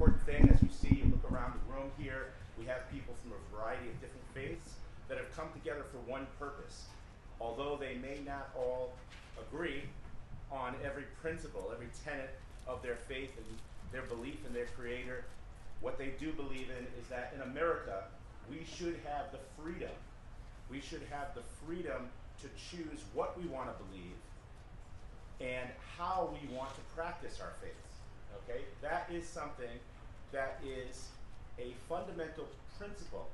important thing. As you see, you look around the room here, we have people from a variety of different faiths that have come together for one purpose. Although they may not all agree on every principle, every tenet of their faith and their belief in their Creator, what they do believe in is that in America, we should have the freedom. We should have the freedom to choose what we want to believe and how we want to practice our faith. Okay? That is something that is a fundamental principle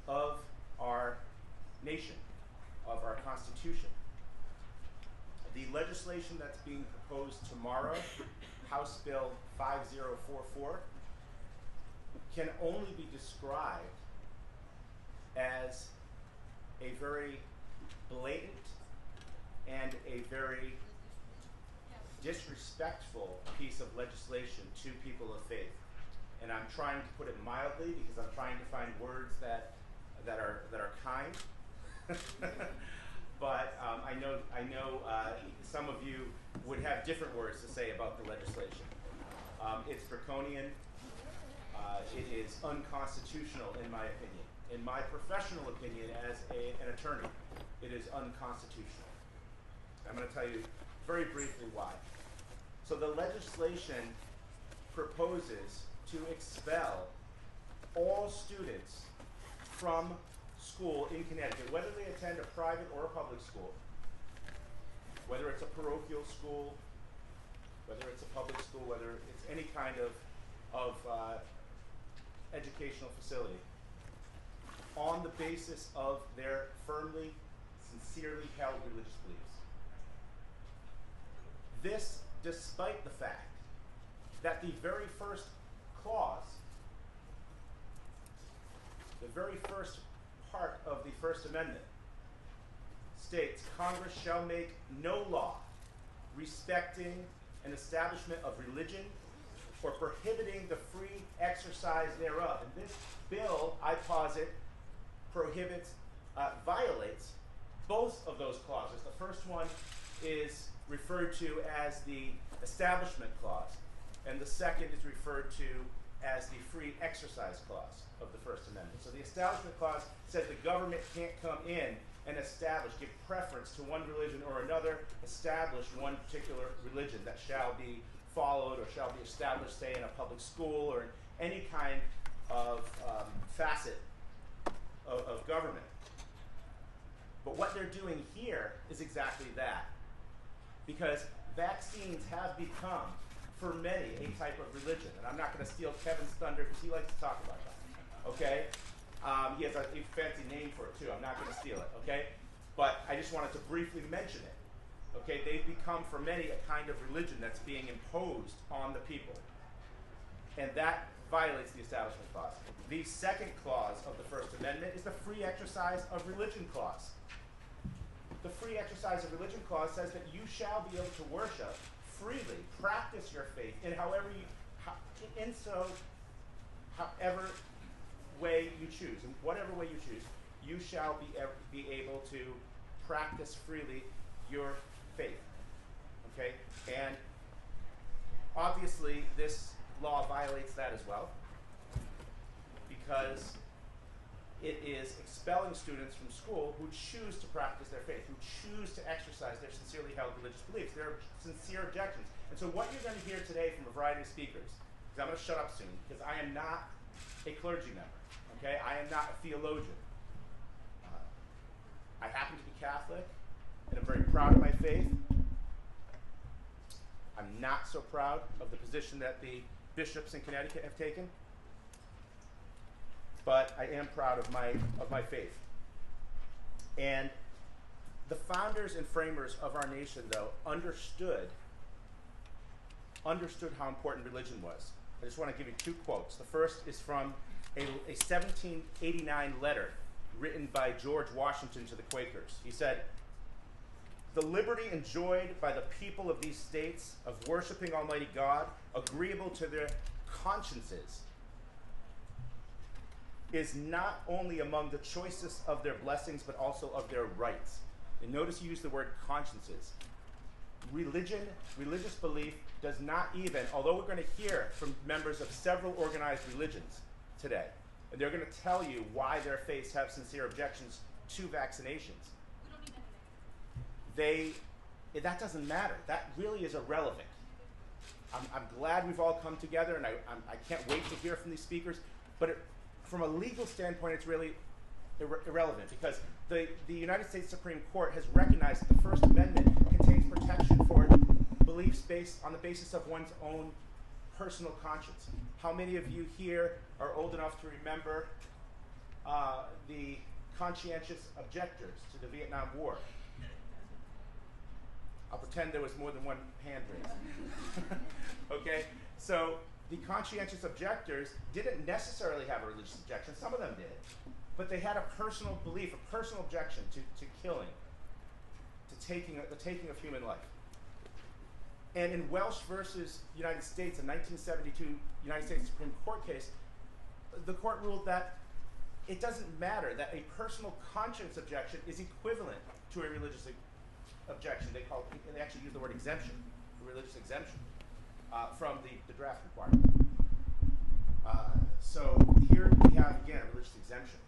of our nation, of our Constitution. The legislation that's being proposed tomorrow, House Bill 5044, can only be described as a very blatant and a very disrespectful piece of legislation to people of faith. And I'm trying to put it mildly because I'm trying to find words that are kind. But I know some of you would have different words to say about the legislation. It's draconian. It is unconstitutional, in my opinion. In my professional opinion, as an attorney, it is unconstitutional. I'm going to tell you very briefly why. So the legislation proposes to expel all students from school in Connecticut, whether they attend a private or a public school, whether it's a parochial school, whether it's a public school, whether it's any kind of educational facility, on the basis of their firmly, sincerely held religious beliefs. This despite the fact that the very first clause, the very first part of the First Amendment states, Congress shall make no law respecting an establishment of religion or prohibiting the free exercise thereof. And this bill, I posit, prohibits, violates both of those clauses. The first one is referred to as the Establishment Clause, and the second is referred to as the Free Exercise Clause of the First Amendment. So the Establishment Clause says the government can't come in and establish, give preference to one religion or another, establish one particular religion that shall be followed or shall be established, say, in a public school or in any kind of facet of government. But what they're doing here is exactly that. Because vaccines have become, for many, a type of religion. And I'm not going to steal Kevin's thunder because he likes to talk about that. Okay? He has a fancy name for it too. I'm not going to steal it. Okay? But I just wanted to briefly mention it. Okay? They've become, for many, a kind of religion that's being imposed on the people. And that violates the Establishment Clause. The second clause of the First Amendment is the Free Exercise of Religion Clause. The Free Exercise of Religion Clause says that you shall be able to worship freely, practice your faith in however way you choose, in whatever way you choose, you shall be able to practice freely your faith. Okay? And obviously this law violates that as well, because it is expelling students from school who choose to practice their faith, who choose to exercise their sincerely held religious beliefs. There are sincere objections. And so what you're going to hear today from a variety of speakers, because I'm going to shut up soon, because I am not a clergy member, okay? I am not a theologian. I happen to be Catholic, and I'm very proud of my faith. I'm not so proud of the position that the bishops in Connecticut have taken, but I am proud of my faith. And the founders and framers of our nation, though, understood how important religion was. I just want to give you two quotes. The first is from a 1789 letter written by George Washington to the Quakers. He said, "The liberty enjoyed by the people of these states of worshiping Almighty God, agreeable to their consciences, is not only among the choicest of their blessings, but also of their rights." And notice you use the word consciences. religious belief does not even, although we're going to hear from members of several organized religions today, and they're going to tell you why their faiths have sincere objections to vaccinations. We don't need anything. That doesn't matter. That really is irrelevant. I'm glad we've all come together, and I can't wait to hear from these speakers, but from a legal standpoint, it's really irrelevant, because the United States Supreme Court has recognized that the First Amendment contains protection for beliefs based on the basis of one's own personal conscience. How many of you here are old enough to remember the conscientious objectors to the Vietnam War? I'll pretend there was more than one hand raised. Okay, so the conscientious objectors didn't necessarily have a religious objection. Some of them did, but they had a personal belief, a personal objection to killing, to the taking of human life. And in Welsh versus United States, a 1972 United States Supreme Court case, the court ruled that it doesn't matter, that a personal conscience objection is equivalent to a religious objection. They actually use the word exemption, a religious exemption, from the draft requirement. So here we have, again, a religious exemption.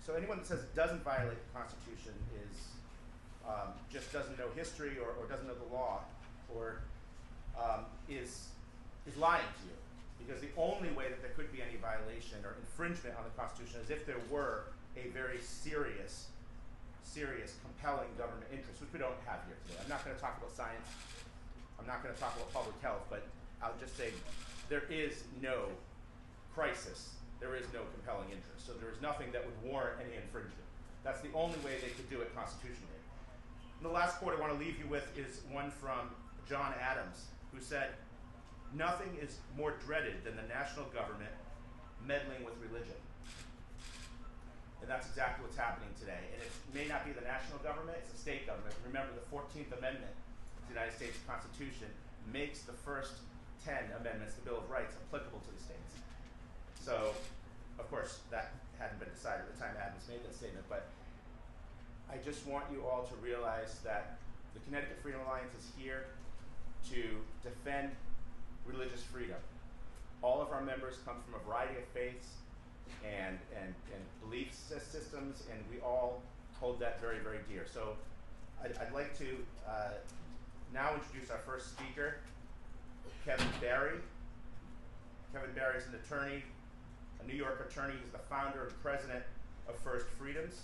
So anyone that says it doesn't violate the Constitution is just doesn't know history or doesn't know the law, or is lying to you. Because the only way that there could be any violation or infringement on the Constitution is if there were a very serious, compelling government interest, which we don't have here today. I'm not going to talk about science. I'm not going to talk about public health, but I'll just say there is no crisis. There is no compelling interest. So there is nothing that would warrant any infringement. That's the only way they could do it constitutionally. And the last quote I want to leave you with is one from John Adams, who said, "Nothing is more dreaded than the national government meddling with religion." And that's exactly what's happening today. And it may not be the national government, it's the state government. Remember, the 14th Amendment to the United States Constitution makes the first 10 amendments to the Bill of Rights applicable to the states. So, of course, that hadn't been decided at the time Adams made that statement, but I just want you all to realize that the Connecticut Freedom Alliance is here to defend religious freedom. All of our members come from a variety of faiths and belief systems, and we all hold that very, very dear. So I'd like to now introduce our first speaker, Kevin Barry. Kevin Barry is an attorney, a New York attorney. He's the founder and president of First Freedoms,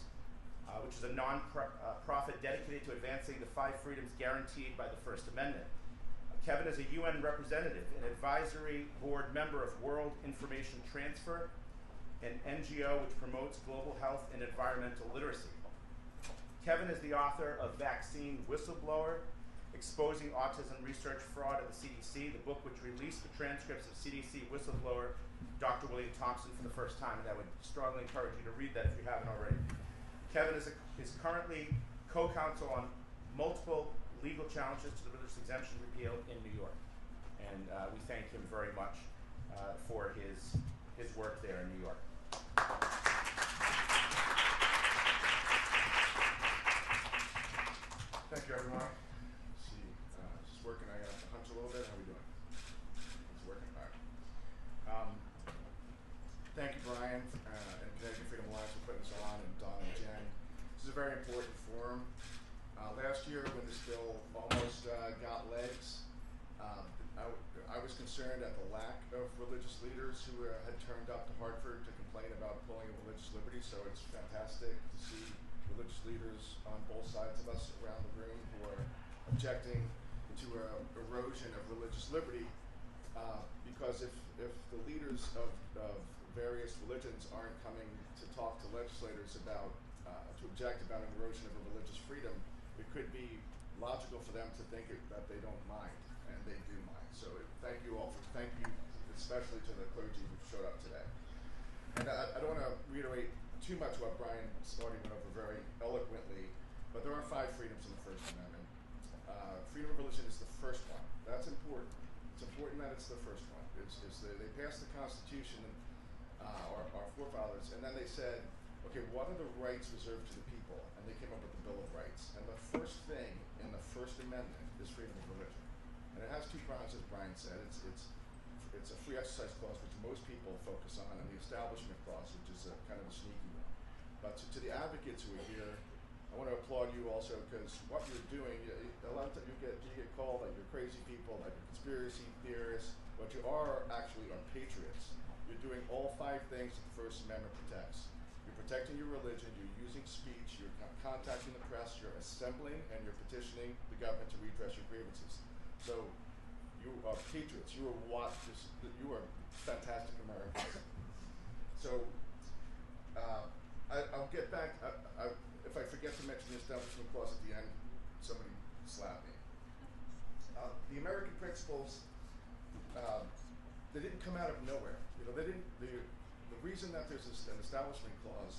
which is a non-profit dedicated to advancing the 5 freedoms guaranteed by the First Amendment. Kevin is a UN representative, an advisory board member of World Information Transfer, an NGO which promotes global health and environmental literacy. Kevin is the author of Vaccine Whistleblower, Exposing Autism Research Fraud at the CDC, the book which released the transcripts of CDC whistleblower Dr. William Thompson for the first time, and I would strongly encourage you to read that if you haven't already. Kevin is currently co-counsel on multiple legal challenges to the religious exemption repeal in New York, and we thank him very much for his work there in New York. Thank you, everyone. Let's see, is this working? I got to hunch a little bit. How are we doing? It's working. All right. Thank you, Brian, and Connecticut Freedom Alliance for putting this on, and Don and Jen. This is a very important forum. Last year, when this bill almost got legs, I was concerned at the lack of religious leaders who had turned up to Hartford to complain about pulling of religious liberty. So it's fantastic to see religious leaders on both sides of us around the room who are objecting to erosion of religious liberty. Because if the leaders of various religions aren't coming to talk to legislators about to object about an erosion of a religious freedom, it could be logical for them to think that they don't mind, and they do mind. So thank you especially to the clergy who showed up today. And I don't want to reiterate too much what Brian already went over very eloquently, but there are 5 freedoms in the First Amendment. Freedom of religion is the first one. That's important. It's important that it's the first one. They passed the Constitution, our forefathers, and then they said, okay, what are the rights reserved to the people? And they came up with the Bill of Rights. And the first thing in the First Amendment is freedom of religion. And it has two prongs, as Brian said. It's a free exercise clause, which most people focus on, and the establishment clause, which is a kind of a sneaky one. But to the advocates who are here, I want to applaud you also, because what you're doing, a lot of times you get called like you're crazy people, like you're conspiracy theorists, but you are actually patriots. You're doing all 5 things that the First Amendment protects. You're protecting your religion, you're using speech, you're contacting the press, you're assembling, and you're petitioning the government to redress your grievances. So you are patriots. You are fantastic Americans. So I'll get back. If I forget to mention the establishment clause at the end, somebody slap me. The American principles, they didn't come out of nowhere. You know, they didn't. The reason that there's an establishment clause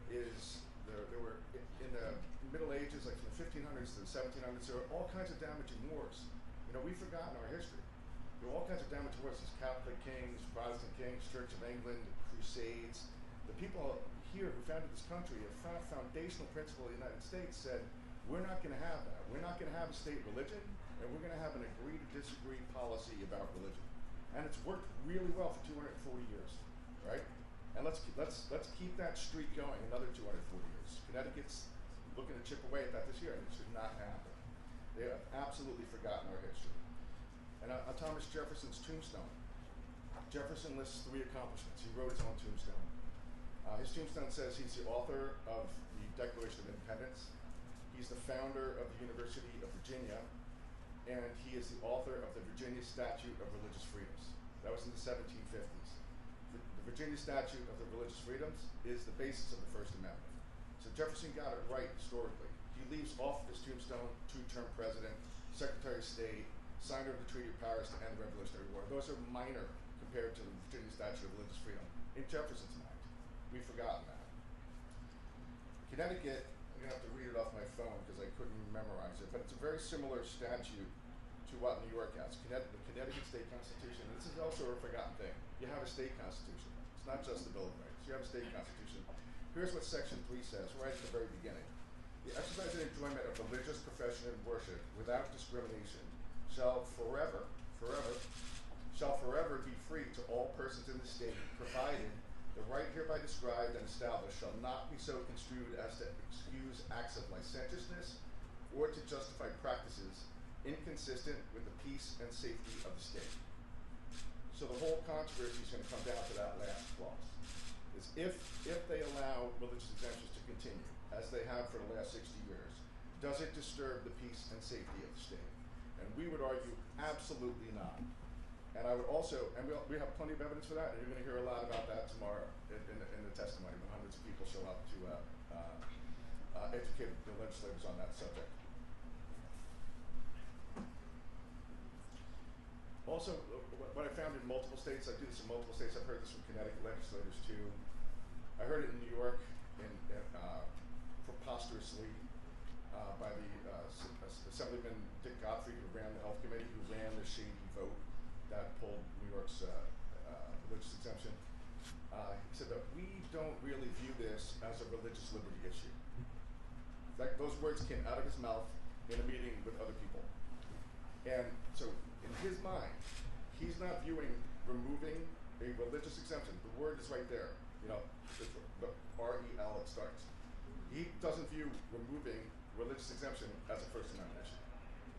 is there were in the Middle Ages, like from the 1500s to the 1700s, there were all kinds of damaging wars. You know, we've forgotten our history. There were all kinds of damaging wars. There's Catholic kings, Protestant kings, Church of England, Crusades. The people here who founded this country, a foundational principle of the United States said, we're not going to have that. We're not going to have a state religion, and we're going to have an agree to disagree policy about religion. And it's worked really well for 240 years, right? And let's keep that streak going another 240 years. Connecticut's looking to chip away at that this year, and it should not happen. They have absolutely forgotten our history. And on Thomas Jefferson's tombstone, Jefferson lists 3 accomplishments. He wrote his own tombstone. His tombstone says he's the author of the Declaration of Independence. He's the founder of the University of Virginia, and he is the author of the Virginia Statute of Religious Freedoms. That was in the 1750s. The Virginia Statute of the Religious Freedoms is the basis of the First Amendment. So Jefferson got it right historically. He leaves off his tombstone 2-term president, Secretary of State, signer of the Treaty of Paris to end the Revolutionary War. Those are minor compared to the Virginia Statute of Religious Freedom. In Jefferson's mind, we've forgotten that. Connecticut, I'm going to have to read it off my phone because I couldn't memorize it, but it's a very similar statute to what New York has. The Connecticut State Constitution, and this is also a forgotten thing. You have a state constitution. It's not just the Bill of Rights. You have a state constitution. Here's what Section 3 says, right at the very beginning. The exercise and enjoyment of religious profession and worship without discrimination shall forever be free to all persons in the state, provided the right hereby described and established shall not be so construed as to excuse acts of licentiousness or to justify practices inconsistent with the peace and safety of the state. So the whole controversy is going to come down to that last clause. Is if they allow religious exemptions to continue, as they have for the last 60 years, does it disturb the peace and safety of the state? And we would argue absolutely not. And I would also, and we have plenty of evidence for that, and you're going to hear a lot about that tomorrow in the testimony when hundreds of people show up to educate the legislators on that subject. Also, what I found in multiple states, I do this in multiple states, I've heard this from Connecticut legislators too. I heard it in New York preposterously by the Assemblyman Dick Godfrey, who ran the Health Committee, who ran the shady vote that pulled New York's religious exemption. He said that we don't really view this as a religious liberty issue. Those words came out of his mouth in a meeting with other people. And so in his mind, he's not viewing removing a religious exemption. The word is right there. You know, the R-E-L it starts. He doesn't view removing religious exemption as a First Amendment issue.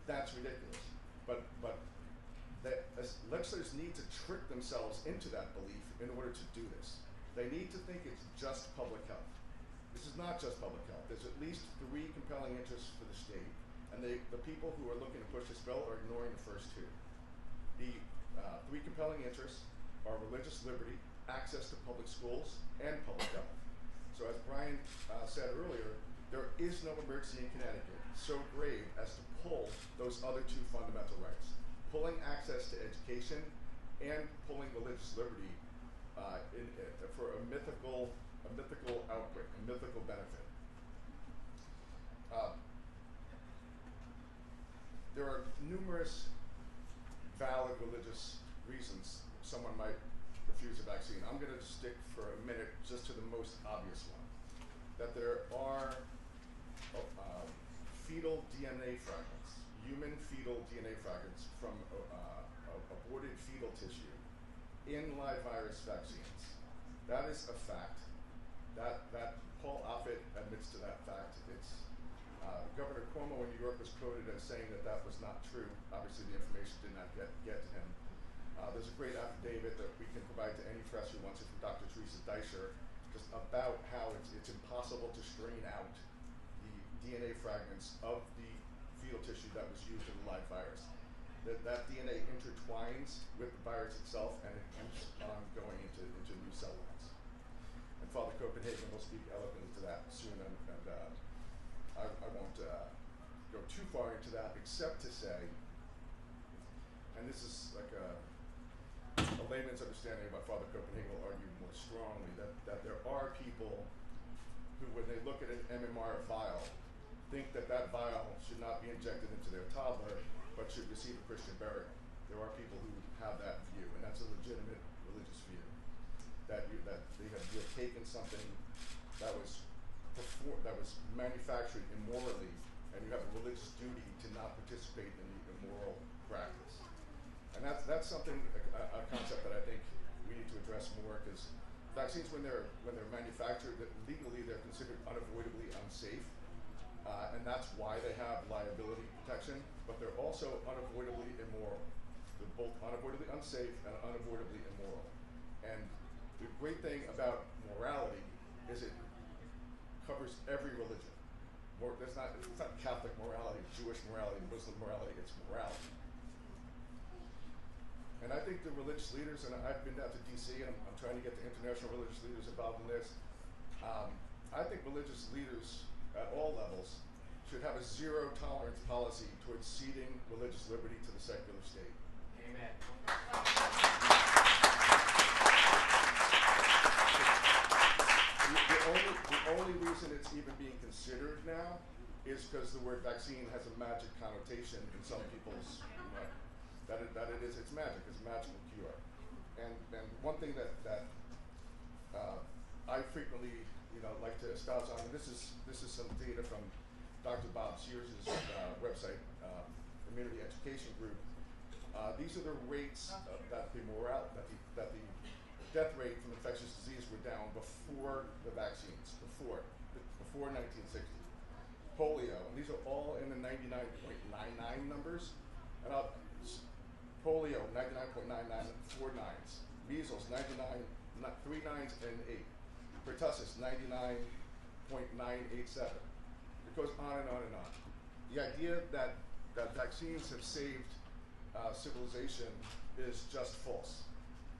That's ridiculous. But legislators need to trick themselves into that belief in order to do this. They need to think it's just public health. This is not just public health. There's at least 3 compelling interests for the state. And the people who are looking to push this bill are ignoring the first 2. The 3 compelling interests are religious liberty, access to public schools, and public health. So as Brian said earlier, there is no emergency in Connecticut so grave as to pull those other 2 fundamental rights. Pulling access to education and pulling religious liberty for a mythical outbreak, a mythical benefit. There are numerous valid religious reasons someone might refuse a vaccine. I'm going to stick for a minute just to the most obvious one. that there are fetal DNA fragments, human fetal DNA fragments from aborted fetal tissue in live virus vaccines. That is a fact. That Paul Offit admits to that fact. It's Governor Cuomo in New York was quoted as saying that was not true. Obviously, the information did not get to him. There's a great affidavit that we can provide to any press who wants it from Dr. Teresa Deischer, just about how it's impossible to strain out the DNA fragments of the fetal tissue that was used in the live virus. That DNA intertwines with the virus itself, and it keeps on going into new cell lines. And Father Copenhagen will speak eloquently to that soon, and I won't go too far into that, except to say, and this is like a layman's understanding about Father Copenhagen will argue more strongly, that there are people who, when they look at an MMR vial, think that vial should not be injected into their toddler, but should receive a Christian burial. There are people who have that view, and that's a legitimate religious view. That they have taken something that was manufactured immorally, and you have a religious duty to not participate in the immoral practice. And that's something, a concept that I think we need to address more, because vaccines, when they're manufactured legally, they're considered unavoidably unsafe, and that's why they have liability protection. But they're also unavoidably immoral. They're both unavoidably unsafe and unavoidably immoral. And the great thing about morality is it covers every religion. It's not Catholic morality, Jewish morality, Muslim morality. It's morality. And I think the religious leaders, and I've been down to DC, and I'm trying to get the international religious leaders involved in this. I think religious leaders at all levels should have a zero tolerance policy towards ceding religious liberty to the secular state. Amen. The only reason it's even being considered now is because the word vaccine has a magic connotation in some people's mind. That it is, it's magic, it's a magical cure. And one thing that I frequently like to espouse on, and this is some data from Dr. Bob Sears' website, Community Education Group. These are the rates that the death rate from infectious disease were down before the vaccines, before 1960. Polio, and these are all in the 99.99 numbers. And polio, 99.99, 4 nines. Measles, 99, 3 nines and 8. Pertussis, 99.987. It goes on and on and on. The idea that vaccines have saved civilization is just false.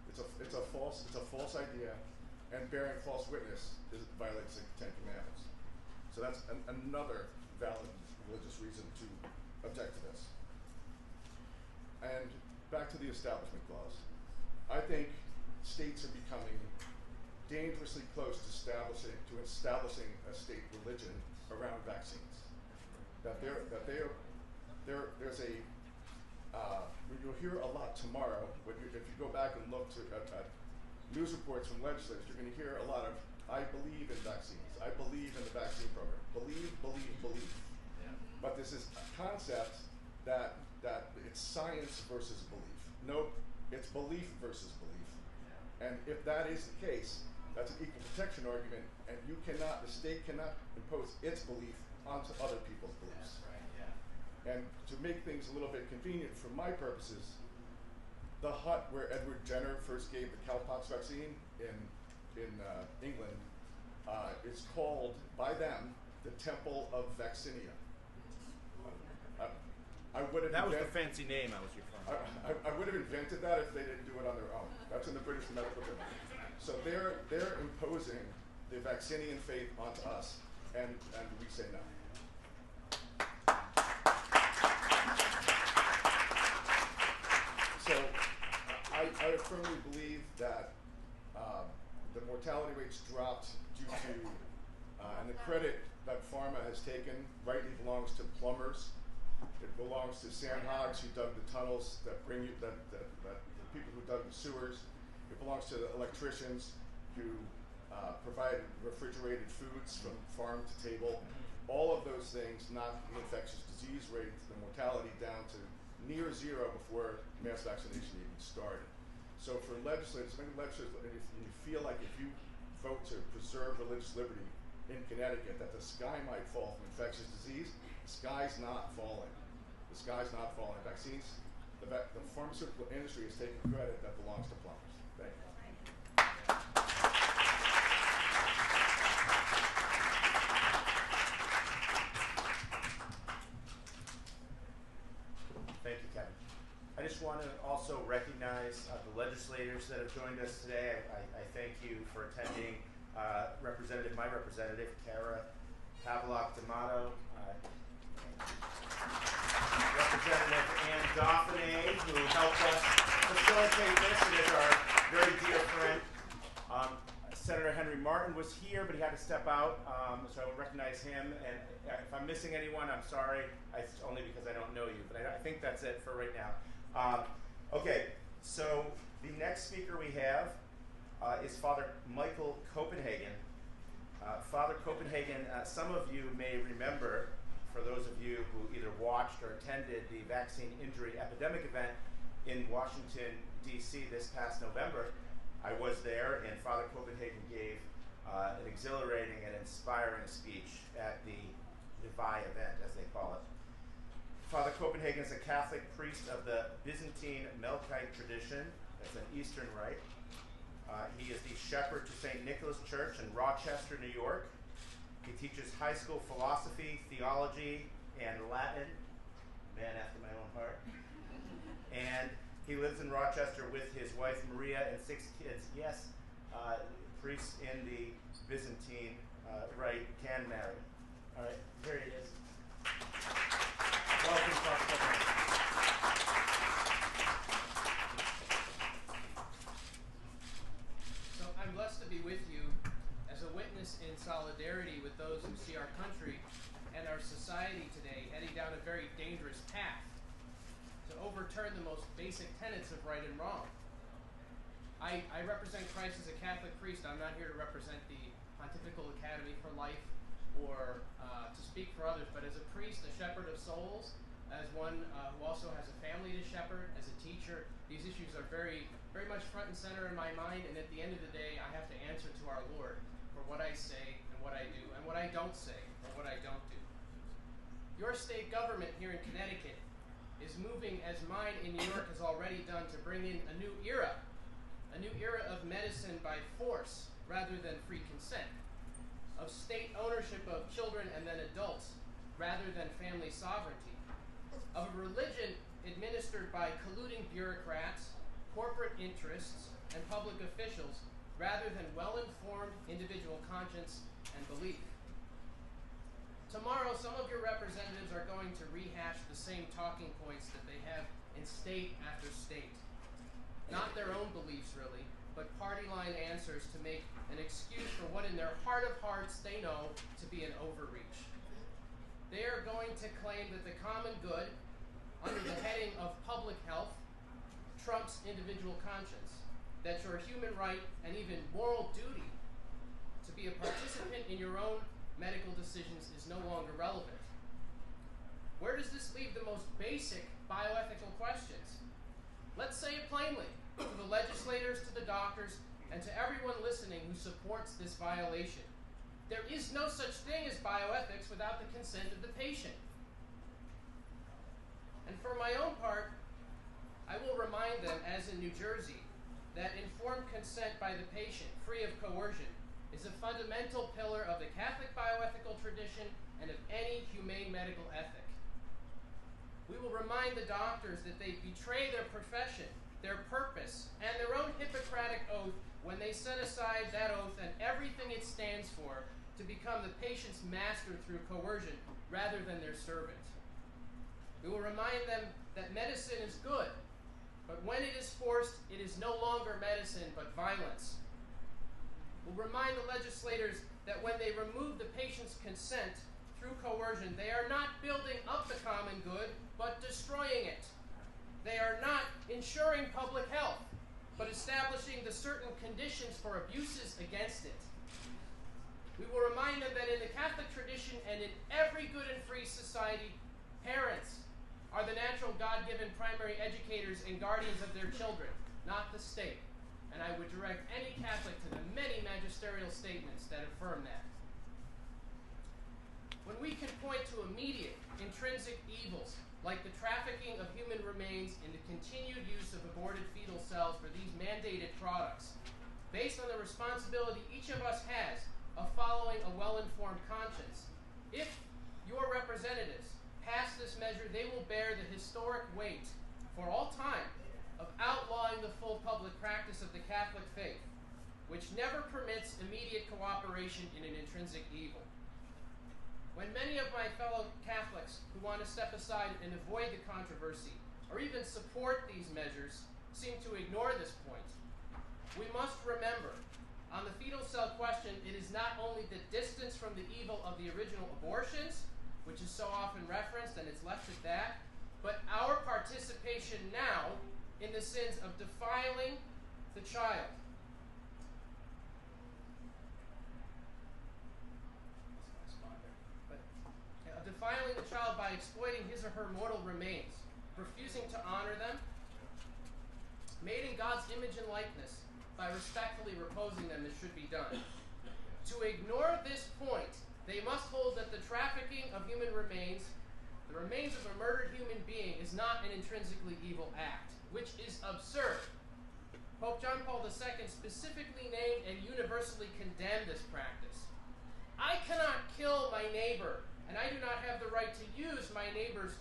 It's a false idea, and bearing false witness violates the Ten Commandments. So that's another valid religious reason to object to this. And back to the Establishment Clause. I think states are becoming dangerously close to establishing a state religion around vaccines. There's a you'll hear a lot tomorrow. But if you go back and look at news reports from legislators, you're going to hear a lot of "I believe in vaccines. I believe in the vaccine program. Believe, believe, believe." Yeah. But this is a concept that it's science versus belief. No, it's belief versus belief. Yeah. And if that is the case, that's an equal protection argument, and the state cannot impose its belief onto other people's beliefs. That's right, yeah. And to make things a little bit convenient for my purposes, the hut where Edward Jenner first gave the cowpox vaccine in England is called by them the Temple of Vaccinia. I would have That was the fancy name I was referring to. I would have invented that if they didn't do it on their own. That's in the British Medical Journal. So they're imposing the Vaccinian faith onto us, and we say no. So I firmly believe that the mortality rates dropped due to, and the credit that pharma has taken rightly belongs to plumbers. It belongs to sandhogs who dug the tunnels that bring you, the people who dug the sewers. It belongs to the electricians who provide refrigerated foods from farm to table. All of those things knock the infectious disease rate, the mortality down to near zero before mass vaccination even started. So for legislators, many legislators, if you feel like if you vote to preserve religious liberty in Connecticut, that the sky might fall from infectious disease, the sky's not falling. The sky's not falling. Vaccines, the pharmaceutical industry is taking credit that belongs to plumbers. Thank you. Thank you, Kevin. I just want to also recognize the legislators that have joined us today. I thank you for attending. My representative, Kara Havelock D'Amato, Representative Ann Dauphiné, who helped us facilitate this and is our very dear friend. Senator Henry Martin was here, but he had to step out, so I will recognize him. And if I'm missing anyone, I'm sorry. It's only because I don't know you, but I think that's it for right now. Okay, so the next speaker we have is Father Michael Copenhagen. Father Copenhagen, some of you may remember, for those of you who either watched or attended the vaccine injury epidemic event in Washington, D.C. this past November. I was there, and Father Copenhagen gave an exhilarating and inspiring speech at the VI event, as they call it. Father Copenhagen is a Catholic priest of the Byzantine Melkite tradition. That's an Eastern Rite. He is the shepherd to St. Nicholas Church in Rochester, New York. He teaches high school philosophy, theology, and Latin, man after my own heart. And he lives in Rochester with his wife Maria and 6 kids. Yes, priests in the Byzantine rite can marry. All right, here it is. Welcome, Father Copenhagen. So I'm blessed to be with you as a witness in solidarity with those who see our country and our society today heading down a very dangerous path to overturn the most basic tenets of right and wrong. I represent Christ as a Catholic priest. I'm not here to represent the Pontifical Academy for Life or to speak for others, but as a priest, a shepherd of souls, as one who also has a family to shepherd, as a teacher, these issues are very, very much front and center in my mind, and at the end of the day, I have to answer to our Lord for what I say and what I do, and what I don't say or what I don't do. Your state government here in Connecticut is moving, as mine in New York has already done, to bring in a new era of medicine by force rather than free consent, of state ownership of children and then adults rather than family sovereignty, of a religion administered by colluding bureaucrats, corporate interests, and public officials rather than well-informed individual conscience and belief. Tomorrow, some of your representatives are going to rehash the same talking points that they have in state after state. Not their own beliefs, really, but party line answers to make an excuse for what in their heart of hearts they know to be an overreach. They are going to claim that the common good, under the heading of public health, trumps individual conscience, that your human right and even moral duty to be a participant in your own medical decisions is no longer relevant. Where does this leave the most basic bioethical questions? Let's say it plainly, to the legislators, to the doctors, and to everyone listening who supports this violation. There is no such thing as bioethics without the consent of the patient. And for my own part, I will remind them, as in New Jersey, that informed consent by the patient, free of coercion, is a fundamental pillar of the Catholic bioethical tradition and of any humane medical ethic. We will remind the doctors that they betray their profession, their purpose, and their own Hippocratic oath when they set aside that oath and everything it stands for to become the patient's master through coercion rather than their servant. We will remind them that medicine is good, but when it is forced, it is no longer medicine but violence. We'll remind the legislators that when they remove the patient's consent through coercion, they are not building up the common good, but destroying it. They are not ensuring public health, but establishing the certain conditions for abuses against it. We will remind them that in the Catholic tradition and in every good and free society, parents are the natural God-given primary educators and guardians of their children, not the state. And I would direct any Catholic to the many magisterial statements that affirm that. When we can point to immediate, intrinsic evils, like the trafficking of human remains and the continued use of aborted fetal cells for these mandated products, based on the responsibility each of us has of following a well-informed conscience, if your representatives pass this measure, they will bear the historic weight for all time of outlawing the full public practice of the Catholic faith, which never permits immediate cooperation in an intrinsic evil. When many of my fellow Catholics who want to step aside and avoid the controversy, or even support these measures, seem to ignore this point, we must remember, on the fetal cell question, it is not only the distance from the evil of the original abortions, which is so often referenced, and it's left at that, but our participation now in the sins of defiling the child. Defiling the child by exploiting his or her mortal remains, refusing to honor them, made in God's image and likeness, by respectfully reposing them as should be done. To ignore this point, they must hold that the trafficking of human remains, the remains of a murdered human being, is not an intrinsically evil act, which is absurd. Pope John Paul II specifically named and universally condemned this practice. I cannot kill my neighbor, and I do not have the right to use my neighbor's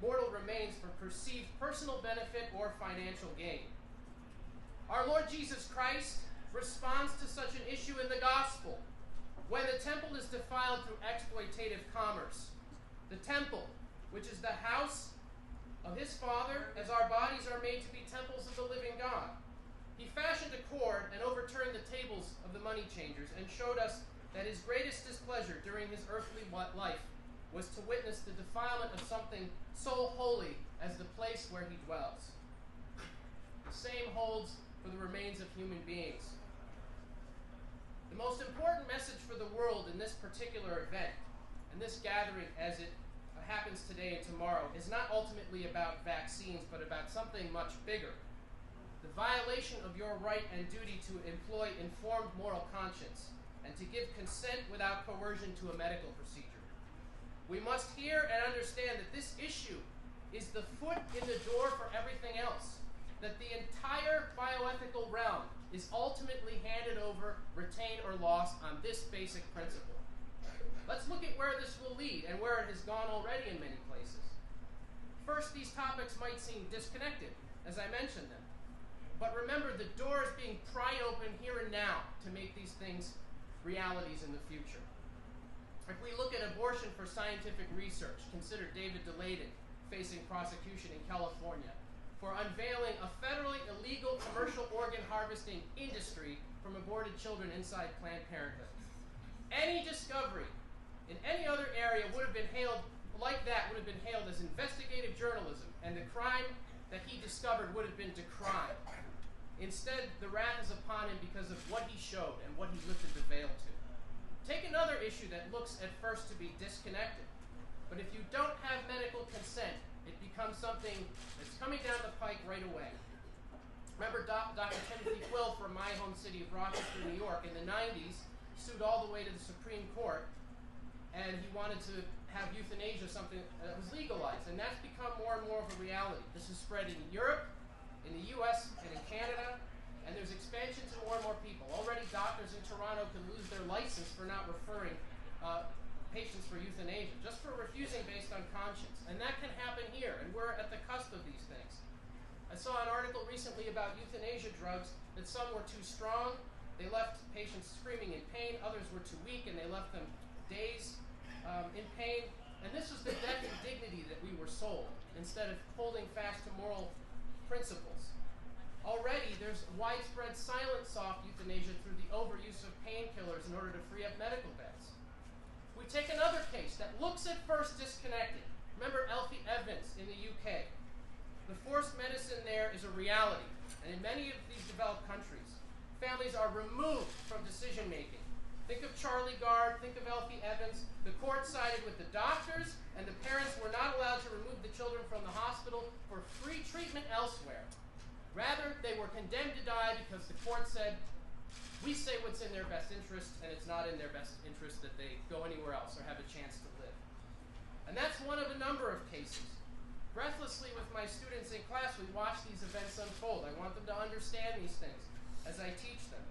mortal remains for perceived personal benefit or financial gain. Our Lord Jesus Christ responds to such an issue in the gospel. When the temple is defiled through exploitative commerce, the temple, which is the house of his Father, as our bodies are made to be temples of the living God, he fashioned a cord and overturned the tables of the money changers and showed us that his greatest displeasure during his earthly life was to witness the defilement of something so holy as the place where he dwells. The same holds for the remains of human beings. The most important message for the world in this particular event, and this gathering as it happens today and tomorrow, is not ultimately about vaccines, but about something much bigger. The violation of your right and duty to employ informed moral conscience and to give consent without coercion to a medical procedure. We must hear and understand that this issue is the foot in the door for everything else, that the entire bioethical realm is ultimately handed over, retained, or lost on this basic principle. Let's look at where this will lead and where it has gone already in many places. First, these topics might seem disconnected, as I mentioned them. But remember, the door is being pried open here and now to make these things realities in the future. If we look at abortion for scientific research, consider David Delayden facing prosecution in California for unveiling a federally illegal commercial organ harvesting industry from aborted children inside Planned Parenthood. Any discovery in any other area would have been hailed like that, would have been hailed as investigative journalism, and the crime that he discovered would have been decried. Instead, the wrath is upon him because of what he showed and what he lifted the veil to. Take another issue that looks at first to be disconnected, but if you don't have medical consent, it becomes something that's coming down the pike right away. Remember Dr. Timothy Quill from my home city of Rochester, New York, in the 90s, sued all the way to the Supreme Court, and he wanted to have euthanasia, something that was legalized, and that's become more and more of a reality. This is spread in Europe, in the US, and in Canada, and there's expansion to more and more people. Already doctors in Toronto can lose their license for not referring patients for euthanasia, just for refusing based on conscience. And that can happen here, and we're at the cusp of these things. I saw an article recently about euthanasia drugs that some were too strong. They left patients screaming in pain. Others were too weak, and they left them days in pain. And this was the death and dignity that we were sold, instead of holding fast to moral principles. Already, there's widespread silent soft euthanasia through the overuse of painkillers in order to free up medical beds. We take another case that looks at first disconnected. Remember Alfie Evans in the UK. The forced medicine there is a reality, and in many of these developed countries, families are removed from decision-making Think of Charlie Gard, think of Elfie Evans. The court sided with the doctors, and the parents were not allowed to remove the children from the hospital for free treatment elsewhere. Rather, they were condemned to die because the court said, we say what's in their best interest, and it's not in their best interest that they go anywhere else or have a chance to live. And that's one of a number of cases. Breathlessly with my students in class, we watch these events unfold. I want them to understand these things as I teach them.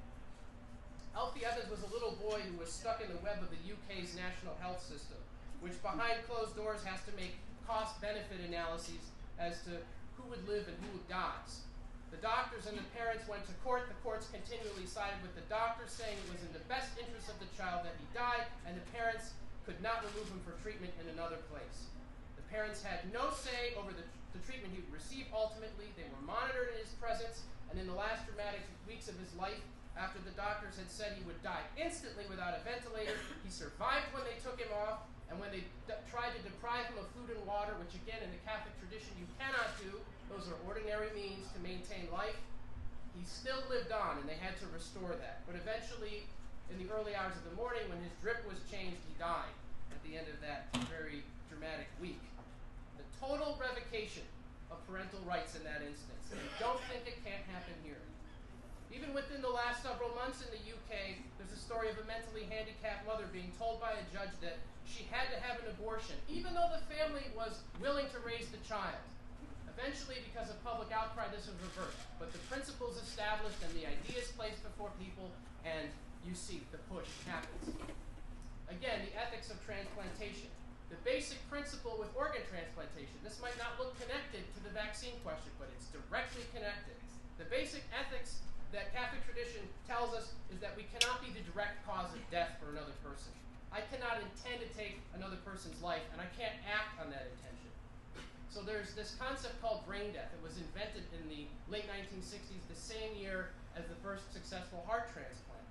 Alfie Evans was a little boy who was stuck in the web of the UK's national health system, which behind closed doors has to make cost-benefit analyses as to who would live and who dies. The doctors and the parents went to court. The courts continually sided with the doctors, saying it was in the best interest of the child that he died, and the parents could not remove him for treatment in another place. The parents had no say over the treatment he would receive ultimately. They were monitored in his presence, and in the last dramatic weeks of his life, after the doctors had said he would die instantly without a ventilator, he survived when they took him off, and when they tried to deprive him of food and water, which again in the Catholic tradition you cannot do, those are ordinary means to maintain life, he still lived on, and they had to restore that. But eventually, in the early hours of the morning, when his drip was changed, he died at the end of that very dramatic week. The total revocation of parental rights in that instance. And don't think it can't happen here. Even within the last several months in the UK, there's a story of a mentally handicapped mother being told by a judge that she had to have an abortion, even though the family was willing to raise the child. Eventually, because of public outcry, this was reversed. But the principles established and the ideas placed before people, and you see the push happens. Again, the ethics of transplantation. The basic principle with organ transplantation. This might not look connected to the vaccine question, but it's directly connected. The basic ethics that Catholic tradition tells us is that we cannot be the direct cause of death for another person. I cannot intend to take another person's life, and I can't act on that intention. So there's this concept called brain death. It was invented in the late 1960s, the same year as the first successful heart transplant.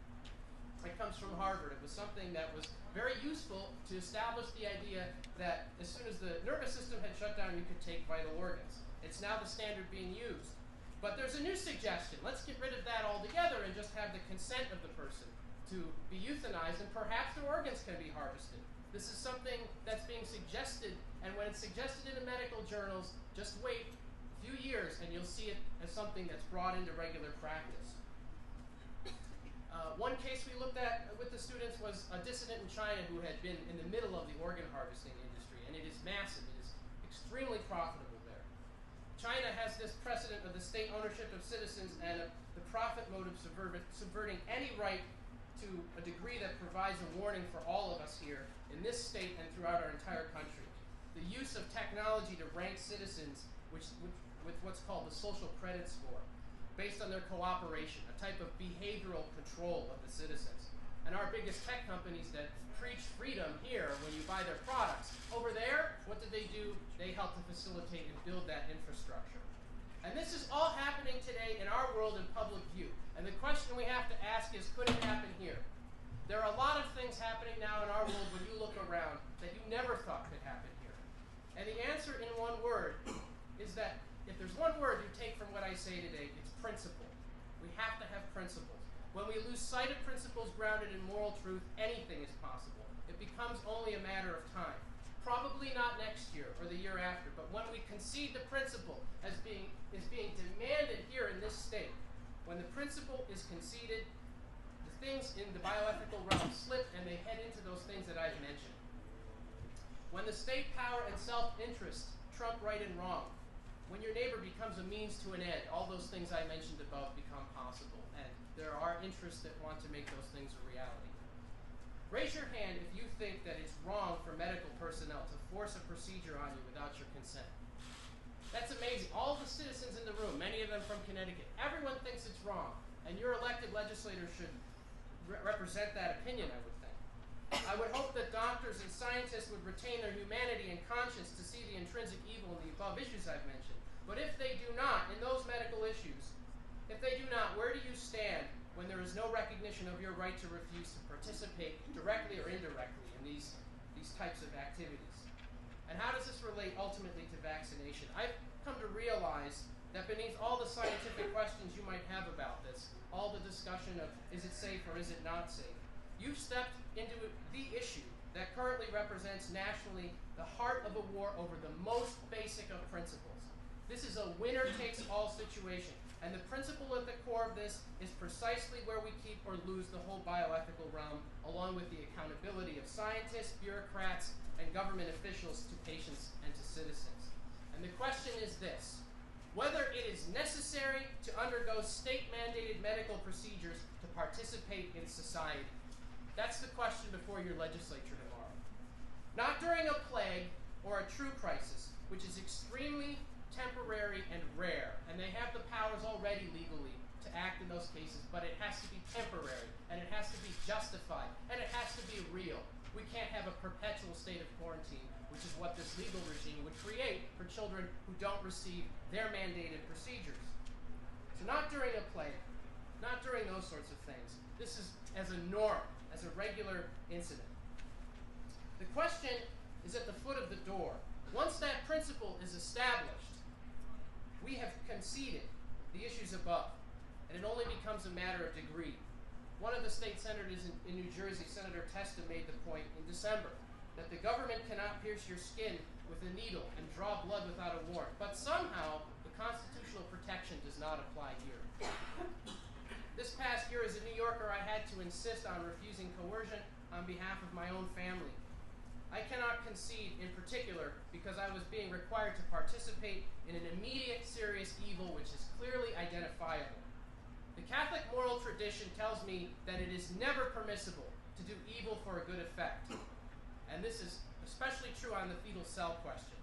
It comes from Harvard. It was something that was very useful to establish the idea that as soon as the nervous system had shut down, you could take vital organs. It's now the standard being used. But there's a new suggestion. Let's get rid of that altogether and just have the consent of the person to be euthanized, and perhaps their organs can be harvested. This is something that's being suggested, and when it's suggested in the medical journals, just wait a few years and you'll see it as something that's brought into regular practice. One case we looked at with the students was a dissident in China who had been in the middle of the organ harvesting industry, and it is massive. It is extremely profitable there. China has this precedent of the state ownership of citizens and the profit motive subverting any right to a degree that provides a warning for all of us here in this state and throughout our entire country. The use of technology to rank citizens with what's called the social credit score, based on their cooperation, a type of behavioral control of the citizens. And our biggest tech companies that preach freedom here when you buy their products, over there, what do? They help to facilitate and build that infrastructure. And this is all happening today in our world in public view. And the question we have to ask is, could it happen here? There are a lot of things happening now in our world when you look around that you never thought could happen here. And the answer in one word is that if there's one word you take from what I say today, it's principle. We have to have principles. When we lose sight of principles grounded in moral truth, anything is possible. It becomes only a matter of time. Probably not next year or the year after, but when we concede the principle as being demanded here in this state, when the principle is conceded, the things in the bioethical realm slip and they head into those things that I've mentioned. When the state power and self-interest trump right and wrong, when your neighbor becomes a means to an end, all those things I mentioned above become possible, and there are interests that want to make those things a reality. Raise your hand if you think that it's wrong for medical personnel to force a procedure on you without your consent. That's amazing. All the citizens in the room, many of them from Connecticut, everyone thinks it's wrong, and your elected legislators should represent that opinion, I would think. I would hope that doctors and scientists would retain their humanity and conscience to see the intrinsic evil in the above issues I've mentioned. But if they do not, in those medical issues, if they do not, where do you stand when there is no recognition of your right to refuse to participate directly or indirectly in these types of activities? And how does this relate ultimately to vaccination? I've come to realize that beneath all the scientific questions you might have about this, all the discussion of is it safe or is it not safe, you've stepped into the issue that currently represents nationally the heart of a war over the most basic of principles. This is a winner-takes-all situation, and the principle at the core of this is precisely where we keep or lose the whole bioethical realm, along with the accountability of scientists, bureaucrats, and government officials to patients and to citizens. And the question is this: whether it is necessary to undergo state-mandated medical procedures to participate in society. That's the question before your legislature tomorrow. Not during a plague or a true crisis, which is extremely temporary and rare, and they have the powers already legally to act in those cases, but it has to be temporary, and it has to be justified, and it has to be real. We can't have a perpetual state of quarantine, which is what this legal regime would create for children who don't receive their mandated procedures. So not during a plague, not during those sorts of things. This is as a norm, as a regular incident. The question is at the foot of the door. Once that principle is established, we have conceded the issues above, and it only becomes a matter of degree. One of the state senators in New Jersey, Senator Testa, made the point in December that the government cannot pierce your skin with a needle and draw blood without a warrant, but somehow the constitutional protection does not apply here. This past year as a New Yorker, I had to insist on refusing coercion on behalf of my own family. I cannot concede in particular because I was being required to participate in an immediate serious evil which is clearly identifiable. The Catholic moral tradition tells me that it is never permissible to do evil for a good effect. And this is especially true on the fetal cell question.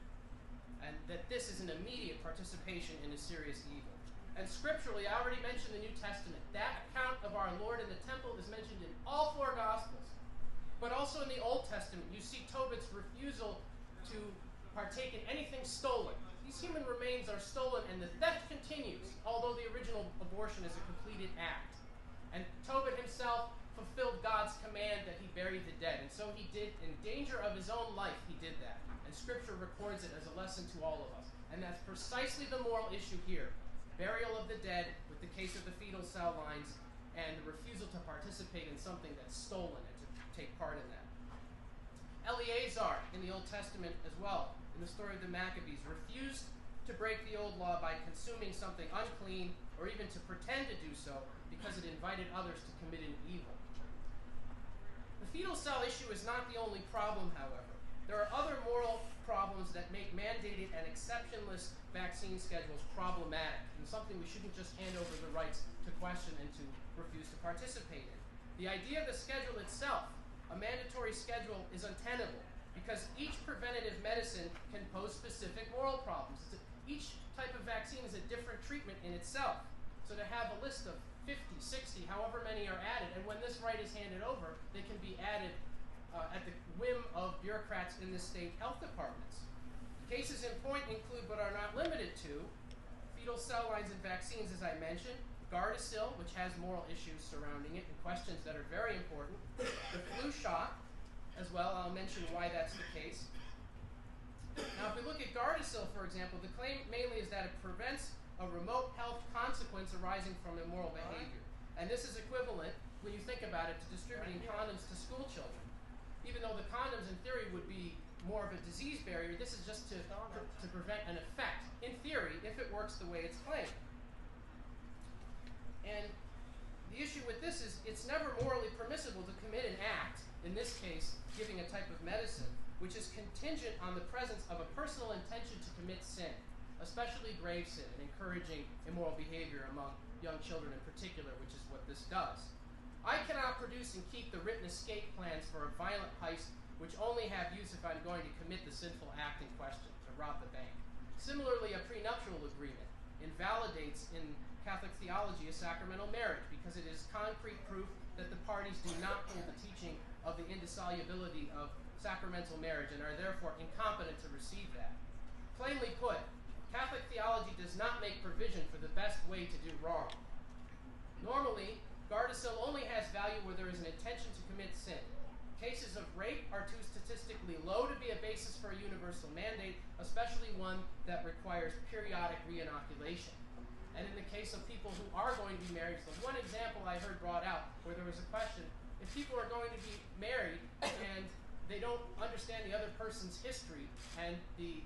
And that this is an immediate participation in a serious evil. And scripturally, I already mentioned the New Testament. That account of our Lord in the temple is mentioned in all four Gospels. But also in the Old Testament, you see Tobit's refusal to partake in anything stolen. These human remains are stolen and the theft continues, although the original abortion is a completed act. And Tobit himself fulfilled God's command that he buried the dead. And so he did, in danger of his own life, he did that. And Scripture records it as a lesson to all of us. And that's precisely the moral issue here. Burial of the dead, with the case of the fetal cell lines, and the refusal to participate in something that's stolen and to take part in that. Eleazar, in the Old Testament as well, in the story of the Maccabees, refused to break the old law by consuming something unclean or even to pretend to do so because it invited others to commit an evil. The fetal cell issue is not the only problem, however. There are other moral problems that make mandated and exceptionless vaccine schedules problematic, and something we shouldn't just hand over the rights to question and to refuse to participate in. The idea of the schedule itself, a mandatory schedule, is untenable because each preventative medicine can pose specific moral problems. Each type of vaccine is a different treatment in itself. So to have a list of 50, 60, however many are added, and when this right is handed over, they can be added at the whim of bureaucrats in the state health departments. Cases in point include, but are not limited to, fetal cell lines and vaccines, as I mentioned, Gardasil, which has moral issues surrounding it and questions that are very important, the flu shot, as well. I'll mention why that's the case. Now, if we look at Gardasil, for example, the claim mainly is that it prevents a remote health consequence arising from immoral behavior. And this is equivalent, when you think about it, to distributing condoms to school children. Even though the condoms, in theory, would be more of a disease barrier, this is just to prevent an effect, in theory, if it works the way it's claimed. And the issue with this is it's never morally permissible to commit an act, in this case, giving a type of medicine, which is contingent on the presence of a personal intention to commit sin, especially grave sin, and encouraging immoral behavior among young children in particular, which is what this does. I cannot produce and keep the written escape plans for a violent heist which only have use if I'm going to commit the sinful act in question, to rob the bank. Similarly, a prenuptial agreement invalidates in Catholic theology a sacramental marriage because it is concrete proof that the parties do not hold the teaching of the indissolubility of sacramental marriage and are therefore incompetent to receive that. Plainly put, Catholic theology does not make provision for the best way to do wrong. Normally, Gardasil only has value where there is an intention to commit sin. Cases of rape are too statistically low to be a basis for a universal mandate, especially one that requires periodic re-inoculation. And in the case of people who are going to be married, so one example I heard brought out where there was a question, if people are going to be married and they don't understand the other person's history and the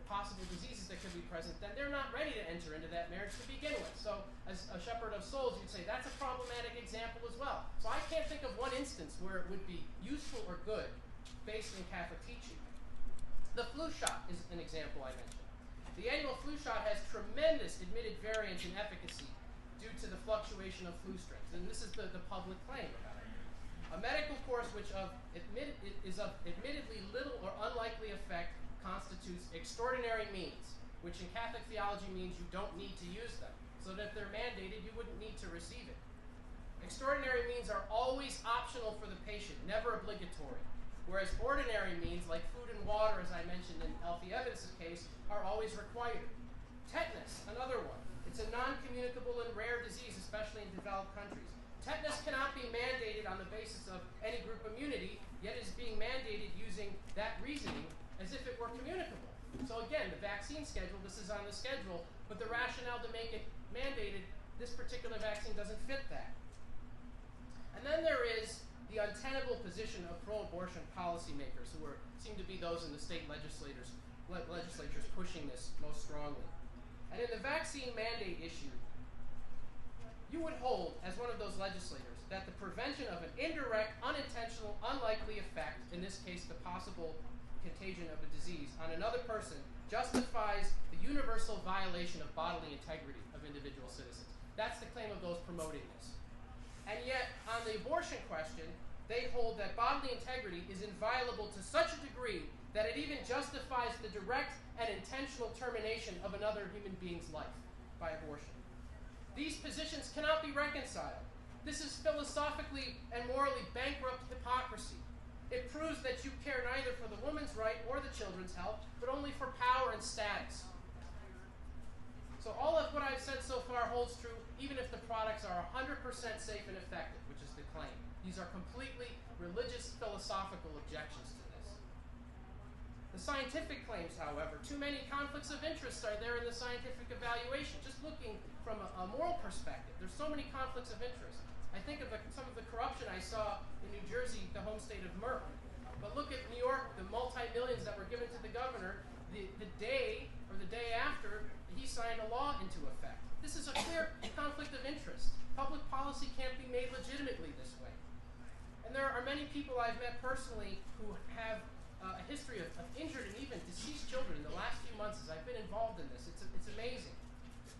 possible diseases that could be present, then they're not ready to enter into that marriage to begin with. So as a shepherd of souls, you'd say that's a problematic example as well. So I can't think of one instance where it would be useful or good based in Catholic teaching. The flu shot is an example I mentioned. The annual flu shot has tremendous admitted variance in efficacy due to the fluctuation of flu strains. And this is the public claim about it. A medical course which is of admittedly little or unlikely effect constitutes extraordinary means, which in Catholic theology means you don't need to use them, so that if they're mandated, you wouldn't need to receive it. Extraordinary means are always optional for the patient, never obligatory, whereas ordinary means, like food and water, as I mentioned in Alfie Evans' case, are always required. Tetanus, another one. It's a non-communicable and rare disease, especially in developed countries. Tetanus cannot be mandated on the basis of any group immunity, yet is being mandated using that reasoning as if it were communicable. So again, the vaccine schedule, this is on the schedule, but the rationale to make it mandated, this particular vaccine doesn't fit that. And then there is the untenable position of pro-abortion policymakers, who seem to be those in the state legislatures pushing this most strongly. And in the vaccine mandate issue, you would hold, as one of those legislators, that the prevention of an indirect, unintentional, unlikely effect, in this case the possible contagion of a disease, on another person justifies the universal violation of bodily integrity of individual citizens. That's the claim of those promoting this. And yet, on the abortion question, they hold that bodily integrity is inviolable to such a degree that it even justifies the direct and intentional termination of another human being's life by abortion. These positions cannot be reconciled. This is philosophically and morally bankrupt hypocrisy. It proves that you care neither for the woman's right or the children's health, but only for power and status. So all of what I've said so far holds true, even if the products are 100% safe and effective, which is the claim. These are completely religious, philosophical objections to this. The scientific claims, however, too many conflicts of interest are there in the scientific evaluation. Just looking from a moral perspective, there's so many conflicts of interest. I think of some of the corruption I saw in New Jersey, the home state of Merck. But look at New York, the multi-millions that were given to the governor the day or the day after he signed a law into effect. This is a clear conflict of interest. Public policy can't be made legitimately this way. And there are many people I've met personally who have a history of injured and even deceased children in the last few months as I've been involved in this. It's amazing.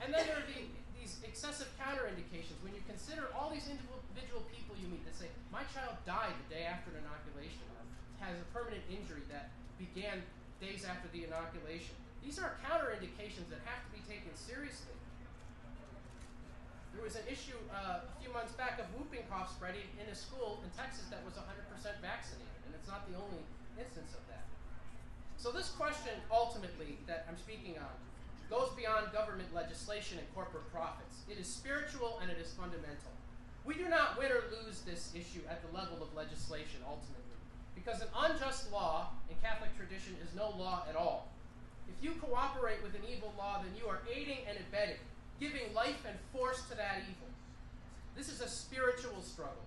And then there are these excessive counterindications when you consider all these individual people you meet that say, my child died the day after an inoculation, or has a permanent injury that began days after the inoculation. These are counterindications that have to be taken seriously. There was an issue a few months back of whooping cough spreading in a school in Texas that was 100% vaccinated, and it's not the only instance of that. So this question, ultimately, that I'm speaking on, goes beyond government legislation and corporate profits. It is spiritual and it is fundamental. We do not win or lose this issue at the level of legislation, ultimately, because an unjust law in Catholic tradition is no law at all. If you cooperate with an evil law, then you are aiding and abetting, giving life and force to that evil. This is a spiritual struggle.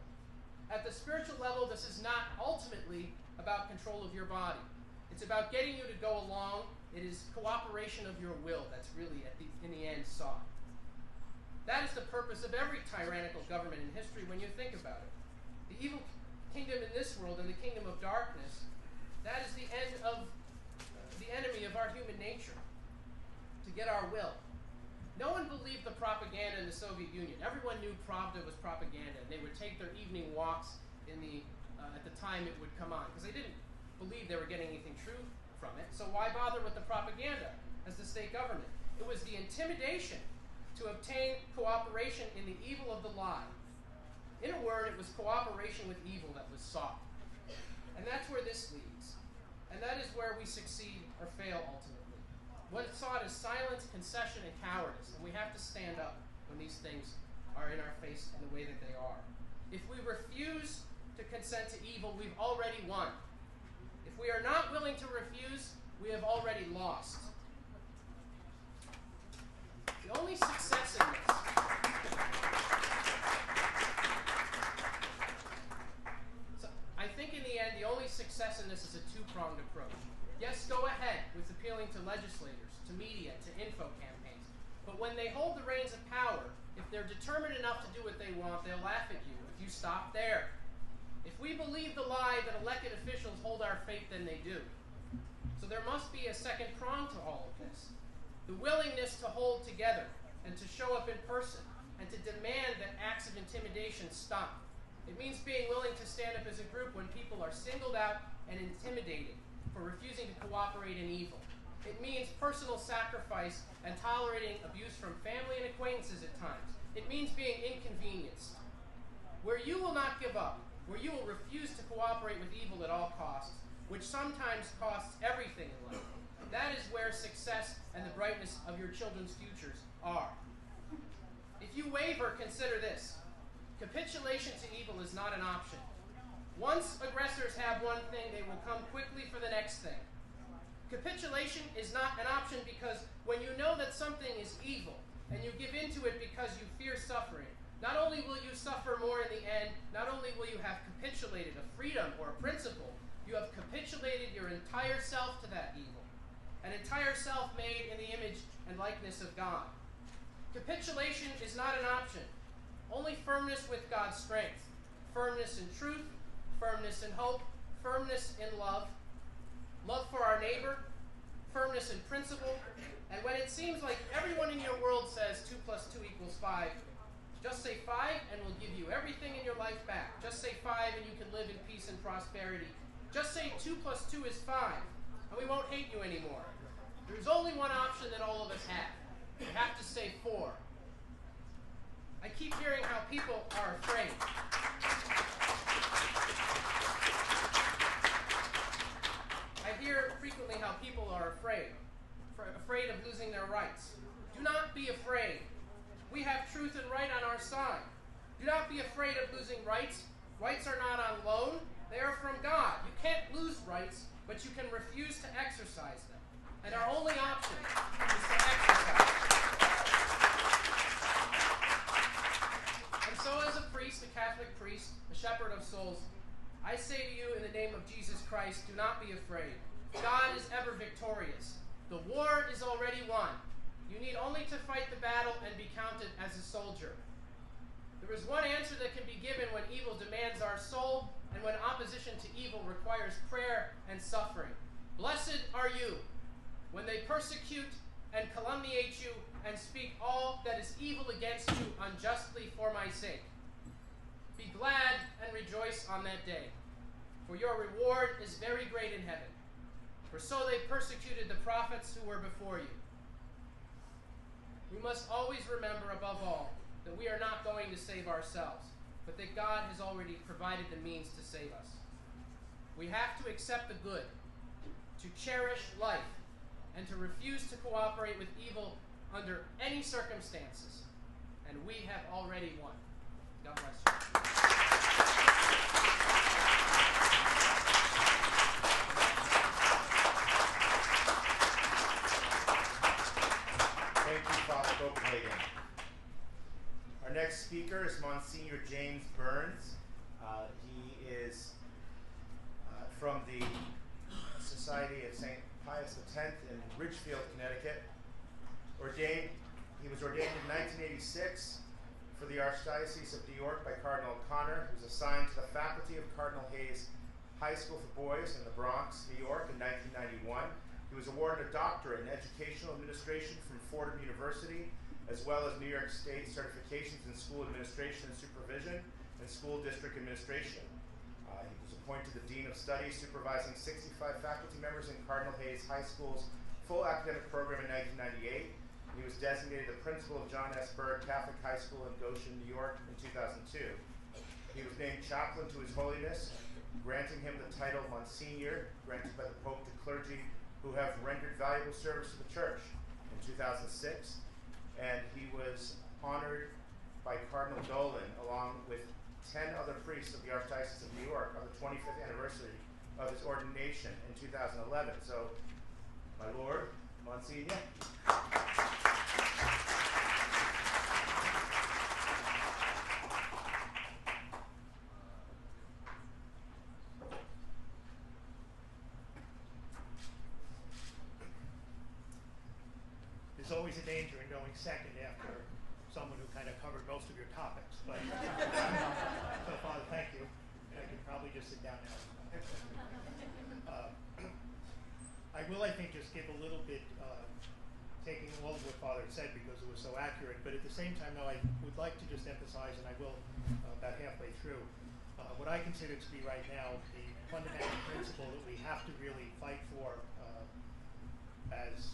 At the spiritual level, this is not ultimately about control of your body. It's about getting you to go along. It is cooperation of your will that's really, in the end, sought. That is the purpose of every tyrannical government in history when you think about it. The evil kingdom in this world and the kingdom of darkness, that is the end of the enemy of our human nature, to get our will. No one believed the propaganda in the Soviet Union. Everyone knew Pravda was propaganda, and they would take their evening walks at the time it would come on, because they didn't believe they were getting anything true from it. So why bother with the propaganda as the state government? It was the intimidation to obtain cooperation in the evil of the lie. In a word, it was cooperation with evil that was sought. And that's where this leads. And that is where we succeed or fail ultimately. What is sought is silence, concession, and cowardice. And we have to stand up when these things are in our face in the way that they are. If we refuse to consent to evil, we've already won. If we are not willing to refuse, we have already lost. The only success in this I think in the end, the only success in this is a two-pronged approach. Yes, go ahead with appealing to legislators, to media, to info campaigns. But when they hold the reins of power, if they're determined enough to do what they want, they'll laugh at you if you stop there. If we believe the lie that elected officials hold our fate, then they do. So there must be a second prong to all of this. The willingness to hold together and to show up in person and to demand that acts of intimidation stop. It means being willing to stand up as a group when people are singled out and intimidated for refusing to cooperate in evil. It means personal sacrifice and tolerating abuse from family and acquaintances at times. It means being inconvenienced. Where you will not give up, where you will refuse to cooperate with evil at all costs, which sometimes costs everything in life, that is where success and the brightness of your children's futures are. If you waver, consider this. Capitulation to evil is not an option. Once aggressors have one thing, they will come quickly for the next thing. Capitulation is not an option because when you know that something is evil and you give into it because you fear suffering, not only will you suffer more in the end, not only will you have capitulated a freedom or a principle, you have capitulated your entire self to that evil, an entire self made in the image and likeness of God. Capitulation is not an option. Only firmness with God's strength, firmness in truth, firmness in hope, firmness in love for our neighbor, firmness in principle, and when it seems like everyone in your world says 2 + 2 = 5, just say 5 and we'll give you everything in your life back. Just say 5 and you can live in peace and prosperity. Just say 2 + 2 = 5 and we won't hate you anymore. There's only one option that all of us have. We have to say 4. I keep hearing how people are afraid. I hear frequently how people are afraid of losing their rights. Do not be afraid. We have truth and right on our side. Do not be afraid of losing rights. Rights are not on loan. They are from God. You can't lose rights, but you can refuse to exercise them. And our only option is to exercise them. And so as a priest, a Catholic priest, a shepherd of souls, I say to you in the name of Jesus Christ, do not be afraid. God is ever victorious. The war is already won. You need only to fight the battle and be counted as a soldier. There is one answer that can be given when evil demands our soul and when opposition to evil requires prayer and suffering. Blessed are you when they persecute and calumniate you and speak all that is evil against you unjustly for my sake. Be glad and rejoice on that day, for your reward is very great in heaven. For so they persecuted the prophets who were before you. We must always remember, above all, that we are not going to save ourselves, but that God has already provided the means to save us. We have to accept the good, to cherish life, and to refuse to cooperate with evil under any circumstances. And we have already won. God bless you. Thank you, Father Copenhagen. Our next speaker is Monsignor James Burns. He is from the Society of St. Pius X in Ridgefield, Connecticut. He was ordained in 1986 for the Archdiocese of New York by Cardinal O'Connor. He was assigned to the faculty of Cardinal Hayes High School for Boys in the Bronx, New York in 1991. He was awarded a doctorate in educational administration from Fordham University, as well as New York State certifications in school administration and supervision and school district administration. He was appointed the Dean of Studies, supervising 65 faculty members in Cardinal Hayes High School's full academic program in 1998. He was designated the principal of John S. Berg Catholic High School in Goshen, New York in 2002. He was named chaplain to His Holiness, granting him the title Monsignor, granted by the Pope to clergy who have rendered valuable service to the Church in 2006. And he was honored by Cardinal Dolan, along with 10 other priests of the Archdiocese of New York, on the 25th anniversary of his ordination in 2011. So, my Lord, Monsignor. there's always a danger in going second after someone who kind of covered most of your topics. But so, Father, thank you. I can probably just sit down now. I will, I think, just give a little bit, taking all of what Father had said because it was so accurate, but at the same time, though, I would like to just emphasize, and I will about halfway through, what I consider to be right now the fundamental principle that we have to really fight for as,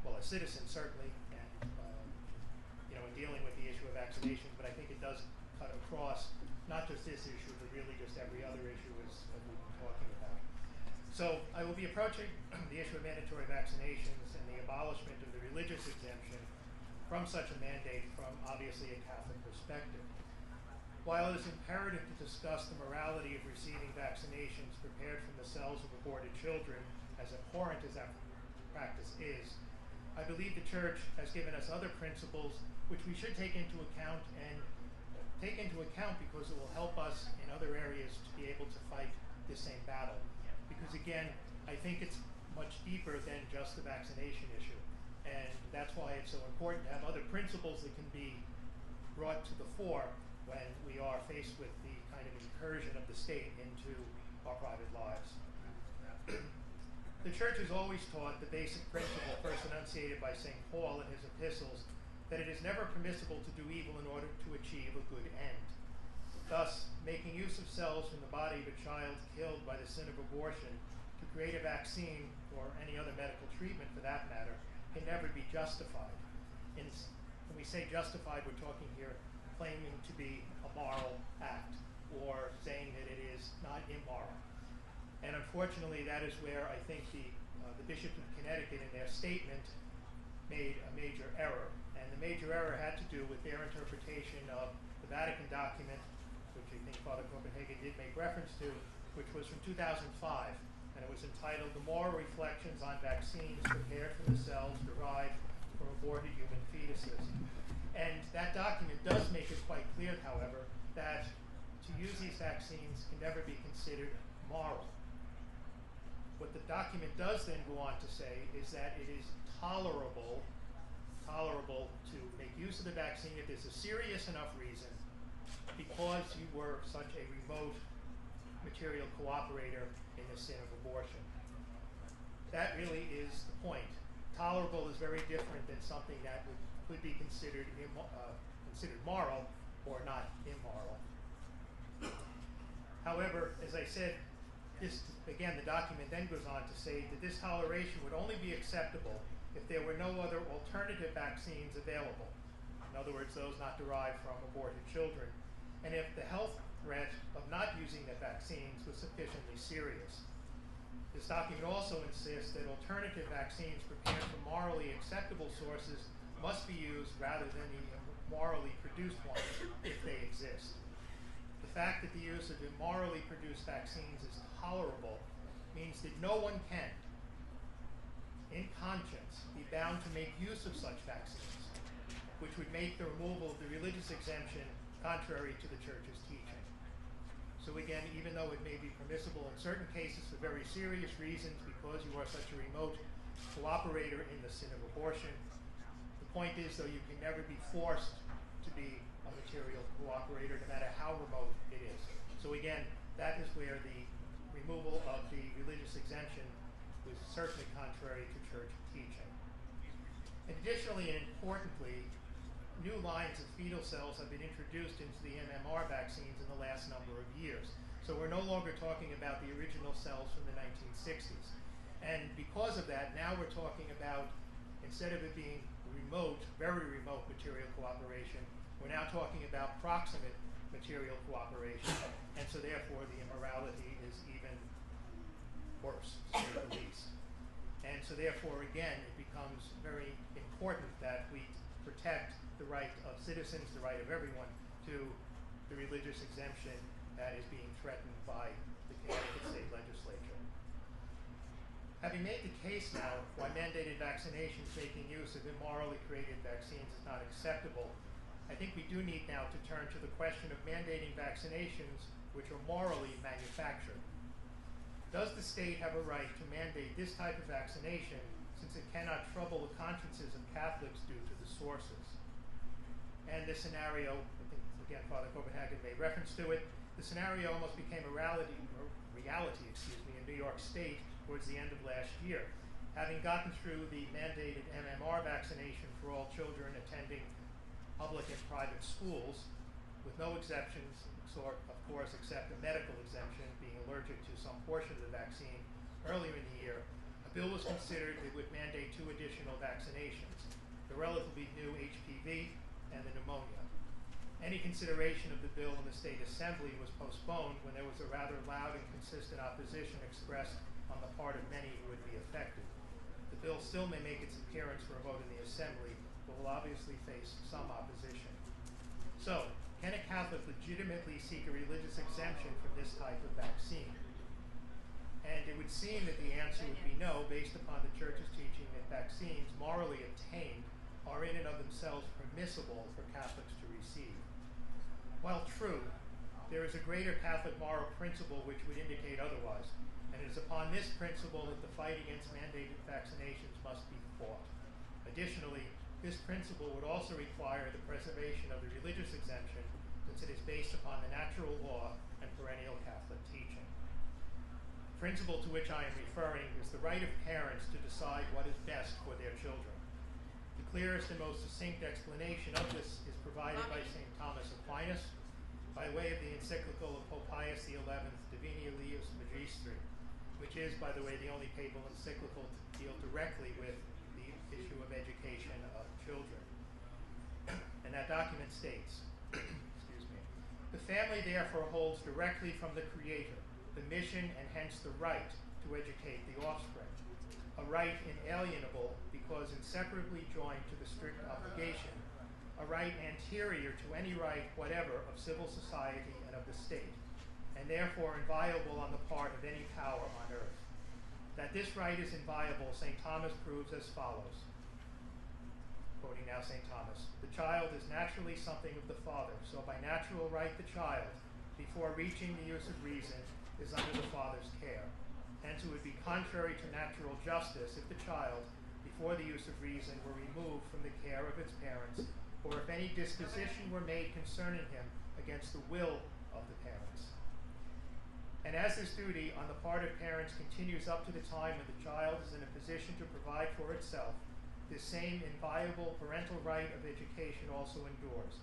well, as citizens, certainly, and, you know, in dealing with the issue of vaccinations, but I think it does cut across not just this issue, but really just every other issue as we've been talking about. So I will be approaching the issue of mandatory vaccinations and the abolishment of the religious exemption from such a mandate from obviously a Catholic perspective. While it is imperative to discuss the morality of receiving vaccinations prepared from the cells of aborted children, as abhorrent as that practice is, I believe the Church has given us other principles which we should take into account because it will help us in other areas to be able to fight this same battle. Because again, I think it's much deeper than just the vaccination issue. And that's why it's so important to have other principles that can be brought to the fore when we are faced with the kind of incursion of the state into our private lives. The Church has always taught the basic principle first enunciated by St. Paul in his epistles, that it is never permissible to do evil in order to achieve a good end. Thus, making use of cells from the body of a child killed by the sin of abortion to create a vaccine or any other medical treatment for that matter can never be justified. When we say justified, we're talking here claiming to be a moral act or saying that it is not immoral. And unfortunately, that is where I think the Bishop of Connecticut in their statement made a major error. And the major error had to do with their interpretation of the Vatican document, which I think Father Copenhagen did make reference to, which was from 2005. And it was entitled The Moral Reflections on Vaccines Prepared from the Cells Derived from Aborted Human Fetuses. And that document does make it quite clear, however, that to use these vaccines can never be considered moral. What the document does then go on to say is that it is tolerable to make use of the vaccine if there's a serious enough reason because you were such a remote material cooperator in the sin of abortion. That really is the point. Tolerable is very different than something that could be considered moral or not immoral. However, as I said, again, the document then goes on to say that this toleration would only be acceptable if there were no other alternative vaccines available. In other words, those not derived from aborted children. And if the health threat of not using the vaccines was sufficiently serious. This document also insists that alternative vaccines prepared from morally acceptable sources must be used rather than the immorally produced ones if they exist. The fact that the use of immorally produced vaccines is tolerable means that no one can, in conscience, be bound to make use of such vaccines, which would make the removal of the religious exemption contrary to the Church's teaching. So again, even though it may be permissible in certain cases for very serious reasons because you are such a remote cooperator in the sin of abortion, the point is, though, you can never be forced to be a material cooperator no matter how remote it is. So again, that is where the removal of the religious exemption was certainly contrary to Church teaching. And additionally and importantly, new lines of fetal cells have been introduced into the MMR vaccines in the last number of years. So we're no longer talking about the original cells from the 1960s. And because of that, now we're talking about, instead of it being remote, very remote material cooperation, we're now talking about proximate material cooperation. And so therefore the immorality is even worse, to say the least. And so therefore, again, it becomes very important that we protect the right of citizens, the right of everyone, to the religious exemption that is being threatened by the Connecticut State Legislature. Having made the case now why mandated vaccinations making use of immorally created vaccines is not acceptable, I think we do need now to turn to the question of mandating vaccinations which are morally manufactured. Does the state have a right to mandate this type of vaccination since it cannot trouble the consciences of Catholics due to the sources. And this scenario, I think, again, Father Copenhagen made reference to it, the scenario almost became a reality in New York State towards the end of last year. Having gotten through the mandated MMR vaccination for all children attending public and private schools, with no exceptions, of course, except a medical exemption, being allergic to some portion of the vaccine, earlier in the year, a bill was considered that would mandate 2 additional vaccinations, the relatively new HPV and the pneumonia. Any consideration of the bill in the state assembly was postponed when there was a rather loud and consistent opposition expressed on the part of many who would be affected. The bill still may make its appearance for a vote in the assembly, but will obviously face some opposition. So, can a Catholic legitimately seek a religious exemption from this type of vaccine? And it would seem that the answer would be no, based upon the Church's teaching that vaccines morally obtained are in and of themselves permissible for Catholics to receive. While true, there is a greater Catholic moral principle which would indicate otherwise, and it is upon this principle that the fight against mandated vaccinations must be fought. Additionally, this principle would also require the preservation of the religious exemption, since it is based upon the natural law and perennial Catholic teaching. The principle to which I am referring is the right of parents to decide what is best for their children. The clearest and most succinct explanation of this is provided by St. Thomas Aquinas by way of the encyclical of Pope Pius XI, Divini Elius Magistri, which is, by the way, the only papal encyclical to deal directly with the issue of education of children. And that document states, excuse me, the family therefore holds directly from the Creator the mission and hence the right to educate the offspring, a right inalienable because inseparably joined to the strict obligation, a right anterior to any right whatever of civil society and of the state, and therefore inviolable on the part of any power on earth. That this right is inviolable, St. Thomas proves as follows. Quoting now St. Thomas, the child is naturally something of the father, so by natural right the child, before reaching the use of reason, is under the father's care. Hence it would be contrary to natural justice if the child, before the use of reason, were removed from the care of its parents, or if any disposition were made concerning him against the will of the parents. And as this duty on the part of parents continues up to the time when the child is in a position to provide for itself, this same inviolable parental right of education also endures.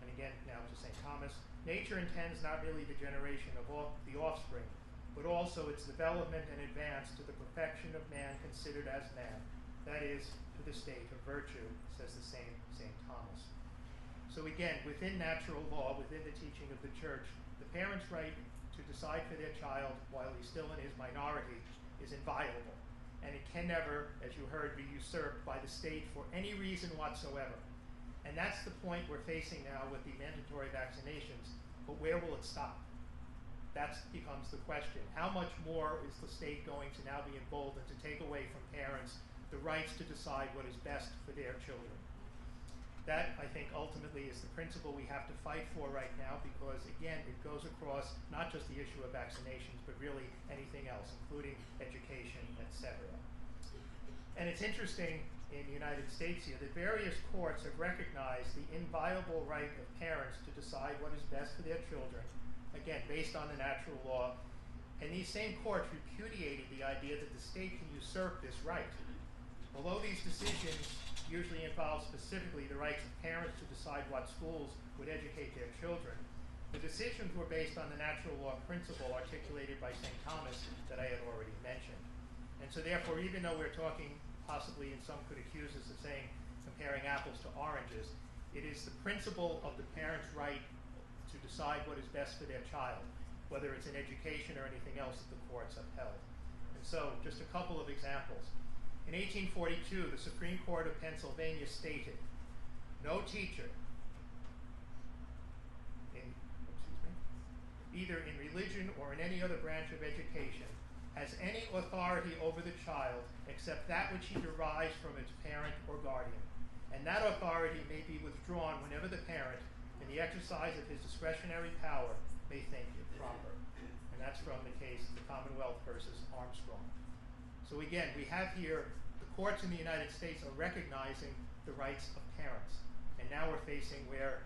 And again, now to St. Thomas, nature intends not merely the generation of the offspring, but also its development and advance to the perfection of man considered as man, that is, to the state of virtue, says the same St. Thomas. So again, within natural law, within the teaching of the Church, the parent's right to decide for their child while he's still in his minority is inviolable, and it can never, as you heard, be usurped by the state for any reason whatsoever. And that's the point we're facing now with the mandatory vaccinations, but where will it stop? That becomes the question. How much more is the state going to now be emboldened to take away from parents the rights to decide what is best for their children? That, I think, ultimately is the principle we have to fight for right now, because, again, it goes across not just the issue of vaccinations, but really anything else, including education, etc. And it's interesting in the United States here that various courts have recognized the inviolable right of parents to decide what is best for their children, again, based on the natural law. And these same courts repudiated the idea that the state can usurp this right. Although these decisions usually involve specifically the rights of parents to decide what schools would educate their children, the decisions were based on the natural law principle articulated by St. Thomas that I had already mentioned. And so therefore, even though we're talking possibly, and some could accuse us of saying, comparing apples to oranges, it is the principle of the parent's right to decide what is best for their child, whether it's in education or anything else that the courts upheld. And so, just a couple of examples. In 1842, the Supreme Court of Pennsylvania stated, no teacher, either in religion or in any other branch of education, has any authority over the child except that which he derives from its parent or guardian. And that authority may be withdrawn whenever the parent, in the exercise of his discretionary power, may think it proper. And that's from the case of the Commonwealth versus Armstrong. So again, we have here the courts in the United States are recognizing the rights of parents. And now we're facing where,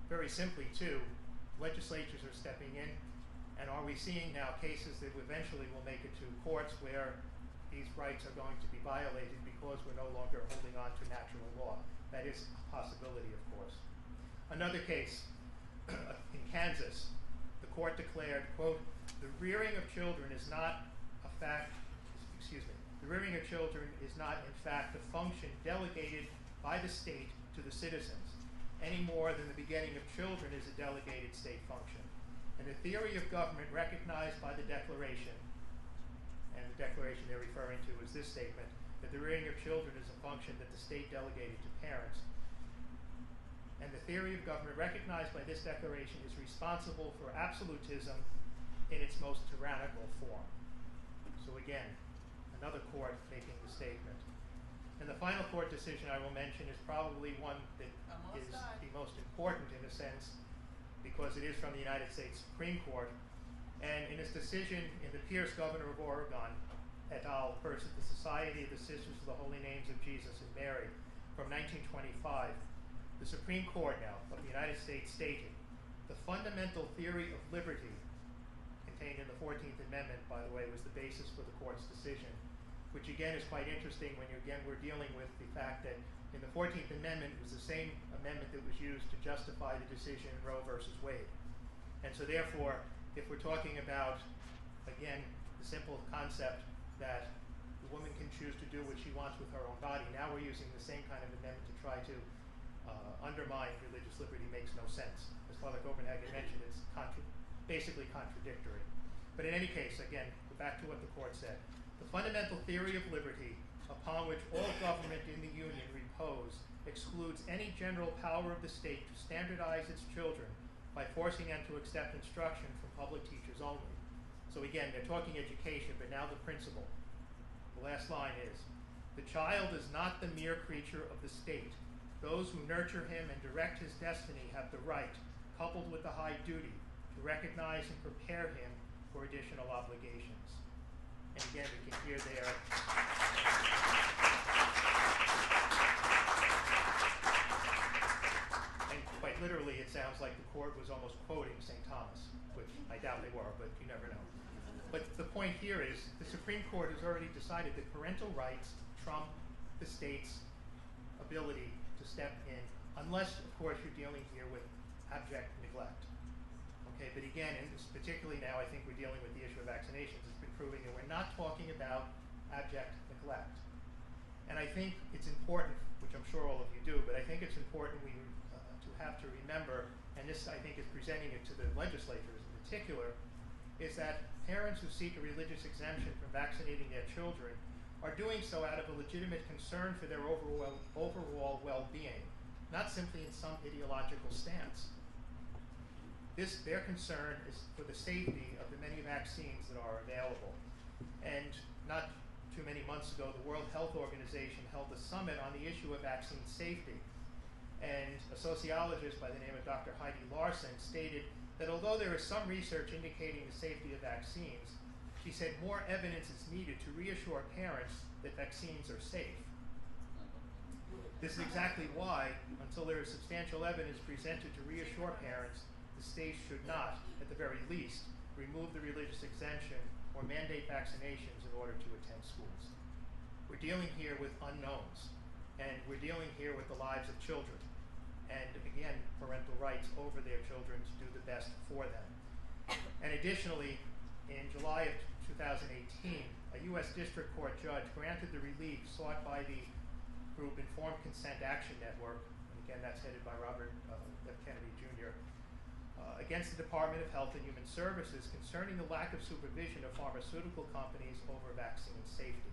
very simply too, legislatures are stepping in, and are we seeing now cases that eventually will make it to courts where these rights are going to be violated because we're no longer holding on to natural law? That is a possibility, of course. Another case, in Kansas, the court declared, quote, the rearing of children is not a fact, the rearing of children is not in fact a function delegated by the state to the citizens, any more than the begetting of children is a delegated state function. And the theory of government recognized by the Declaration, and the Declaration they're referring to is this statement, that the rearing of children is a function that the state delegated to parents. And the theory of government recognized by this Declaration is responsible for absolutism in its most tyrannical form. So again, another court making the statement. And the final court decision I will mention is probably one that is the most important in a sense, because it is from the United States Supreme Court. And in its decision in the Pierce, Governor of Oregon, et al. Versus the Society of the Sisters of the Holy Names of Jesus and Mary from 1925, the Supreme Court now of the United States stated, the fundamental theory of liberty contained in the 14th Amendment, by the way, was the basis for the court's decision, which again is quite interesting when we're dealing with the fact that in the 14th Amendment it was the same amendment that was used to justify the decision in Roe versus Wade. And so therefore, if we're talking about, again, the simple concept that the woman can choose to do what she wants with her own body, now we're using the same kind of amendment to try to undermine religious liberty. Makes no sense. As Father Copenhagen mentioned, it's basically contradictory. But in any case, again, back to what the court said. The fundamental theory of liberty, upon which all government in the Union repose, excludes any general power of the state to standardize its children by forcing them to accept instruction from public teachers only. So again, they're talking education, but now the principle. The last line is, the child is not the mere creature of the state. Those who nurture him and direct his destiny have the right, coupled with the high duty, to recognize and prepare him for additional obligations. And again, we can hear there. And quite literally, it sounds like the court was almost quoting St. Thomas, which I doubt they were, but you never know. But the point here is the Supreme Court has already decided that parental rights trump the state's ability to step in, unless, of course, you're dealing here with abject neglect. Okay, but again, and particularly now, I think we're dealing with the issue of vaccinations. It's been proving that we're not talking about abject neglect. And I think it's important, which I'm sure all of you do, but I think it's important to have to remember, and this I think is presenting it to the legislators in particular, is that parents who seek a religious exemption from vaccinating their children are doing so out of a legitimate concern for their overall well-being, not simply in some ideological stance. Their concern is for the safety of the many vaccines that are available. And not too many months ago, the World Health Organization held a summit on the issue of vaccine safety. And a sociologist by the name of Dr. Heidi Larson stated that although there is some research indicating the safety of vaccines, she said more evidence is needed to reassure parents that vaccines are safe. This is exactly why, until there is substantial evidence presented to reassure parents, the state should not, at the very least, remove the religious exemption or mandate vaccinations in order to attend schools. We're dealing here with unknowns, and we're dealing here with the lives of children, and again, parental rights over their children to do the best for them. And additionally, in July of 2018, a U.S. District Court judge granted the relief sought by the group Informed Consent Action Network, and again, that's headed by Robert F. Kennedy Jr., against the Department of Health and Human Services concerning the lack of supervision of pharmaceutical companies over vaccine safety.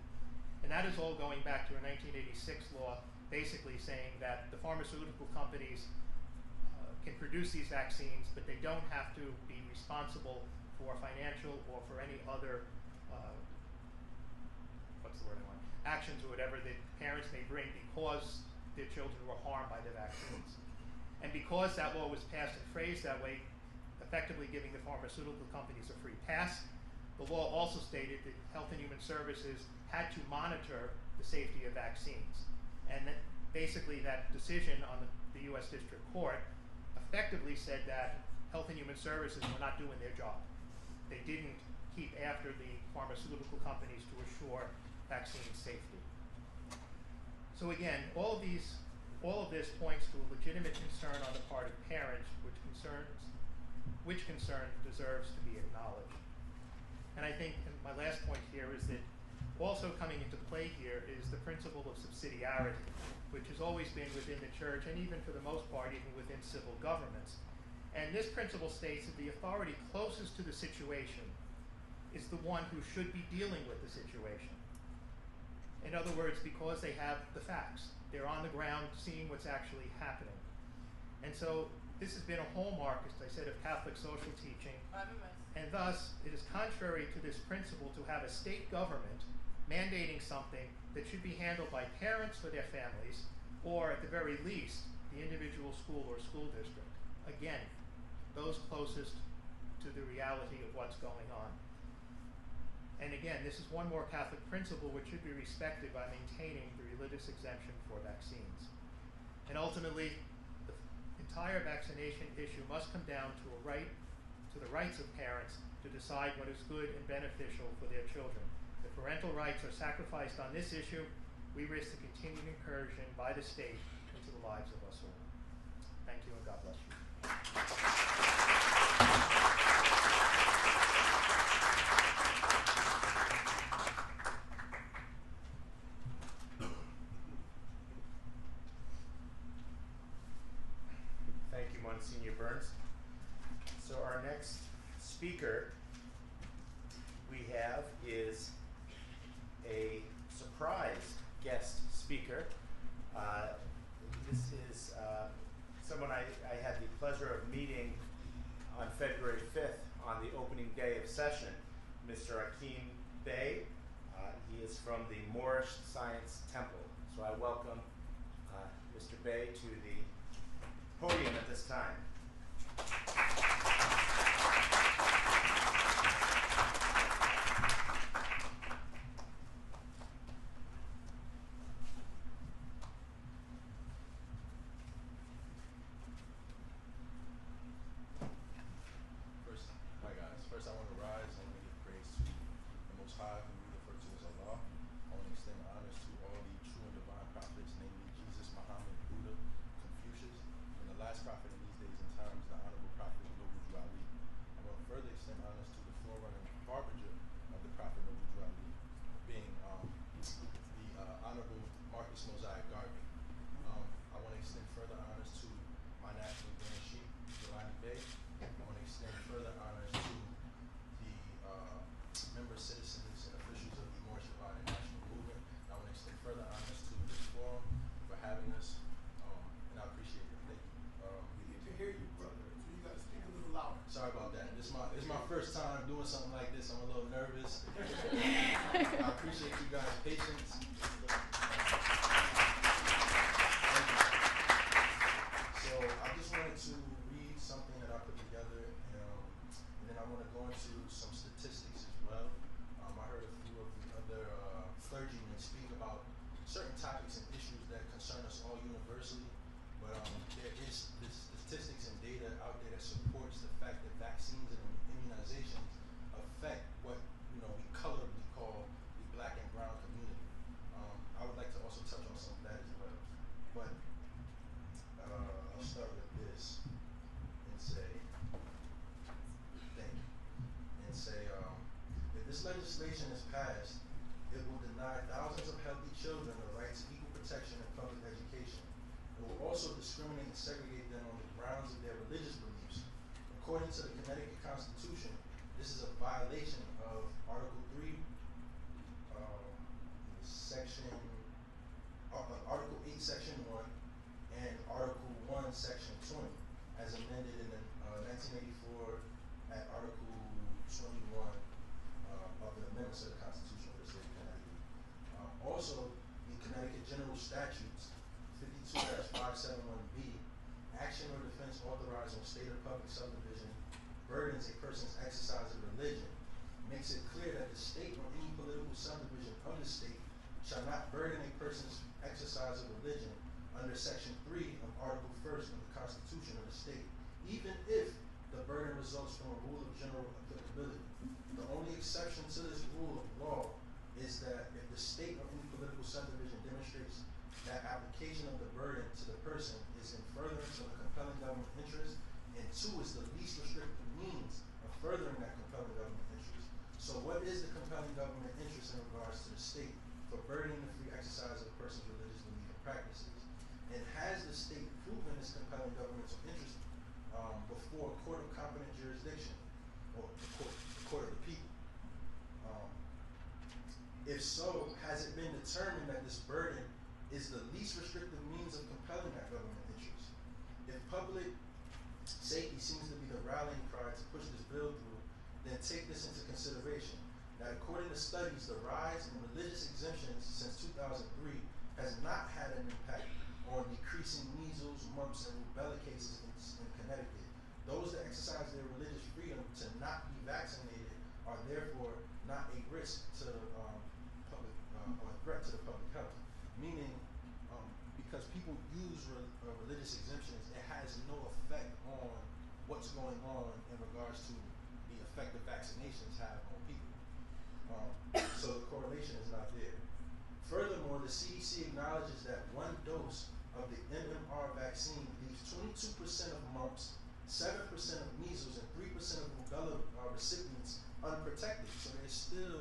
And that is all going back to a 1986 law basically saying that the pharmaceutical companies can produce these vaccines, but they don't have to be responsible for financial or for any other actions or whatever that parents may bring because their children were harmed by the vaccines. And because that law was passed and phrased that way, effectively giving the pharmaceutical companies a free pass, the law also stated that Health and Human Services had to monitor the safety of vaccines. And basically that decision on the U.S. District Court effectively said that Health and Human Services were not doing their job. They didn't keep after the pharmaceutical companies to assure vaccine safety. So again, all of this points to a legitimate concern on the part of parents, which concern deserves to be acknowledged. And I think my last point here is that also coming into play here is the principle of subsidiarity, which has always been within the church and even for the most part even within civil governments. And this principle states that the authority closest to the situation is the one who should be dealing with the situation. In other words, because they have the facts. They're on the ground seeing what's actually happening. And so this has been a hallmark, as I said, of Catholic social teaching. And thus, it is contrary to this principle to have a state government mandating something that should be handled by parents for their families, or at the very least, the individual school or school district. Again, those closest to the reality of what's going on. And again, this is one more Catholic principle which should be respected by maintaining the religious exemption for vaccines. And ultimately, the entire vaccination issue must come down to the rights of parents to decide what is good and beneficial for their children. If parental rights are sacrificed on this issue, we risk the continued incursion by the state into the lives of us all. Thank you, and God bless you. Thank you, Monsignor Burns. So our next speaker we have is a surprise guest speaker. This is someone I had the pleasure of meeting on February 5th on the opening day of session, Mr. Akeem Bey. He is from the Moorish Science Temple. So I welcome Mr. Bey to the podium at this time. First, I want to rise and give praise to the Most High, who we refer to as Allah. I want to extend honors to all the true and divine prophets, namely Jesus, Muhammad, Buddha, Confucius, and the last prophet in these days and times, the Honorable Prophet Noble Ali. I want to further extend honors to the forerunner and harbinger of the Prophet Noble Ali, being the Honorable Marcus Mosiah Garvey. I want to extend further honors to my national grand chief, Jelani Bey. I want to extend further honors to members, citizens, and officials of the Moorish Divine National Movement. I want to extend further honors to this forum for having us, and I appreciate it. Thank you. We need to hear you, brother. So you got to speak a little louder. Sorry about that. This is my first time doing something like this. I'm a little nervous. I appreciate you guys' patience. Thank you. So I just wanted to read something that I put together, and then I want to go into some statistics as well. I heard a few of the other clergymen speak about certain topics and issues that concern us all universally, but there is this statistics and data out there that supports the fact that vaccines and immunizations affect what we colorably call the Black and brown community. I would like to also touch on some of that as well, but I'll start with this and say, thank you, and say, if this legislation is passed, it will deny thousands of healthy children the right to equal protection and public education. It will also discriminate and segregate them on the grounds of their religious beliefs. According to the Connecticut Constitution, this is a violation of Article 3, Article 8, Section 1, and Article 1, Section 20, as amended in 1984 at Article 21 of the amendments to the Constitution of the State of Connecticut. Also, the Connecticut General Statutes 52-571B, action or defense authorized on state or public subdivision burdens a person's exercise of religion, makes it clear that the state or any political subdivision of the state shall not burden exception to this rule of law is that if the state or any political subdivision demonstrates that application of the burden to the person is in furtherance of a compelling government interest, and two is the least restrictive means of furthering that compelling government interest. So what is the compelling government interest in regards to the state for burdening the free exercise of a person's religious belief and practices? And has the state proven its compelling governmental interest before a court of competent jurisdiction, or the court of the people? If so, has it been determined that this burden is the least restrictive means of compelling that government interest? If public safety seems to be the rallying cry to push this bill through, then take this into consideration. That according to studies, the rise in religious exemptions since 2003 has not had an impact on decreasing measles, mumps, and rubella cases in Connecticut. Those that exercise their religious freedom to not be vaccinated are therefore not a risk to public or a threat to the public health. Meaning, because people use religious exemptions, it has no effect on what's going on in regards to the effect that vaccinations have on people. So the correlation is not there. Furthermore, the CDC acknowledges that one dose of the MMR vaccine leaves 22% of mumps, 7% of measles, and 3% of rubella recipients unprotected. So there's still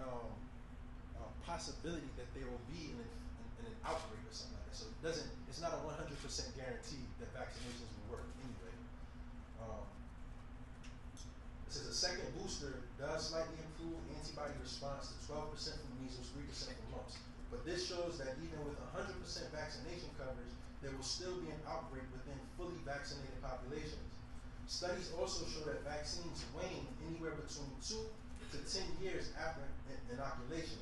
a possibility that there will be an outbreak or something like that. So it's not a 100% guarantee that vaccinations will work anyway. It says a second booster does slightly improve antibody response to 12% from measles, 3% from mumps. But this shows that even with 100% vaccination coverage, there will still be an outbreak within fully vaccinated populations. Studies also show that vaccines wane anywhere between 2 to 10 years after inoculation.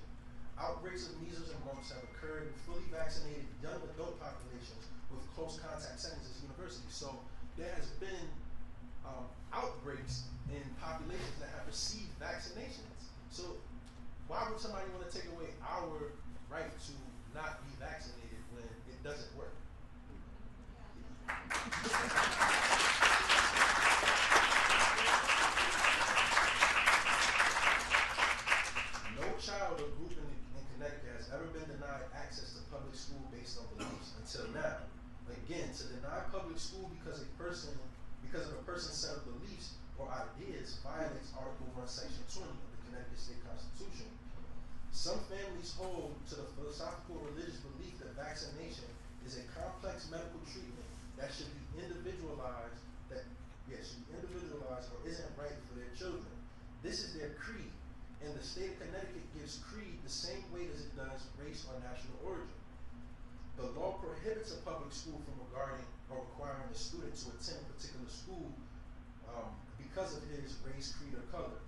Outbreaks of measles and mumps have occurred in fully vaccinated young adult populations with close contact settings at universities. So there has been outbreaks in populations that have received vaccinations. So why would somebody want to take away our right to not be vaccinated when it doesn't work? No child or group in Connecticut has ever been denied access to public school based on beliefs until now. Again, to deny public school because of a person's set of beliefs or ideas violates Article 1, Section 20 of the Connecticut State Constitution. Some families hold to the philosophical religious belief that vaccination is a complex medical treatment that should be individualized, or isn't right for their children. This is their creed, and the state of Connecticut gives creed the same weight as it does race or national origin. The law prohibits a public school from regarding or requiring a student to attend a particular school because of his race, creed, or color.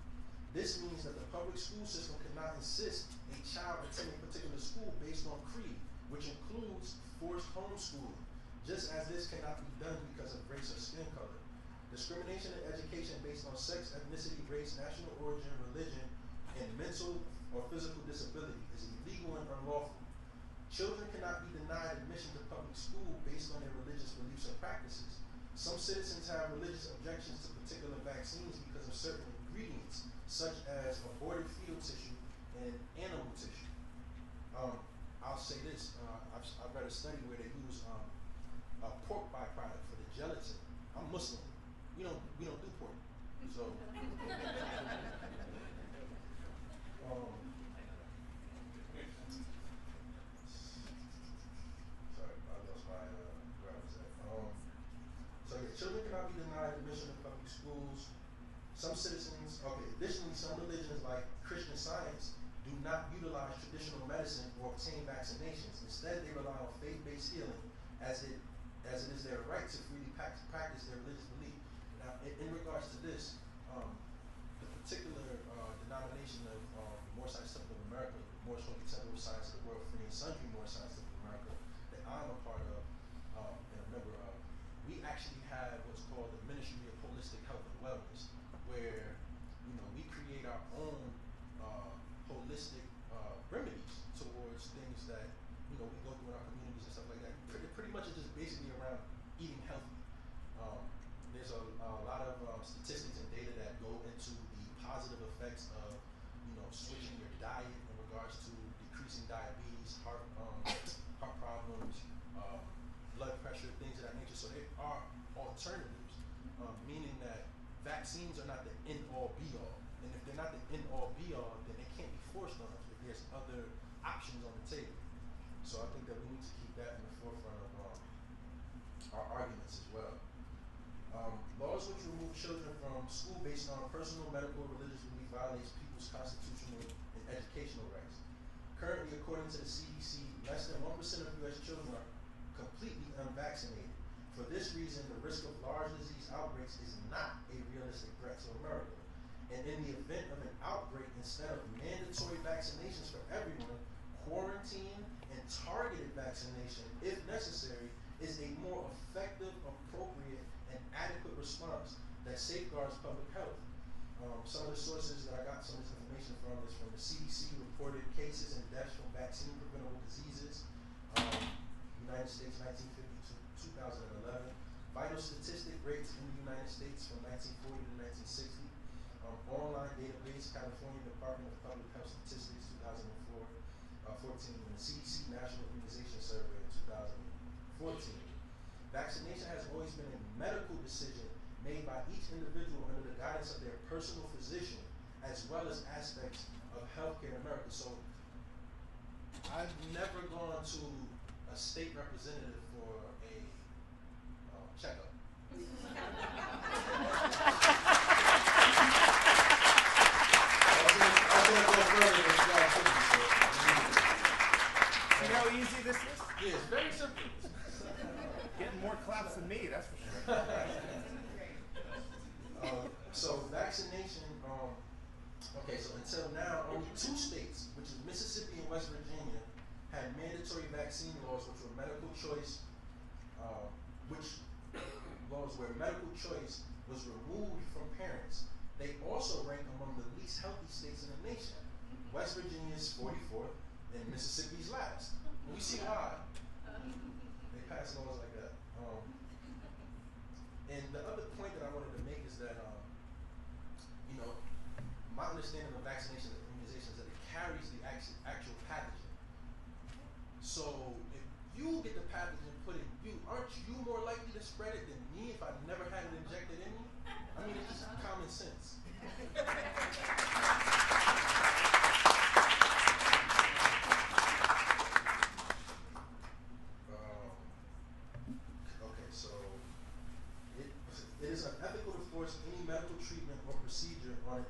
This means that the public school system cannot insist a child attending a particular school based on creed, which includes forced homeschooling, just as this cannot be done because of race or skin color. Discrimination in education based on sex, ethnicity, race, national origin, religion, and mental or physical disability is illegal and unlawful. Children cannot be denied admission to public school based on their religious beliefs or practices. Some citizens have religious objections to particular vaccines because of certain ingredients, such as aborted fetal tissue and animal tissue. I'll say this, I've read a study where they use a pork byproduct for the gelatin. I'm Muslim. We don't do pork. So sorry, I lost my where I was at. So yeah, children cannot be denied admission to public schools. Additionally, some religions like Christian Science do not utilize traditional medicine or obtain vaccinations. Instead, they rely on faith-based healing as it is their right to freely practice their religious belief. Now, in regards to this, the particular denomination of the Moore Science Temple of America, the Moorish Holy Temple of Science of the World, Free and Sundry Moore Science Temple of America, that I'm a part of and a member of, we actually have what's called the Ministry of Holistic Health and Wellness, where we create our own holistic remedies towards things that we go through in our communities and stuff like that. Pretty much it's just basically around eating healthy. There's a lot of statistics and data that go into the positive effects of, switching your diet in regards to decreasing diabetes, heart problems, blood pressure, things of that nature. So there are alternatives, meaning that vaccines are not the end-all be-all. And if they're not the end-all be-all, then they can't be forced on us if there's other options on the table. So I think that we need to keep that in the forefront of our arguments as well. Laws which remove children from school based on personal, medical, or religious belief violates people's constitutional and educational rights. Currently, according to the CDC, less than 1% of U.S. children are completely unvaccinated. For this reason, the risk of large disease outbreaks is not a realistic threat to America. And in the event of an outbreak, instead of mandatory vaccinations for everyone, quarantine and targeted vaccination, if necessary, is a more effective, appropriate, and adequate response that safeguards public health. Some of the sources that I got some of this information from is from the CDC reported cases and deaths from vaccine preventable diseases, United States 1950 to 2011, vital statistic rates in the United States from 1940 to 1960, online database, California Department of Public Health Statistics 2014, and the CDC National Immunization Survey in 2014. Vaccination has always been a medical decision made by each individual under the guidance of their personal physician, as well as aspects of healthcare in America. So I've never gone to a state representative for a checkup. You know how easy this is? Yeah, it's very simple. Getting more claps than me, that's for sure. So vaccination, okay, so until now, only 2 states, which is Mississippi and West Virginia, had mandatory vaccine laws which were medical choice, where medical choice was removed from parents. They also rank among the least healthy states in the nation. West Virginia's 44th and Mississippi's last. And we see why. They pass laws like that. And the other point that I wanted to make is that, my understanding of vaccination and immunization is that it carries the actual pathogen. So if you get the pathogen put in you, aren't you more likely to spread it than me if I've never had it injected in me? I mean, it's just common sense. Okay, so it is unethical to force any medical treatment or procedure on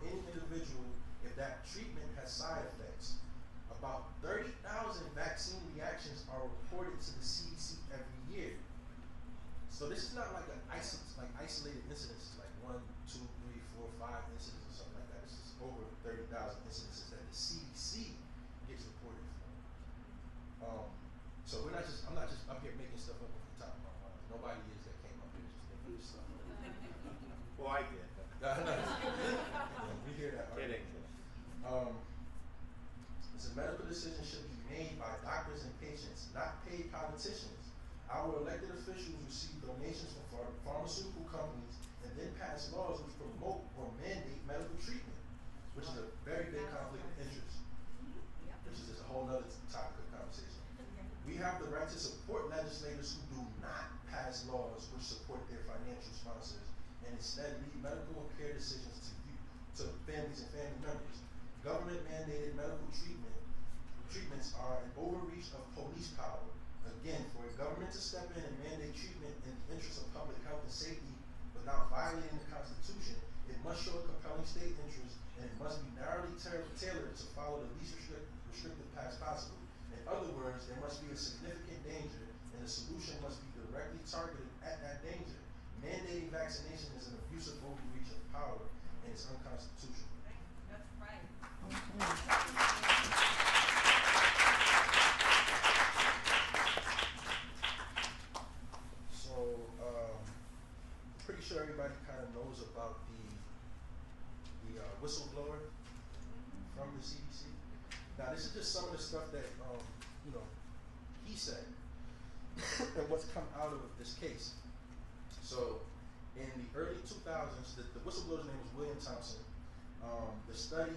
any individual if that treatment has side effects. About 30,000 vaccine reactions are reported to the CDC every year. So this is not like isolated incidents, like 1, 2, 3, 4, 5 incidents or something like that. This is over 30,000 incidences that the CDC gets reported from. So I'm not just up here making stuff up off the top of my mind. Nobody is that came up here just making this stuff up. Well, I did. We hear that. Right? Kidding. It's a medical decision should be made by doctors and patients, not paid politicians. Our elected officials receive donations from pharmaceutical companies and then pass laws which promote or mandate medical treatment, which is a very big conflict of interest, which is just a whole other topic of conversation. We have the right to support legislators who do not pass laws which support their financial sponsors and instead leave medical care decisions to families and family members. Government mandated medical treatments are an overreach of police power. Again, for a government to step in and mandate treatment in the interest of public health and safety without violating the Constitution, it must show a compelling state interest and it must be narrowly tailored to follow the least restrictive paths possible. In other words, there must be a significant danger and the solution must be directly targeted at that danger. Mandating vaccination is an abuse of overreach of power and it's unconstitutional. That's right. So, pretty sure everybody kind of knows about the whistleblower from the CDC. Now, this is just some of the stuff that he said and what's come out of this case. So, in the early 2000s, the whistleblower's name was William Thompson. The study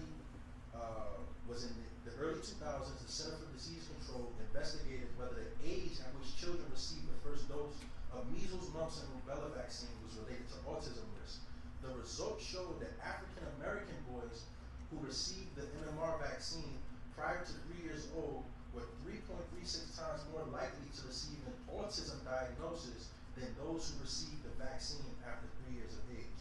was in the early 2000s. The Center for Disease Control investigated whether the age at which children received the first dose of measles, mumps, and rubella vaccine was related to autism risk. The results showed that African American boys who received the MMR vaccine prior to 3 years old were 3.36 times more likely to receive an autism diagnosis than those who received the vaccine after 3 years of age.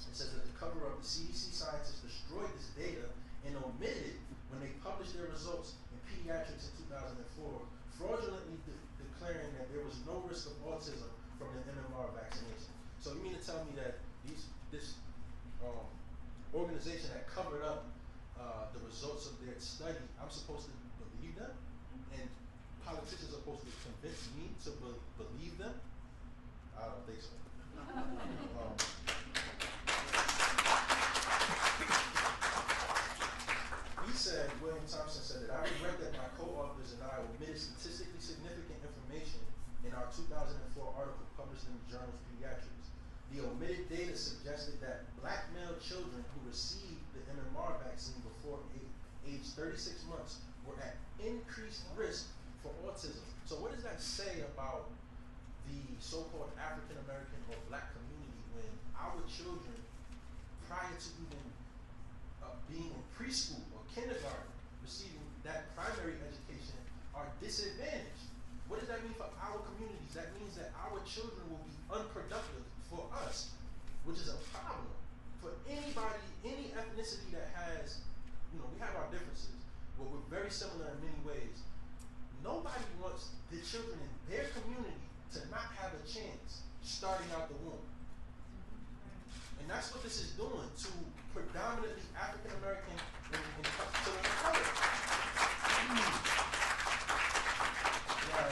It says that the cover of the CDC scientists destroyed this data and omitted when they published their results in Pediatrics in 2004, fraudulently declaring that there was no risk of autism from the MMR vaccination. So you mean to tell me that this organization that covered up the results of their study, I'm supposed to believe them? And politicians are supposed to convince me to believe them? I don't think so. William Thompson said that I regret that my co-authors and I omitted statistically significant information in our 2004 article published in the Journal of Pediatrics. The omitted data suggested that black male children who received the MMR vaccine before age 36 months were at increased risk for autism. So what does that say about the so-called African American or black community when our children, prior to even being in preschool or kindergarten, receiving that primary education, are disadvantaged? What does that mean for our communities? That means that our children will be unproductive for us, which is a problem for anybody, any ethnicity that has, we have our differences, but we're very similar in many ways. Nobody wants the children in their community to not have a chance starting out the womb. And that's what this is doing to predominantly African American and children of color. Now,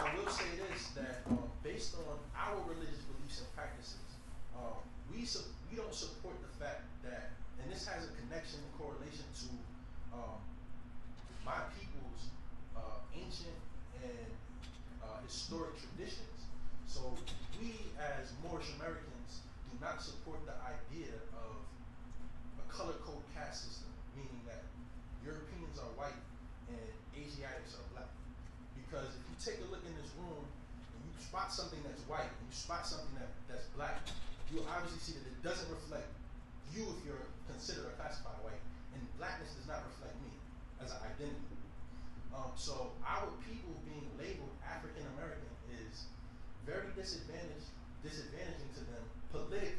I will say this, that based on our religious beliefs and practices, we don't support the fact that, and this has a connection and correlation to my people's ancient and historic traditions. So we as Moorish Americans do not support the idea of a color code caste system, meaning that Europeans are white and Asiatics are black. Because if you take a look in this room and you spot something that's white and you spot something that's black, you'll obviously see that it doesn't reflect you if you're considered or classified white, and blackness does not reflect me as an identity. So our people being labeled African American is very disadvantaging to them politically.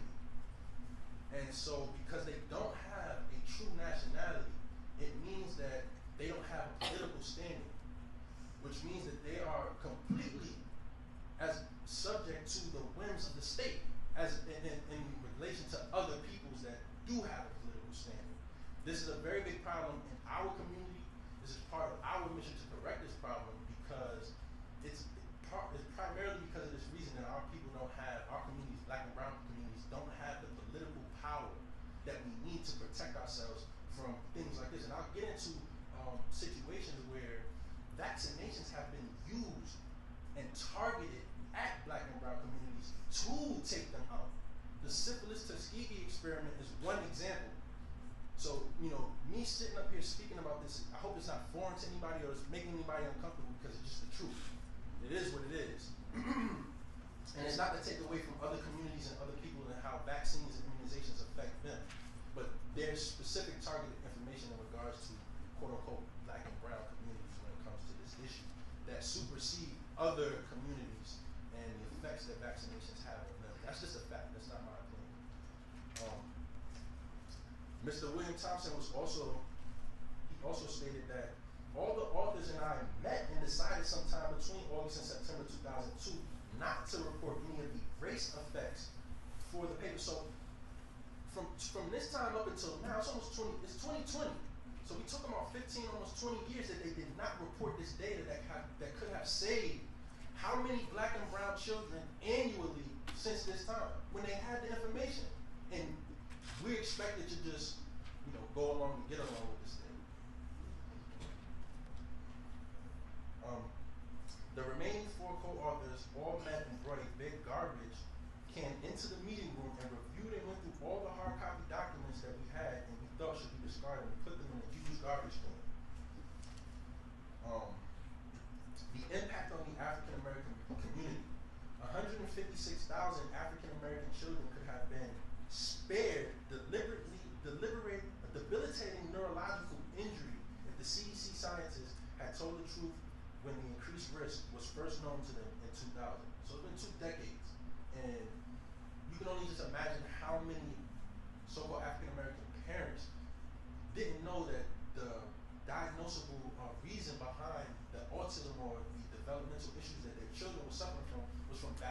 And so because they don't have a true nationality, it means that they don't have a political standing, which means that they are completely as subject to the whims of the state as in relation to other peoples that do have a political standing. This is a very big problem in our community. This is part of our mission to correct this problem, because it's primarily because of this reason that our people don't have, our communities, black and brown communities, don't have the political power that we need to protect ourselves from things like this. And I'll get into situations where vaccinations have been used and targeted at black and brown communities to take them out. The syphilis Tuskegee experiment is one example. So, me sitting up here speaking about this, I hope it's not foreign to anybody or it's making anybody uncomfortable, because it's just the truth. It is what it is. And it's not to take away from other communities and other people and how vaccines and immunizations affect them. But there's specific targeted information in regards to quote-unquote black and brown communities when it comes to this issue that supersede other communities and the effects that vaccinations have on them. That's just a fact. That's not my opinion. Mr. William Thompson also stated that all the authors and I met and decided sometime between August and September 2002 not to report any of the race effects for the paper. So from this time up until now, it's 2020. So we took about 15, almost 20 years that they did not report this data that could have saved how many black and brown children annually since this time, when they had the information. And we're expected to just, go along and get along with this thing. The remaining 4 co-authors all met and brought a big garbage can into the meeting room and reviewed and went through all the hard copy documents that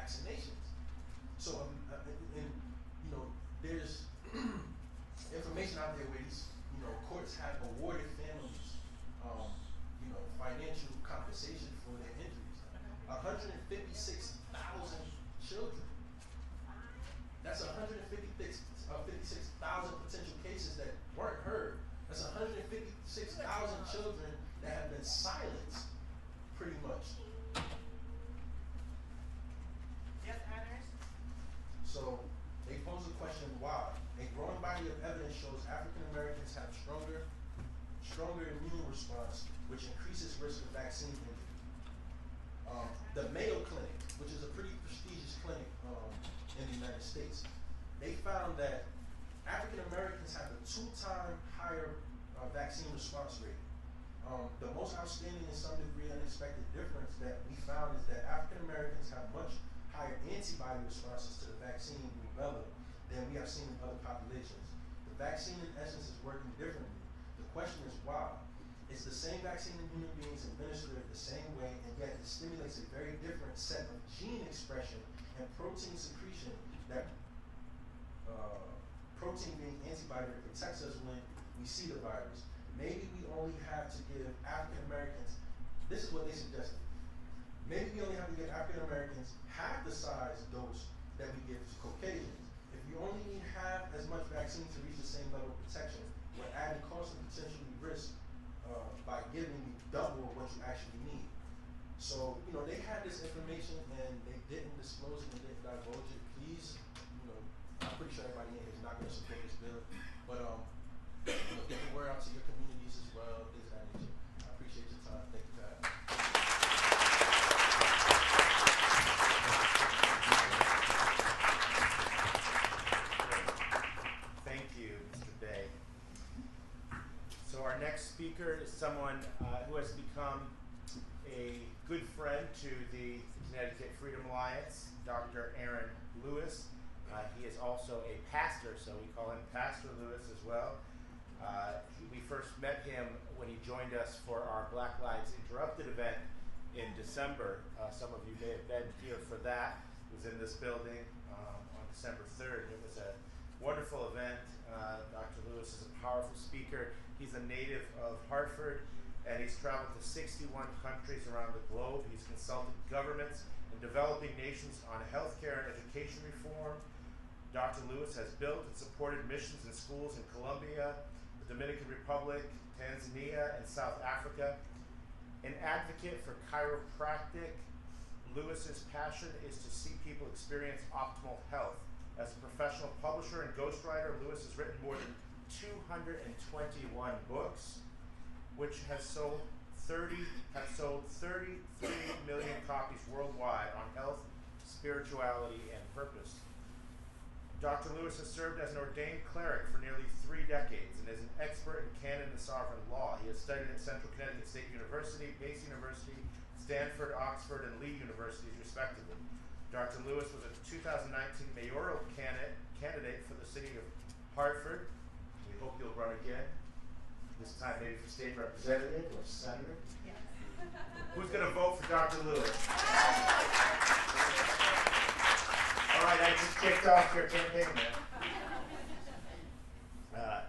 vaccinations. So, and you know, there's information out there where these, you know, courts have awarded families, you know, financial compensation for their injuries. 156,000 children. That's 56,000 potential cases that weren't heard. That's 156,000 children that have been silenced, pretty much. Yes, honors. So they pose the question, why? A growing body of evidence shows African Americans have stronger immune response, which increases risk of vaccine injury. The Mayo Clinic, which is a pretty prestigious clinic in the United States, they found that African Americans have a 2-time higher vaccine response rate. The most outstanding and some degree unexpected difference that we found is that African Americans have much higher antibody responses to the vaccine rubella than we have seen in other populations. The vaccine in essence is working differently. The question is why? It's the same vaccine in human beings administered the same way, and yet it stimulates a very different set of gene expression and protein secretion that protein being antibody that protects us when we see the virus. Maybe we only have to give African Americans, this is what they suggested, maybe we only have to give African Americans half the size dose that we give to Caucasians. If you only need half as much vaccine to reach the same level of protection, we're adding cost and potentially risk by giving you double what you actually need. So, you know, they had this information and they didn't disclose it and didn't divulge it. Please, you know, I'm pretty sure everybody in here is not going to support this bill, but you know, get the word out to your communities as well, things of that nature. I appreciate your time. Thank you, Pat. Thank you, Mr. Bay. So our next speaker is someone who has become a good friend to the Connecticut Freedom Alliance, Dr. Aaron Lewis. He is also a pastor, so we call him Pastor Lewis as well. We first met him when he joined us for our Black Lives Interrupted event in December. Some of you may have been here for that. It was in this building on December 3rd. It was a wonderful event. Dr. Lewis is a powerful speaker. He's a native of Hartford, and he's traveled to 61 countries around the globe. He's consulted governments and developing nations on healthcare and education reform. Dr. Lewis has built and supported missions in schools in Colombia, the Dominican Republic, Tanzania, and South Africa. An advocate for chiropractic, Lewis's passion is to see people experience optimal health. As a professional publisher and ghostwriter, Lewis has written more than 221 books, which have sold 33 million copies worldwide on health, spirituality, and purpose. Dr. Lewis has served as an ordained cleric for nearly 3 decades and is an expert in canon and sovereign law. He has studied at Central Connecticut State University, Pace University, Stanford, Oxford, and Lee Universities, respectively. Dr. Lewis was a 2019 mayoral candidate for the city of Hartford. We hope you'll run again. This time maybe for state representative or senator. Yes. Who's going to vote for Dr. Lewis? All right, I just kicked off your campaign there.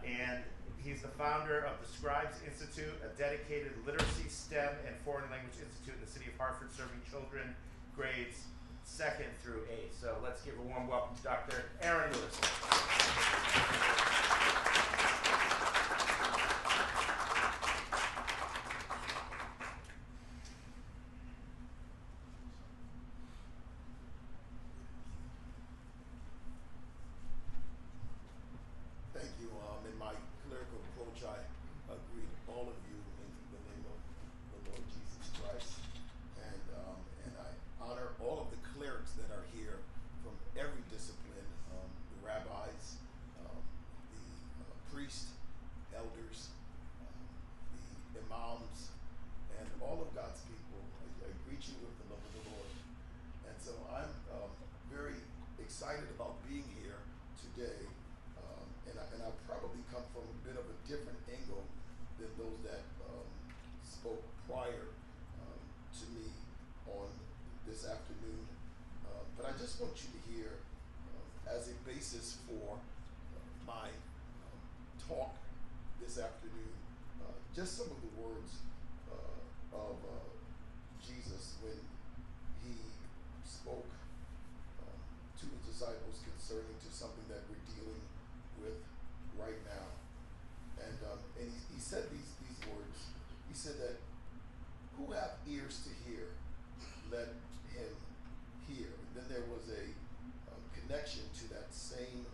And he's the founder of the Scribes Institute, a dedicated literacy, STEM, and foreign language institute in the city of Hartford, serving children grades 2nd through 8th. So let's give a warm welcome to Dr. Aaron Lewis. Thank you. In my clerical approach, I greet all of you in the name of the Lord Jesus Christ, and I honor all of the clerics that are here from every discipline: the rabbis, the priests, elders, the imams, and all of God's people. I greet you with the love of the Lord, and so I'm very excited about being here today. And I'll probably come from a bit of a different angle than those that spoke prior to me on this afternoon. But I just want you to hear, as a basis for my talk this afternoon, just some of the words of Jesus when he spoke to his disciples concerning to something that we're dealing with right now. And he said these words. He said that, who have ears to hear, let him hear. And then there was a connection to that same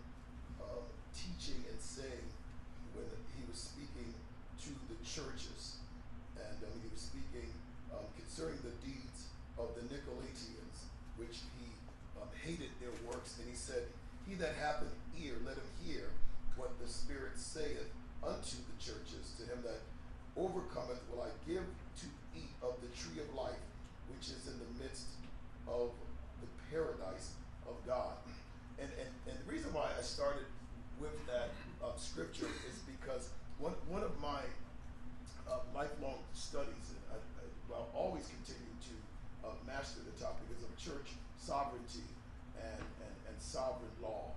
teaching and saying when he was speaking to the churches. And he was speaking concerning the deeds of the Nicolaitans, which he hated their works. And he said, he that hath an ear, let him hear what the Spirit saith unto the churches. To him that overcometh will I give to eat of the tree of life, which is in the midst of the paradise of God. And the reason why I started with that scripture is because one of my lifelong studies, and I'll always continue to master the topic, is of church sovereignty and sovereign law.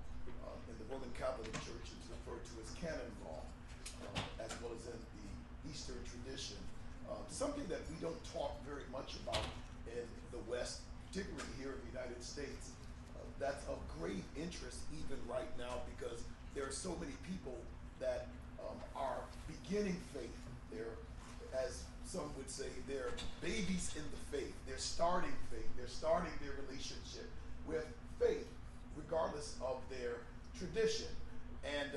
In the Roman Catholic Church, it's referred to as canon law, as well as in the Eastern tradition. Something that we don't talk very much about in the West, particularly here in the United States, that's of great interest even right now, because there are so many people that are beginning faith. They're, as some would say, they're babies in the faith. They're starting faith. They're starting their relationship with faith, regardless of their tradition. And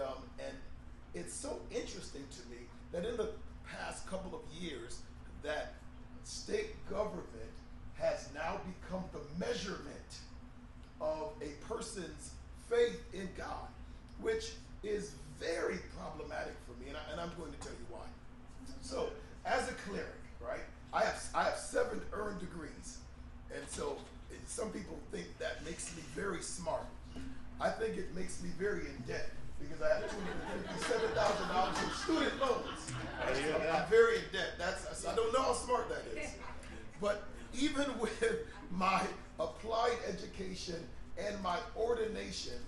it's so interesting to me that in the past couple of years, that state government has now become the measurement of a person's faith in God, which is very problematic for me, and I'm going to tell you why. So, as a cleric, right, I have 7 earned degrees, and so some people think that makes me very smart. I think it makes me very in debt, because I have $257,000 in student loans. I'm very in debt. I don't know how smart that is. But even with my applied education and my ordination,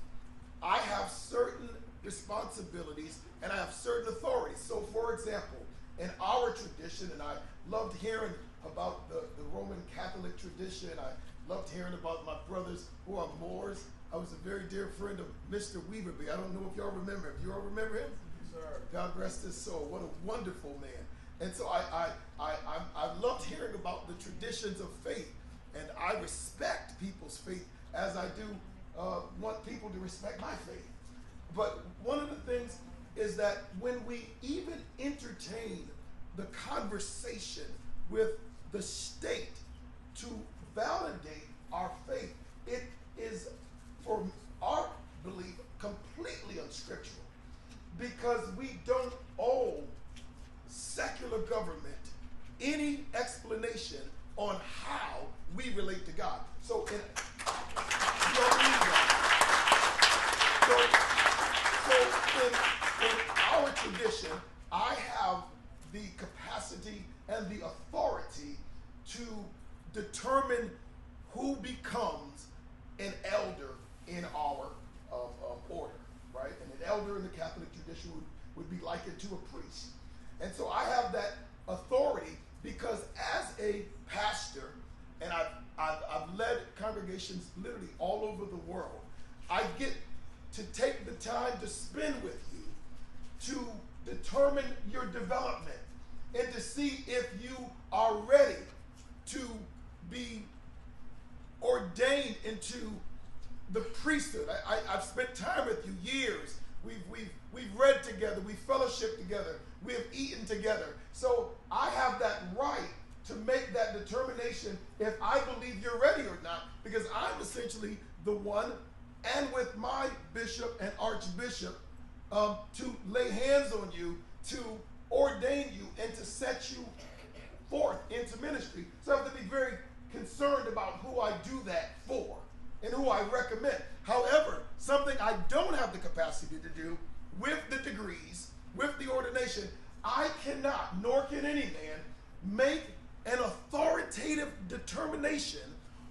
I have certain responsibilities and I have certain authorities. So, for example, in our tradition, and I loved hearing about the Roman Catholic tradition, I loved hearing about my brothers who are Moors. I was a very dear friend of Mr. Weaverby. I don't know if y'all remember him. Do you all remember him? Yes, sir. God rest his soul. What a wonderful man. And so I loved hearing about the traditions of faith, and I respect people's faith as I do want people to respect my faith. But one of the things is that when we even entertain the conversation with the state to validate our faith, it is, for our belief, completely unscriptural, because we don't owe secular government any explanation on how we relate to God. So in our tradition, I have the capacity and the authority to determine who becomes an elder in our order, right? And an elder in the Catholic tradition would be likened to a priest. And so I have that authority because as a pastor, and I've led congregations literally all over the world, I get to take the time to spend with you to determine your development and to see if you are ready to be ordained into the priesthood. I've spent time with you years. We've read together, we've fellowshiped together, we have eaten together. So I have that right to make that determination if I believe you're ready or not, because I'm essentially the one, and with my bishop and archbishop, to lay hands on you, to ordain you, and to set you forth into ministry. So I have to be very concerned about who I do that for and who I recommend. However, something I don't have the capacity to do with the degrees, with the ordination, I cannot, nor can any man, make an authoritative determination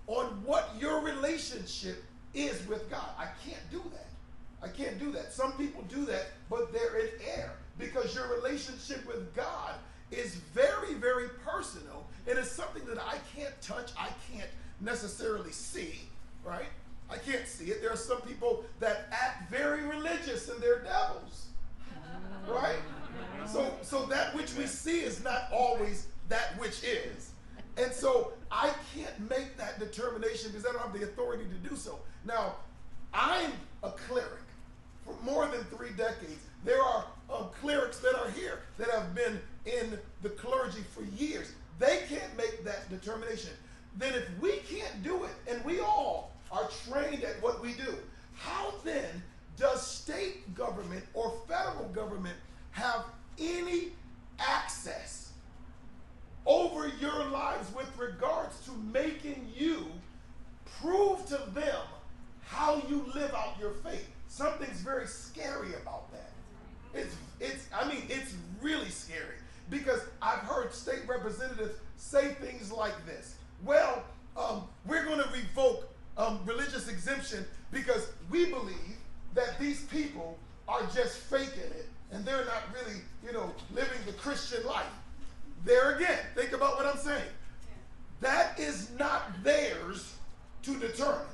on what your relationship is with God. I can't do that. I can't do that. Some people do that, but they're in error because your relationship with God is very, very personal, and it's something that I can't touch, I can't necessarily see, right? I can't see it. There are some people that act very religious and they're devils, right? So that which we see is not always that which is. And so I can't make that determination because I don't have the authority to do so. Now, I'm a cleric for more than 3 decades. There are clerics that are here that have been in the clergy for years. They can't make that determination. Then if we can't do it, and we all are trained at what we do, how then does state government or federal government have any access over your lives with regards to making you prove to them how you live out your faith? Something's very scary about that. It's really scary because I've heard state representatives say things like this. Well, we're going to revoke religious exemption because we believe that these people are just faking it and they're not really, living the Christian life. There again, think about what I'm saying. That is not theirs to determine.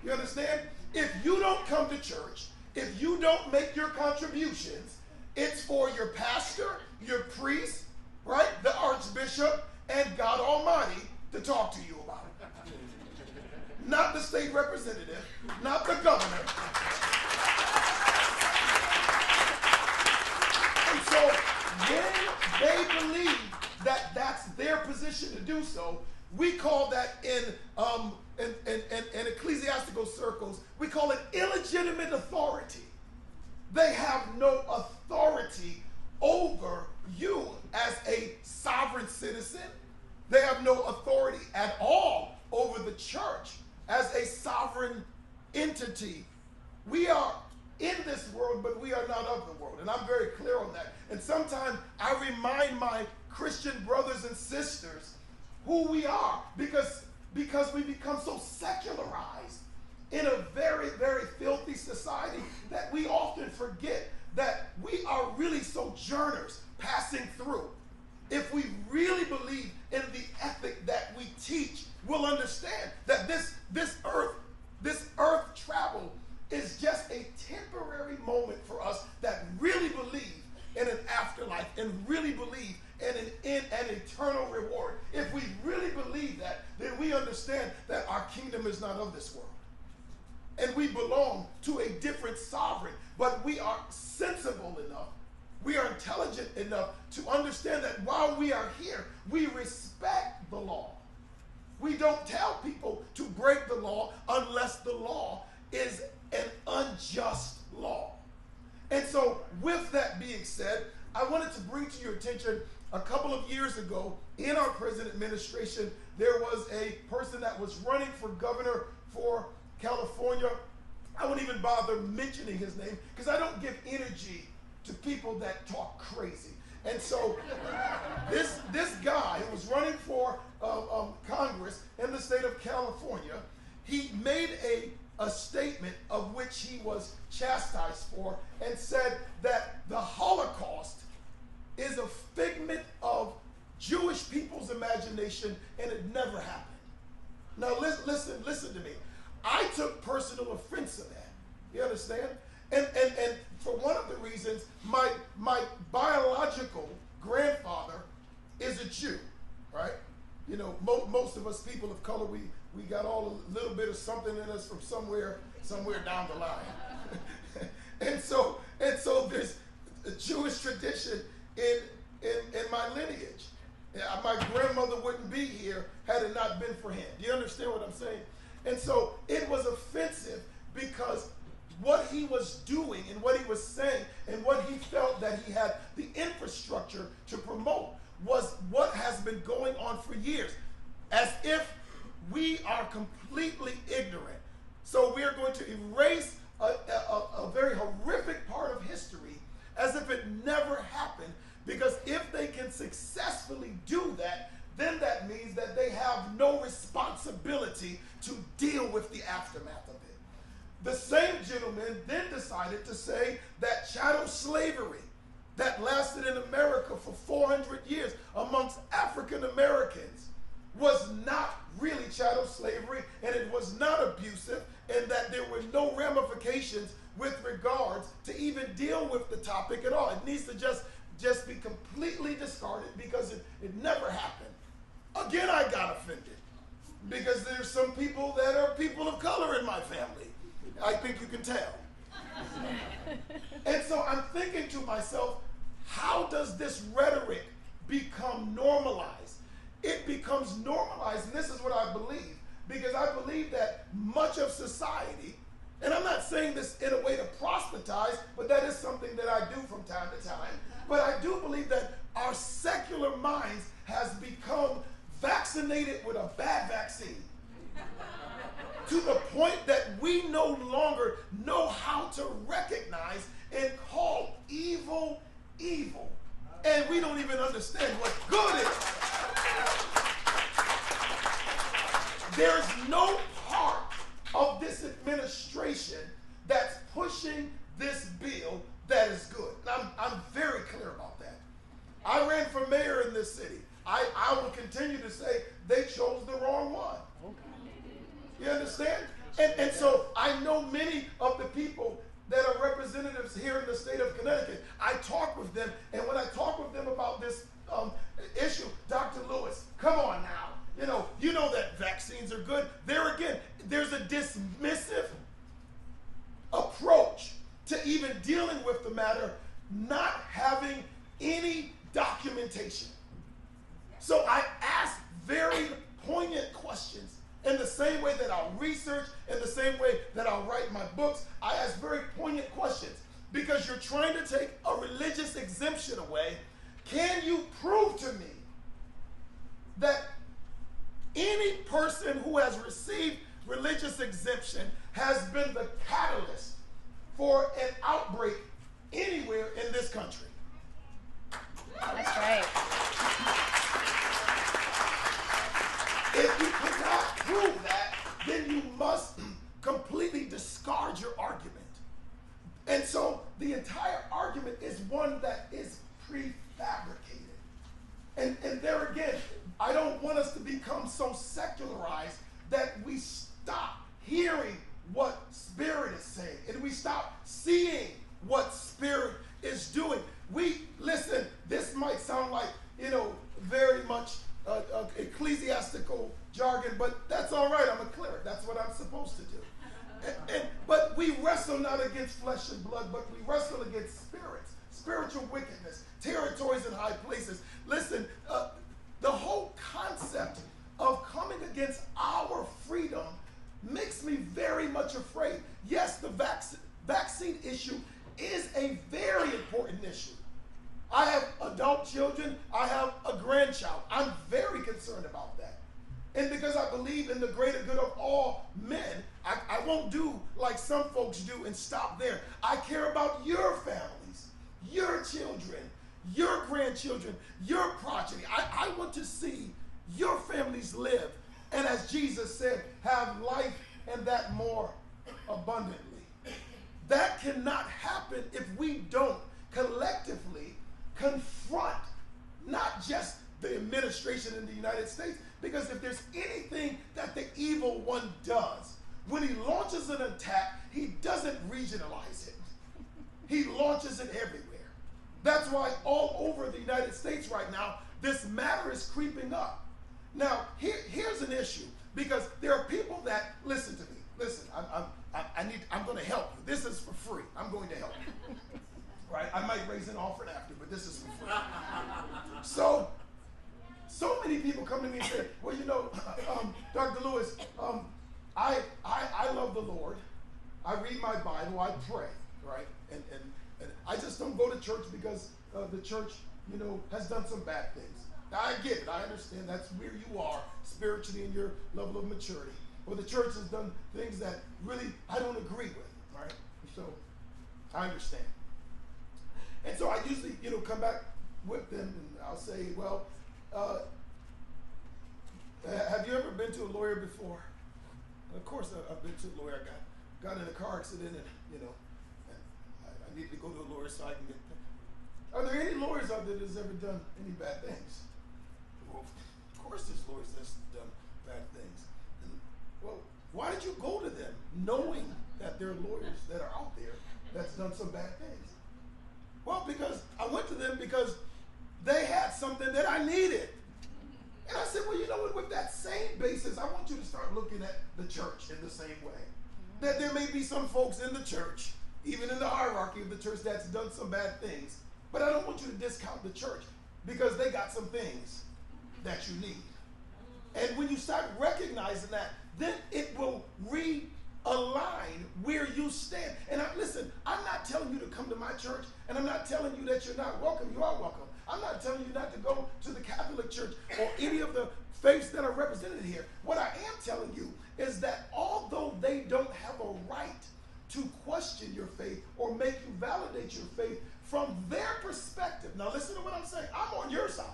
You understand? If you don't come to church, if you don't make your contributions, it's for your pastor, your priest, right, the archbishop, and God Almighty to talk to you about it. Not the state representative, not the governor. And so when they believe that that's their position to do so, we call that in ecclesiastical circles, we call it illegitimate authority. They have no authority over you as a sovereign citizen. They have no authority at all over the church as a sovereign entity. We are in this world, but we are not of the world. And I'm very clear on that. And sometimes I remind my Christian brothers and sisters who we are because we become so secularized in a very, very filthy society that we often forget that we are really sojourners passing through. If we really believe in the ethic that we teach, we'll understand that this earth travel is just a temporary moment for us that really believe in an afterlife and really believe in an eternal reward. If we really believe that, then we understand that our kingdom is not of this world. And we belong to a different sovereign, but we are sensible enough, we are intelligent enough to understand that while we are here, we respect the law. We don't tell people to break the law unless the law is an unjust law. And so with that being said, I wanted to bring to your attention a couple of years ago in our prison administration, there was a person that was running for governor for California. I won't even bother mentioning his name because I don't give energy to people that talk crazy. And so this guy who was running for Congress in the state of California, he made a statement of which he was chastised for and said that the Holocaust is a figment of Jewish people's imagination and it never happened. Now listen to me. I took personal offense to that. You understand? And for one of the reasons, my biological grandfather is a Jew, right? Most of us people of color, we got all a little bit of something in us from somewhere down the line. and so there's a Jewish tradition in my lineage. My grandmother wouldn't be here had it not been for him. Do you understand what I'm saying? And so it was offensive because what he was doing and what he was saying and what he felt that he had the infrastructure to promote was what has been going on for years, as if we are completely ignorant. So we are going to erase a very horrific part of history as if it never happened, because if they can successfully do that, then that means that they have no responsibility to deal with the aftermath of it. The same gentleman then decided to say that chattel slavery that lasted in America for 400 years amongst African Americans was not really chattel slavery, and it was not abusive, and that there were no ramifications with regards to even deal with the topic at all. It needs to just be completely discarded because it never happened. Again, I got offended because there's some people that are people of color in my family. I think you can tell. And so I'm thinking to myself, how does this rhetoric become normalized? It becomes normalized, and this is what I believe, because I believe that much of society, and I'm not saying this in a way to proselytize, but that is something that I do from time to time, but I do believe that our secular minds has become vaccinated with a bad vaccine to the point that we no longer know how to recognize and call evil evil, and we don't even understand what good is. There's no part of this administration that's pushing this bill that is good. And I'm very clear about that. I ran for mayor in this city. I will continue to say they chose the wrong one. You understand? And so I know many of the people that are representatives here in the state of Connecticut. I talk with them, and when I talk with them about this issue, Dr. Lewis, come on now. You know that vaccines are good. There again, there's a dismissive approach to even dealing with the matter, not having any documentation. So I ask very poignant questions. In the same way that I'll research, in the same way that I'll write my books, I ask very poignant questions because you're trying to take a religious exemption away. Can you prove to me that any person who has received religious exemption has been the catalyst for an outbreak anywhere in this country? That's right. If you cannot prove that, then you must completely discard your argument. And so the entire argument is one that is prefabricated. And there again, I don't want us to become so secularized that we stop hearing what Spirit is saying and we stop seeing what Spirit is doing. Listen, this might sound like, very much ecclesiastical jargon, but that's all right. I'm a cleric. That's what I'm supposed to do. But we wrestle not against flesh and blood, but we wrestle against spirits, spiritual wickedness, territories and high places. Listen, the whole concept of coming against our freedom makes me very much afraid. Yes, the vaccine issue is a very important issue. I have adult children. I have a grandchild. I'm very concerned about that. And because I believe in the greater good of all men, I won't do like some folks do and stop there. I care about your families, your children, your grandchildren, your progeny. I want to see your families live, and as Jesus said, have life and that more abundantly. That cannot happen if we don't collectively confront not just the administration in the United States, because if there's anything that the evil one does, when he launches an attack, he doesn't regionalize it. He launches it everywhere. That's why all over the United States right now, this matter is creeping up. Now, here's an issue, because there are people that, listen to me, listen, I'm going to help you. This is for free. I'm going to help you. Right? I might raise an offering after, but this is for free. So many people come to me and say, well, Dr. Lewis, I love the Lord. I read my Bible. I pray, right? And I just don't go to church because the church, has done some bad things. Now, I get it. I understand that's where you are spiritually in your level of maturity. Or the church has done things that really I don't agree with, right? So I understand. And so I usually, come back with them and I'll say, well, Have you ever been to a lawyer before? Of course, I've been to a lawyer. I got in a car accident, and and I need to go to a lawyer so I can get paid. Are there any lawyers out there that's ever done any bad things? Well, of course, there's lawyers that's done bad things. And, well, why did you go to them knowing that there are lawyers that are out there that's done some bad things? Well, because I went to them because they had something that I needed. And I said, well, you know what, with that same basis, I want you to start looking at the church in the same way. That there may be some folks in the church, even in the hierarchy of the church, that's done some bad things. But I don't want you to discount the church because they got some things that you need. And when you start recognizing that, then it will realign where you stand. And listen, I'm not telling you to come to my church, and I'm not telling you that you're not welcome. You are welcome. I'm not telling you not to go to the Catholic Church or any of the faiths that are represented here. What I am telling you is that although they don't have a right to question your faith or make you validate your faith from their perspective. Now listen to what I'm saying. I'm on your side.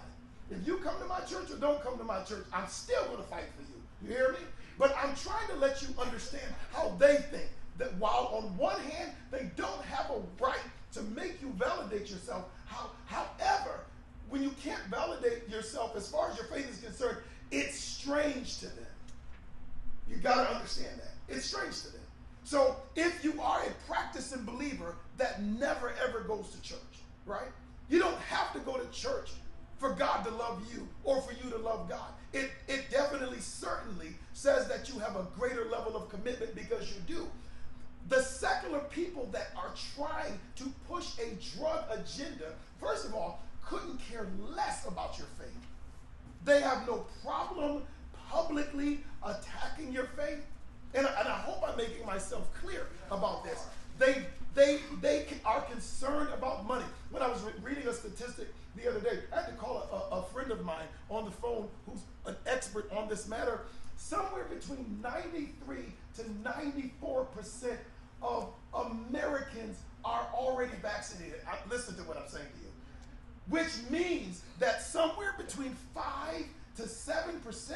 If you come to my church or don't come to my church, I'm still going to fight for you. You hear me? But I'm trying to let you understand how they think. That while on one hand, they don't have a right to make you validate yourself, however, when you can't validate yourself as far as your faith is concerned, it's strange to them. You got to understand that. It's strange to them. So if you are a practicing believer that never ever goes to church, right? You don't have to go to church for God to love you or for you to love God. It definitely, certainly says that you have a greater level of commitment because you do. The secular people that are trying to push a drug agenda, first of all, couldn't care less about your faith. They have no problem publicly attacking your faith. And I hope I'm making myself clear about this. They are concerned about money. When I was reading a statistic the other day, I had to call a friend of mine on the phone who's an expert on this matter. Somewhere between 93 to 94% of Americans are already vaccinated. Listen to what I'm saying to you. Which means that somewhere between 5 to 7%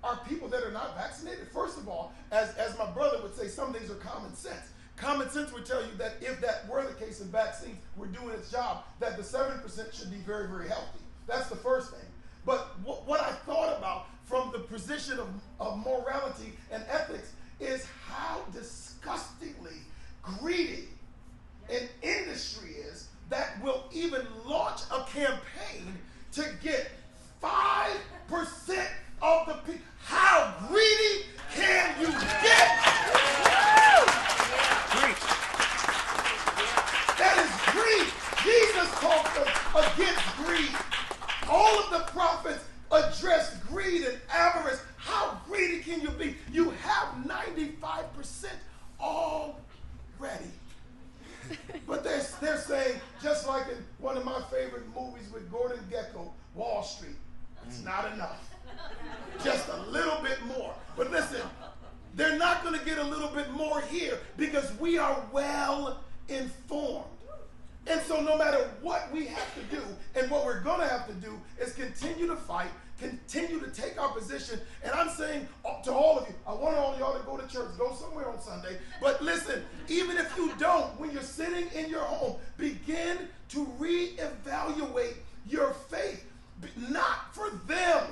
are people that are not vaccinated. First of all, as my brother would say, some things are common sense. Common sense would tell you that if that were the case and vaccines were doing its job, that the 7% should be very, very healthy. That's the first thing. But what I thought about from the position of morality and ethics is how disgustingly greedy an industry is that will even launch a campaign to get 5% of the people. How greedy can you get? That is greed. Jesus talked against greed. All of the prophets address greed and avarice. How greedy can you be? You have 95% already. But they're saying, just like in one of my favorite movies with Gordon Gekko, Wall Street, it's not enough. Just a little bit more. But listen, they're not going to get a little bit more here because we are well informed. And so no matter what we have to do, and what we're going to have to do is continue to fight, continue to take our position. And I'm saying to all of you, I want all y'all to go to church, go somewhere on Sunday. But listen, even if you don't, when you're sitting in your home, begin to reevaluate your faith. Not for them.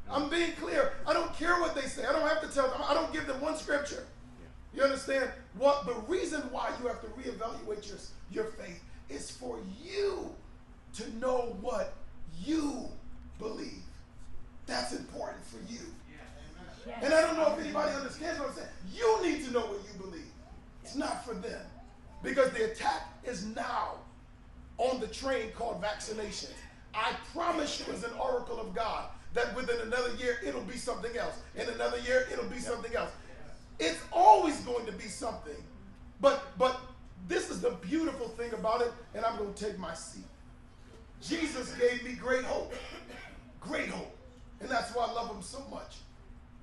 I'm being clear. I don't care what they say. I don't have to tell them. I don't give them one scripture. You understand? What the reason why you have to reevaluate your faith is for you to know what you believe. That's important for you. Yes. And I don't know if anybody understands what I'm saying. You need to know what you believe. It's not for them. Because the attack is now on the train called vaccination. I promise you as an oracle of God that within another year it'll be something else. In another year it'll be something else. It's always going to be something. But this is the beautiful thing about it, and I'm going to take my seat. Jesus gave me great hope. Great hope. And that's why I love him so much.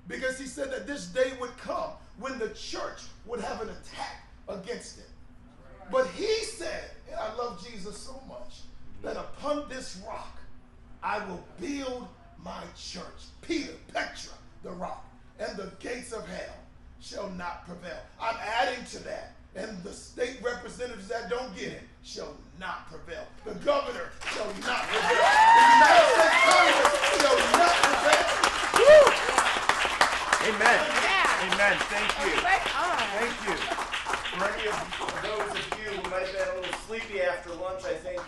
Because he said that this day would come when the church would have an attack against it. But he said, and I love Jesus so much, that upon this rock I will build my church, Peter, Petra, the rock, and the gates of hell shall not prevail. I'm adding to that. And the state representatives that don't get it shall not prevail. The governor shall not prevail. The United States Congress shall not prevail. Woo! Amen. Yeah. Amen. Thank you. Right on. Thank you. For any of those of you who might have been a little sleepy after lunch, I think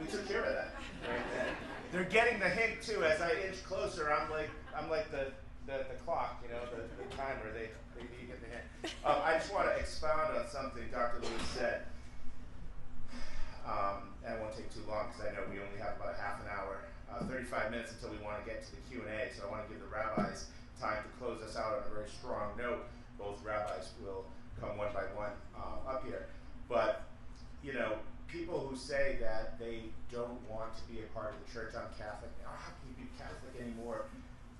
we took care of that. Right? They're getting the hint too. As I inch closer, I'm like the clock, the timer. They get the hint. I just want to expound on something Dr. Lewis said. And it won't take too long because I know we only have about half an hour, 35 minutes until we want to get to the Q&A. So I want to give the rabbis time to close us out on a very strong note. Both rabbis will come one by one up here. But, people who say that they don't want to be a part of the church, I'm Catholic, how can you be Catholic anymore?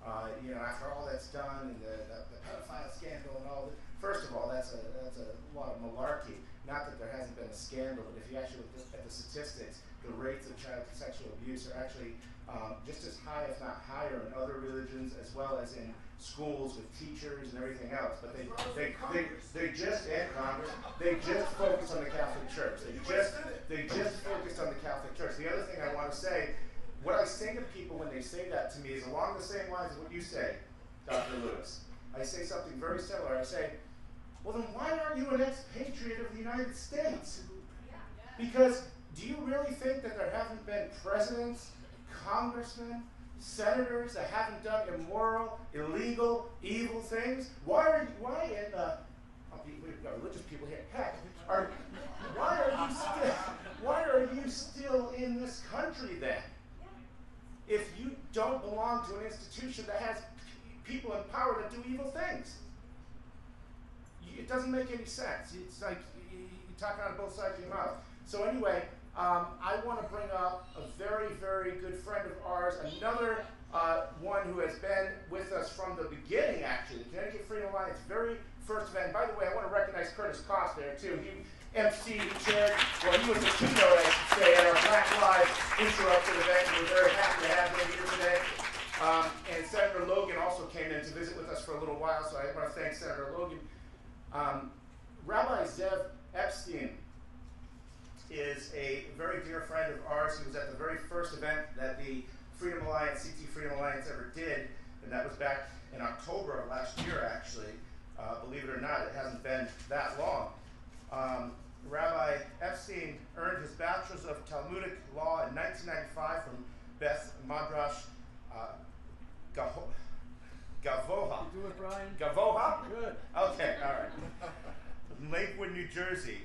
After all that's done and the pedophile scandal and all that. First of all, that's a lot of malarkey. Not that there hasn't been a scandal, but if you actually look at the statistics, the rates of child sexual abuse are actually just as high, if not higher, in other religions, as well as in schools with teachers and everything else. But they just focus on the Catholic Church. They just focused on the Catholic Church. The other thing I want to say, what I say to people when they say that to me is along the same lines as what you say, Dr. Lewis. I say something very similar. I say, well, then why aren't you an expatriate of the United States? Because do you really think that there haven't been presidents, congressmen, senators that haven't done immoral, illegal, evil things? Why we've got religious people here. Heck, why are you still in this country then? If you don't belong to an institution that has people in power that do evil things. It doesn't make any sense. It's like you're talking out of both sides of your mouth. So anyway, I want to bring up a very, very good friend of ours, another one who has been with us from the beginning, actually, the Connecticut Freedom Alliance very first event. And by the way, I want to recognize Curtis Koss there, too. He emceed, chaired, he was the keynote, I should say, at our Black Lives Interrupted event. We're very happy to have him here today. And Senator Logan also came in to visit with us for a little while, so I want to thank Senator Logan. Rabbi Zev Epstein is a very dear friend of ours. He was at the very first event that the Freedom Alliance, CT Freedom Alliance ever did, and that was back in October of last year, actually. Believe it or not, it hasn't been that long. Rabbi Epstein earned his Bachelor's of Talmudic Law in 1995 from Beth Madrash Gavoha. You do it, Brian? Gavoha? Good. Okay, all right. In Lakewood, New Jersey,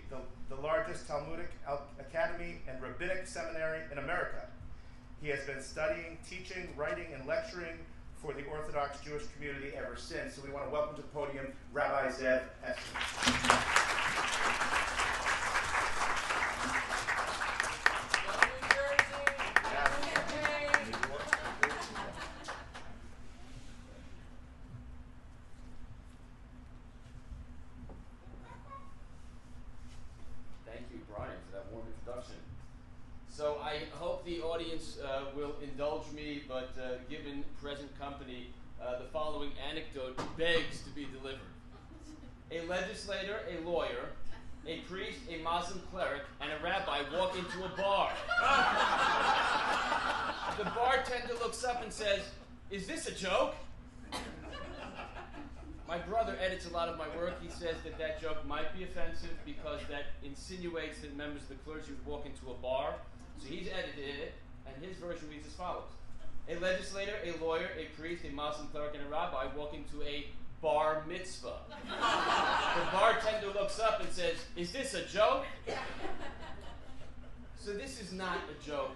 the largest Talmudic academy and rabbinic seminary in America. He has been studying, teaching, writing, and lecturing for the Orthodox Jewish community ever since. So we want to welcome to the podium Rabbi Zev Epstein. So I hope the audience will indulge me, but given present company, the following anecdote begs to be delivered. A legislator, a lawyer, a priest, a Muslim cleric, and a rabbi walk into a bar. The bartender looks up and says, "Is this a joke?" My brother edits a lot of my work. He says that joke might be offensive because that insinuates that members of the clergy would walk into a bar. So he's edited it, and his version reads as follows. A legislator, a lawyer, a priest, a Muslim cleric, and a rabbi walk into a bar mitzvah. The bartender looks up and says, "Is this a joke?" So this is not a joke.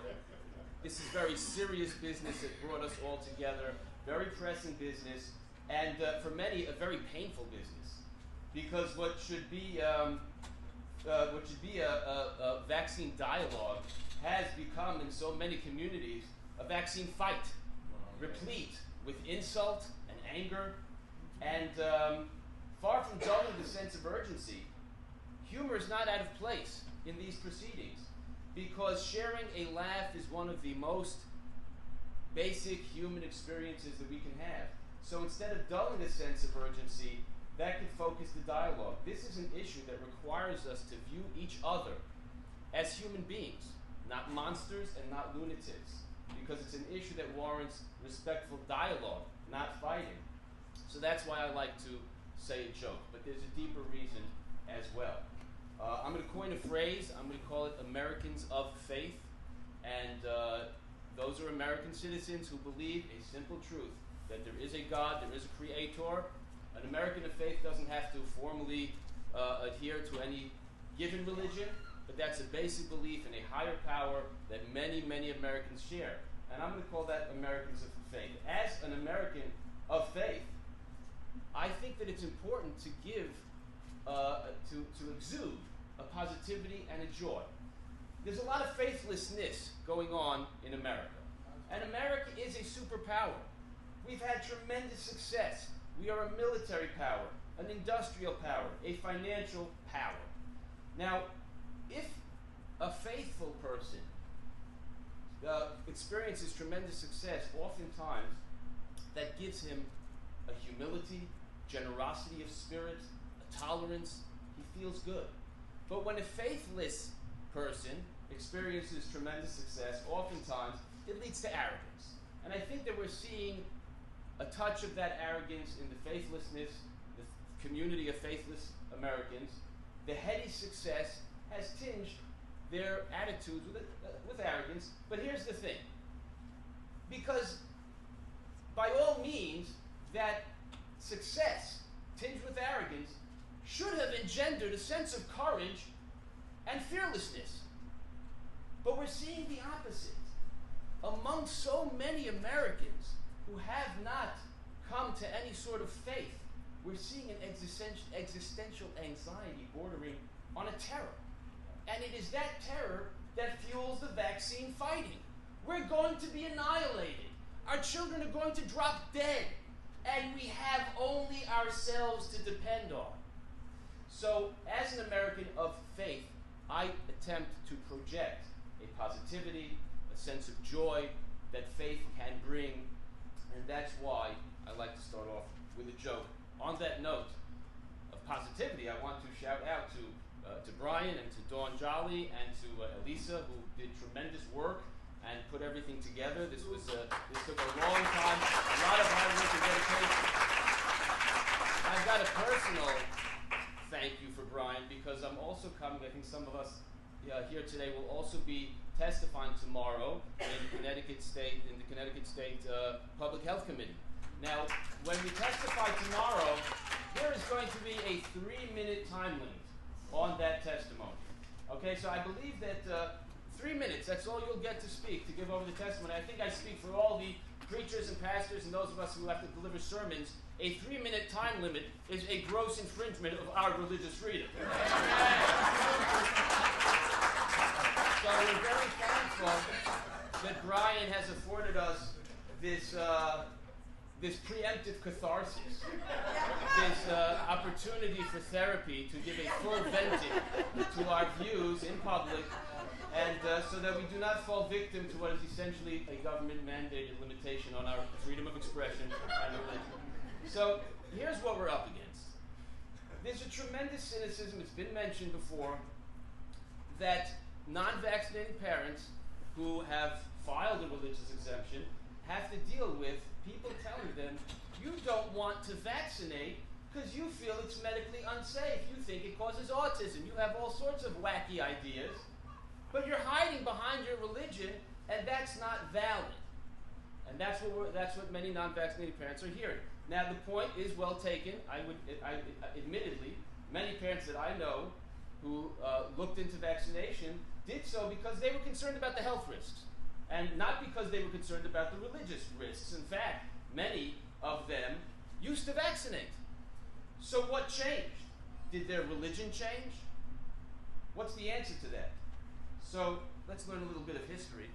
This is very serious business that brought us all together, very pressing business, and for many, a very painful business. Because what should be a vaccine dialogue has become, in so many communities, a vaccine fight, replete with insult and anger, and far from dulling the sense of urgency, humor is not out of place in these proceedings, because sharing a laugh is one of the most basic human experiences that we can have. So instead of dulling a sense of urgency, that can focus the dialogue. This is an issue that requires us to view each other as human beings, not monsters and not lunatics, because it's an issue that warrants respectful dialogue, not fighting. So that's why I like to say a joke, but there's a deeper reason as well. I'm going to coin a phrase. I'm going to call it Americans of Faith, and those are American citizens who believe a simple truth, that there is a God, there is a creator. An American of faith doesn't have to formally adhere to any given religion, but that's a basic belief in a higher power that many, many Americans share. And I'm going to call that Americans of faith. As an American of faith, I think that it's important to give, to exude a positivity and a joy. There's a lot of faithlessness going on in America. And America is a superpower. We've had tremendous success. We are a military power, an industrial power, a financial power. Now, if a faithful person experiences tremendous success, oftentimes that gives him a humility, generosity of spirit, a tolerance. He feels good. But when a faithless person experiences tremendous success, oftentimes it leads to arrogance. And I think that we're seeing a touch of that arrogance in the faithlessness, the community of faithless Americans. The heady success has tinged their attitudes with arrogance. But here's the thing. Because by all means, that success tinged with arrogance should have engendered a sense of courage and fearlessness. But we're seeing the opposite. Among so many Americans who have not come to any sort of faith, we're seeing an existential anxiety bordering on a terror. And it is that terror that fuels the vaccine fighting. We're going to be annihilated. Our children are going to drop dead. And we have only ourselves to depend on. So, as an American of faith, I attempt to project a positivity, a sense of joy that faith can bring. And that's why I like to start off with a joke. On that note of positivity, I want to shout out to Brian and to Dawn Jolly and to Elisa, who did tremendous work and put everything together. This took a long time, a lot of hard work and dedication. I've got a personal thank you for Brian, because I'm also coming. I think some of us here today will also be testifying tomorrow in the Connecticut State Public Health Committee. Now, when we testify tomorrow, there is going to be a 3-minute time limit on that testimony. Okay, so I believe that 3 minutes, that's all you'll get to speak, to give over the testimony. I think I speak for all the preachers and pastors and those of us who have to deliver sermons. A 3-minute time limit is a gross infringement of our religious freedom. So we're very thankful that Brian has afforded us this preemptive catharsis, this opportunity for therapy to give a full venting to our views in public, and so that we do not fall victim to what is essentially a government-mandated limitation on our freedom of expression and religion. So here's what we're up against. There's a tremendous cynicism, it's been mentioned before, that non-vaccinated parents who have filed a religious exemption have to deal with people telling them, you don't want to vaccinate because you feel it's medically unsafe. You think it causes autism. You have all sorts of wacky ideas, but you're hiding behind your religion, and that's not valid. And that's what many non-vaccinated parents are hearing. Now, the point is well taken. Admittedly, many parents that I know who looked into vaccination did so because they were concerned about the health risks, and not because they were concerned about the religious risks. In fact, many of them used to vaccinate. So what changed? Did their religion change? What's the answer to that? So let's learn a little bit of history.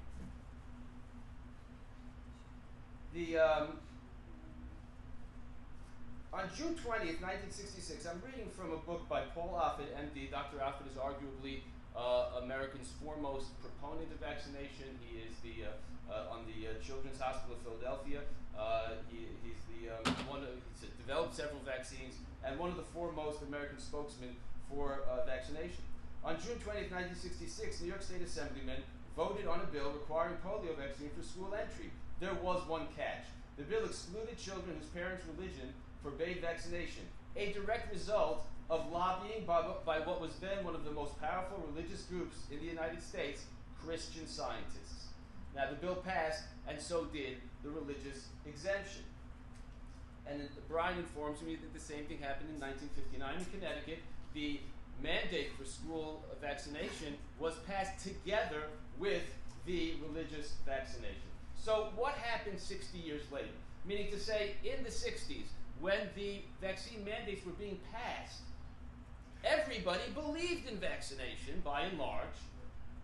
On June 20th, 1966, I'm reading from a book by Paul Offit, MD. Dr. Offit is arguably America's foremost proponent of vaccination. He is the on the Children's Hospital of Philadelphia. He's developed several vaccines and one of the foremost American spokesmen for vaccination. On June 20th, 1966, New York State Assemblymen voted on a bill requiring polio vaccine for school entry. There was one catch. The bill excluded children whose parents' religion forbade vaccination, a direct result of lobbying by what was then one of the most powerful religious groups in the United States, Christian Scientists. Now, the bill passed, and so did the religious exemption. And Brian informs me that the same thing happened in 1959 in Connecticut. The mandate for school vaccination was passed together with the religious vaccination. So what happened 60 years later? Meaning to say, in the 60s, when the vaccine mandates were being passed, everybody believed in vaccination, by and large,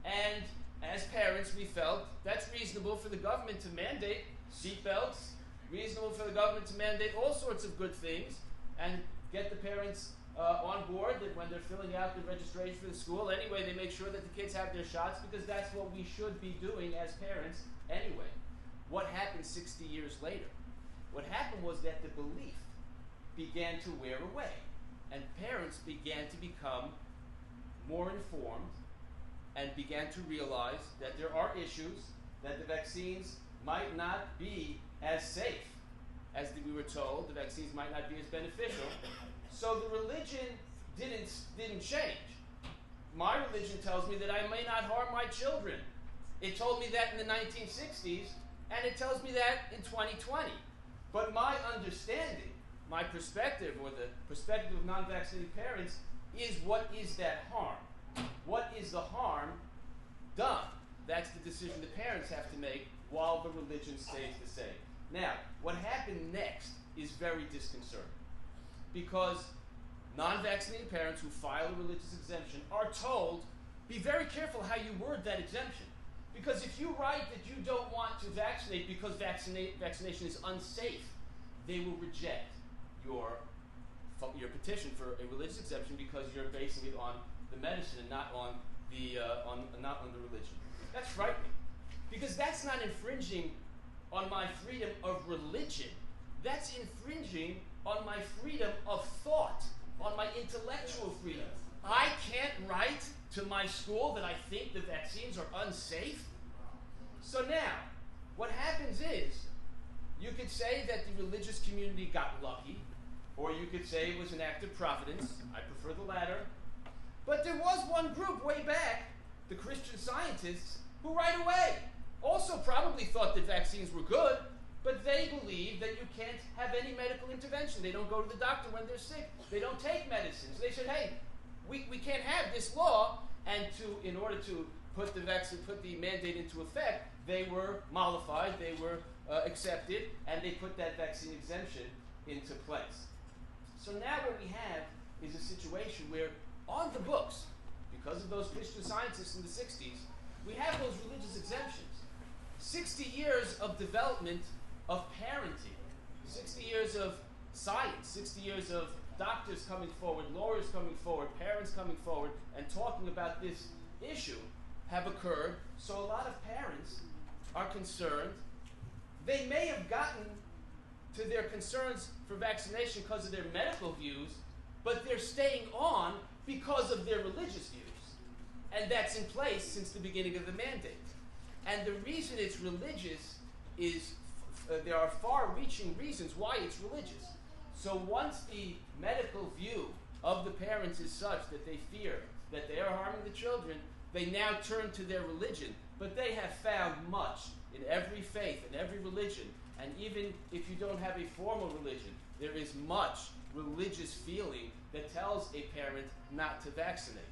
and as parents, we felt that's reasonable for the government to mandate seatbelts, reasonable for the government to mandate all sorts of good things, and get the parents on board that when they're filling out the registration for the school, anyway, they make sure that the kids have their shots because that's what we should be doing as parents anyway. What happened 60 years later? What happened was that the belief began to wear away, and parents began to become more informed and began to realize that there are issues, that the vaccines might not be as safe as we were told, the vaccines might not be as beneficial. So the religion didn't change. My religion tells me that I may not harm my children. It told me that in the 1960s, and it tells me that in 2020. But my understanding, my perspective, or the perspective of non-vaccinated parents, is what is that harm? What is the harm done? That's the decision the parents have to make while the religion stays the same. Now, what happened next is very disconcerting, because non-vaccinated parents who file a religious exemption are told, be very careful how you word that exemption. Because if you write that you don't want to vaccinate because vaccination is unsafe, they will reject your petition for a religious exemption because you're basing it on the medicine and not on the religion. That's frightening, because that's not infringing on my freedom of religion. That's infringing on my freedom of thought, on my intellectual freedom. I can't write to my school that I think the vaccines are unsafe. So now, what happens is, you could say that the religious community got lucky, or you could say it was an act of providence. I prefer the latter. But there was one group way back, the Christian Scientists, who right away also probably thought that vaccines were good, but they believe that you can't have any medical intervention. They don't go to the doctor when they're sick. They don't take medicines. They said, hey, we can't have this law, and in order to put the mandate into effect, they were mollified, they were accepted, and they put that vaccine exemption into place. So now what we have is a situation where on the books, because of those Christian Scientists in the 60s, we have those religious exemptions. 60 years of development of parenting, 60 years of science, 60 years of doctors coming forward, lawyers coming forward, parents coming forward, and talking about this issue have occurred. So a lot of parents are concerned. They may have gotten to their concerns for vaccination because of their medical views, but they're staying on because of their religious views. And that's in place since the beginning of the mandate. And the reason it's religious is there are far-reaching reasons why it's religious. So once the medical view of the parents is such that they fear that they are harming the children, they now turn to their religion. But they have found much in every faith, in every religion, and even if you don't have a formal religion, there is much religious feeling that tells a parent not to vaccinate.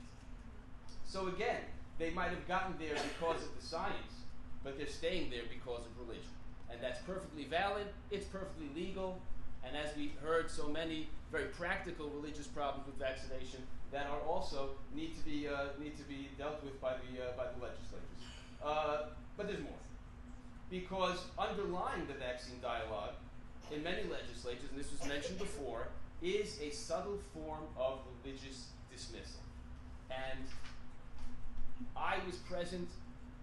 So again, they might have gotten there because of the science, but they're staying there because of religion. And that's perfectly valid, it's perfectly legal, and as we heard, so many very practical religious problems with vaccination that are also need to be dealt with by the legislatures. But there's more. Because underlying the vaccine dialogue in many legislatures, and this was mentioned before, is a subtle form of religious dismissal. And I was present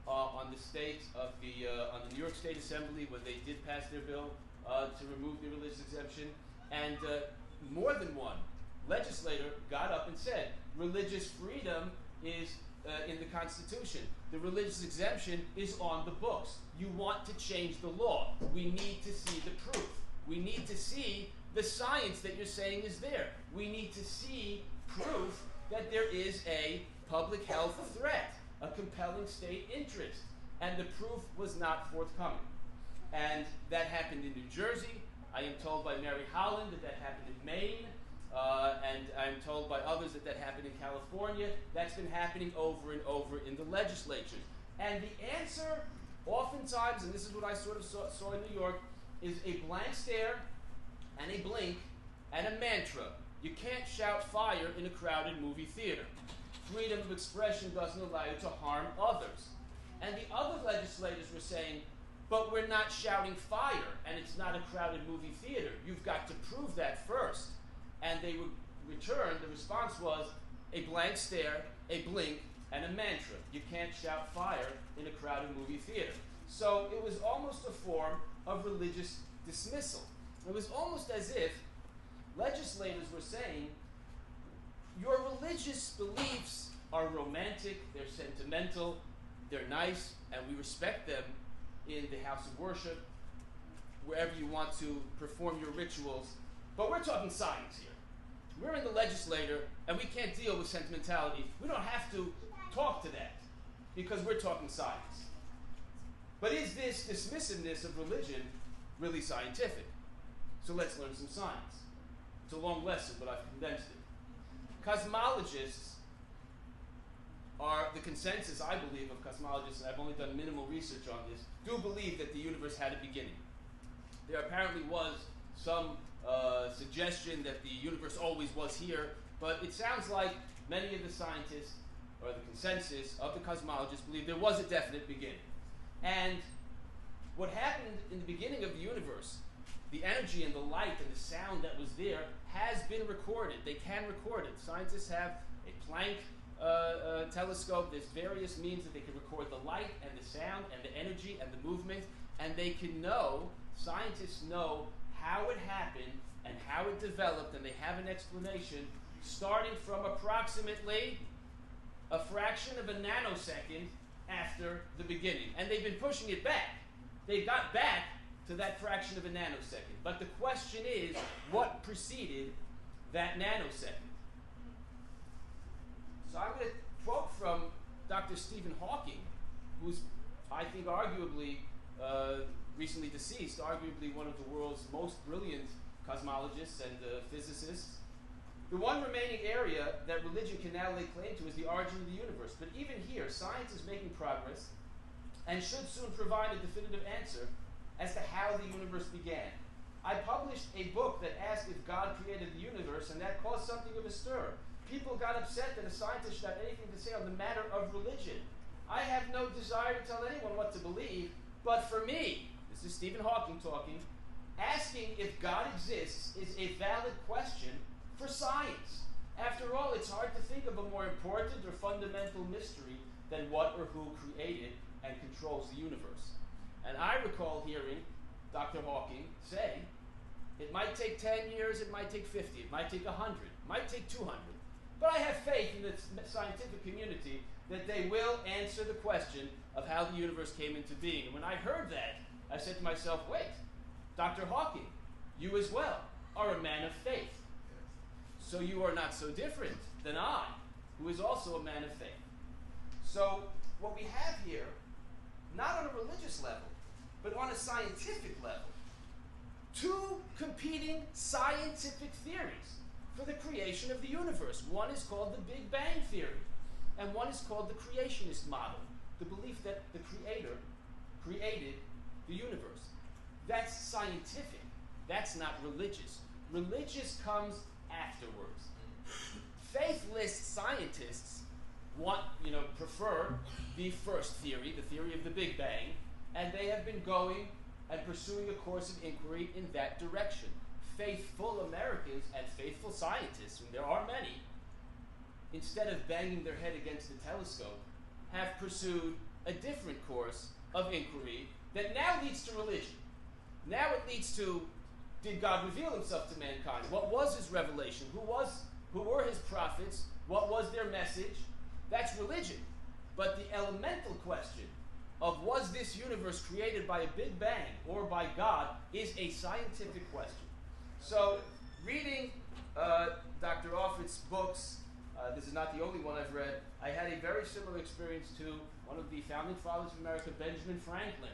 on the New York State Assembly when they did pass their bill to remove the religious exemption, and more than one legislator got up and said, religious freedom is in the Constitution. The religious exemption is on the books. You want to change the law. We need to see the proof. We need to see the science that you're saying is there. We need to see proof that there is a public health threat, a compelling state interest. And the proof was not forthcoming. And that happened in New Jersey. I am told by Mary Holland that happened in Maine. And I'm told by others that happened in California. That's been happening over and over in the legislatures. And the answer, oftentimes, and this is what I sort of saw in New York, is a blank stare and a blink and a mantra. You can't shout fire in a crowded movie theater. Freedom of expression doesn't allow you to harm others. And the other legislators were saying, but we're not shouting fire, and it's not a crowded movie theater. You've got to prove that first. And they would return, the response was a blank stare, a blink, and a mantra. You can't shout fire in a crowded movie theater. So it was almost a form of religious dismissal. It was almost as if legislators were saying, your religious beliefs are romantic, they're sentimental, they're nice, and we respect them in the house of worship, wherever you want to perform your rituals. But we're talking science here. We're in the legislature, and we can't deal with sentimentality. We don't have to talk to that, because we're talking science. But is this dismissiveness of religion really scientific? So let's learn some science. It's a long lesson, but I've condensed it. Cosmologists are, the consensus, I believe, of cosmologists, and I've only done minimal research on this, do believe that the universe had a beginning. There apparently was some suggestion that the universe always was here, but it sounds like many of the scientists, or the consensus of the cosmologists, believe there was a definite beginning. And what happened in the beginning of the universe, the energy and the light and the sound that was there, has been recorded. They can record it. Scientists have a Planck telescope. There's various means that they can record the light and the sound and the energy and the movement, and they can know, scientists know how it happened and how it developed, and they have an explanation starting from approximately a fraction of a nanosecond after the beginning. And they've been pushing it back. They got back to that fraction of a nanosecond. But the question is, what preceded that nanosecond? So I'm going to quote from Dr. Stephen Hawking, who's, I think, arguably, recently deceased, arguably one of the world's most brilliant cosmologists and physicists. The one remaining area that religion can now lay claim to is the origin of the universe. But even here, science is making progress and should soon provide a definitive answer as to how the universe began. I published a book that asked if God created the universe, and that caused something of a stir. People got upset that a scientist should have anything to say on the matter of religion. I have no desire to tell anyone what to believe, but for me, this is Stephen Hawking talking, asking if God exists is a valid question for science. After all, it's hard to think of a more important or fundamental mystery than what or who created and controls the universe. And I recall hearing Dr. Hawking say, it might take 10 years, it might take 50, it might take 100, it might take 200. But I have faith in the scientific community that they will answer the question of how the universe came into being. And when I heard that, I said to myself, wait, Dr. Hawking, you as well are a man of faith. So you are not so different than I, who is also a man of faith. So what we have here, not on a religious level, but on a scientific level, two competing scientific theories for the creation of the universe. One is called the Big Bang Theory, and one is called the creationist model, the belief that the Creator created the universe. That's scientific. That's not religious. Religious comes afterwards. Faithless scientists prefer the first theory, the theory of the Big Bang, and they have been going and pursuing a course of inquiry in that direction. Faithful Americans and faithful scientists, and there are many, instead of banging their head against the telescope have pursued a different course of inquiry that now leads to religion. Now it leads to, did God reveal himself to mankind? What was his revelation? Who were his prophets? What was their message? That's religion. But the elemental question of was this universe created by a Big Bang or by God is a scientific question. So, reading Dr. Offutt's books, this is not the only one I've read, I had a very similar experience to one of the founding fathers of America, Benjamin Franklin.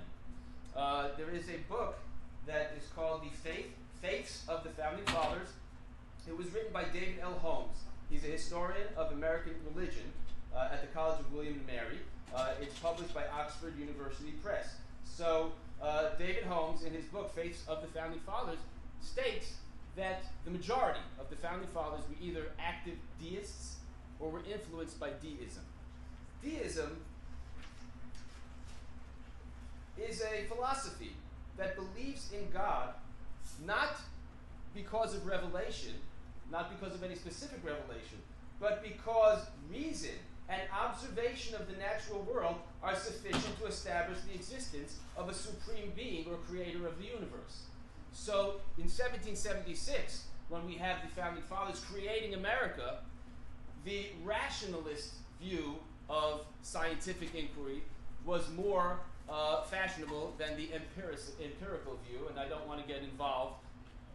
There is a book that is called The Faiths of the Founding Fathers. It was written by David L. Holmes. He's a historian of American religion at the College of William and Mary. It's published by Oxford University Press. So David Holmes, in his book, Faiths of the Founding Fathers, states that the majority of the Founding Fathers were either active deists or were influenced by deism. Deism is a philosophy that believes in God not because of revelation, not because of any specific revelation, but because reason and observation of the natural world are sufficient to establish the existence of a supreme being or creator of the universe. So in 1776, when we have the Founding Fathers creating America, the rationalist view of scientific inquiry was more fashionable than the empirical view, and I don't want to get involved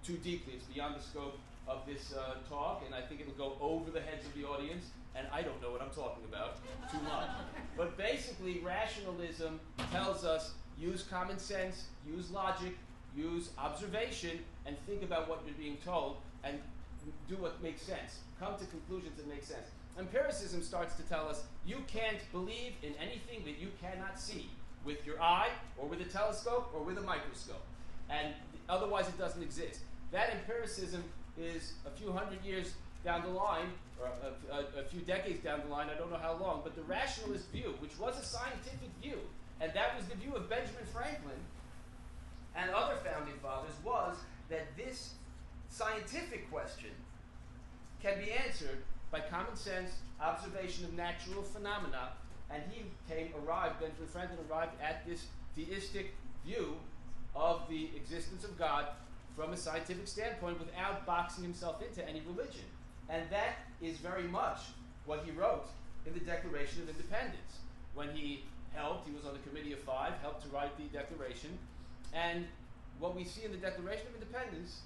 too deeply. It's beyond the scope of this talk, and I think it'll go over the heads of the audience, and I don't know what I'm talking about too much. But basically, rationalism tells us use common sense, use logic, use observation, and think about what you're being told, and do what makes sense. Come to conclusions that make sense. Empiricism starts to tell us you can't believe in anything that you cannot see with your eye, or with a telescope, or with a microscope. And otherwise it doesn't exist. That empiricism is a few hundred years down the line, or a few decades down the line, I don't know how long, but the rationalist view, which was a scientific view, and that was the view of Benjamin Franklin and other founding fathers, was that this scientific question can be answered by common sense, observation of natural phenomena, and Benjamin Franklin arrived at this deistic view of the existence of God from a scientific standpoint without boxing himself into any religion. And that is very much what he wrote in the Declaration of Independence. When he was on the Committee of Five, helped to write the Declaration. And what we see in the Declaration of Independence,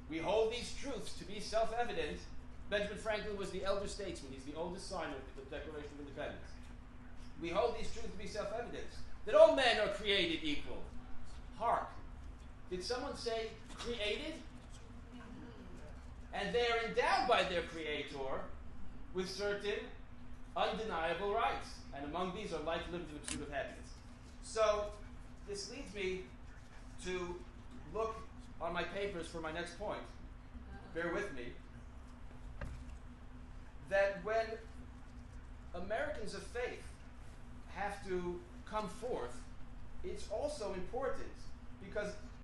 we hold these truths to be self-evident. Benjamin Franklin was the elder statesman. He's the oldest signer of the Declaration of Independence. We hold these truths to be self-evident, that all men are created equal. Hark. Did someone say created? And they are endowed by their Creator with certain undeniable rights. And among these are life, liberty, and the pursuit of happiness. So, this leads me to look on my papers for my next point. Bear with me. That when Americans of faith have to come forth, it's also important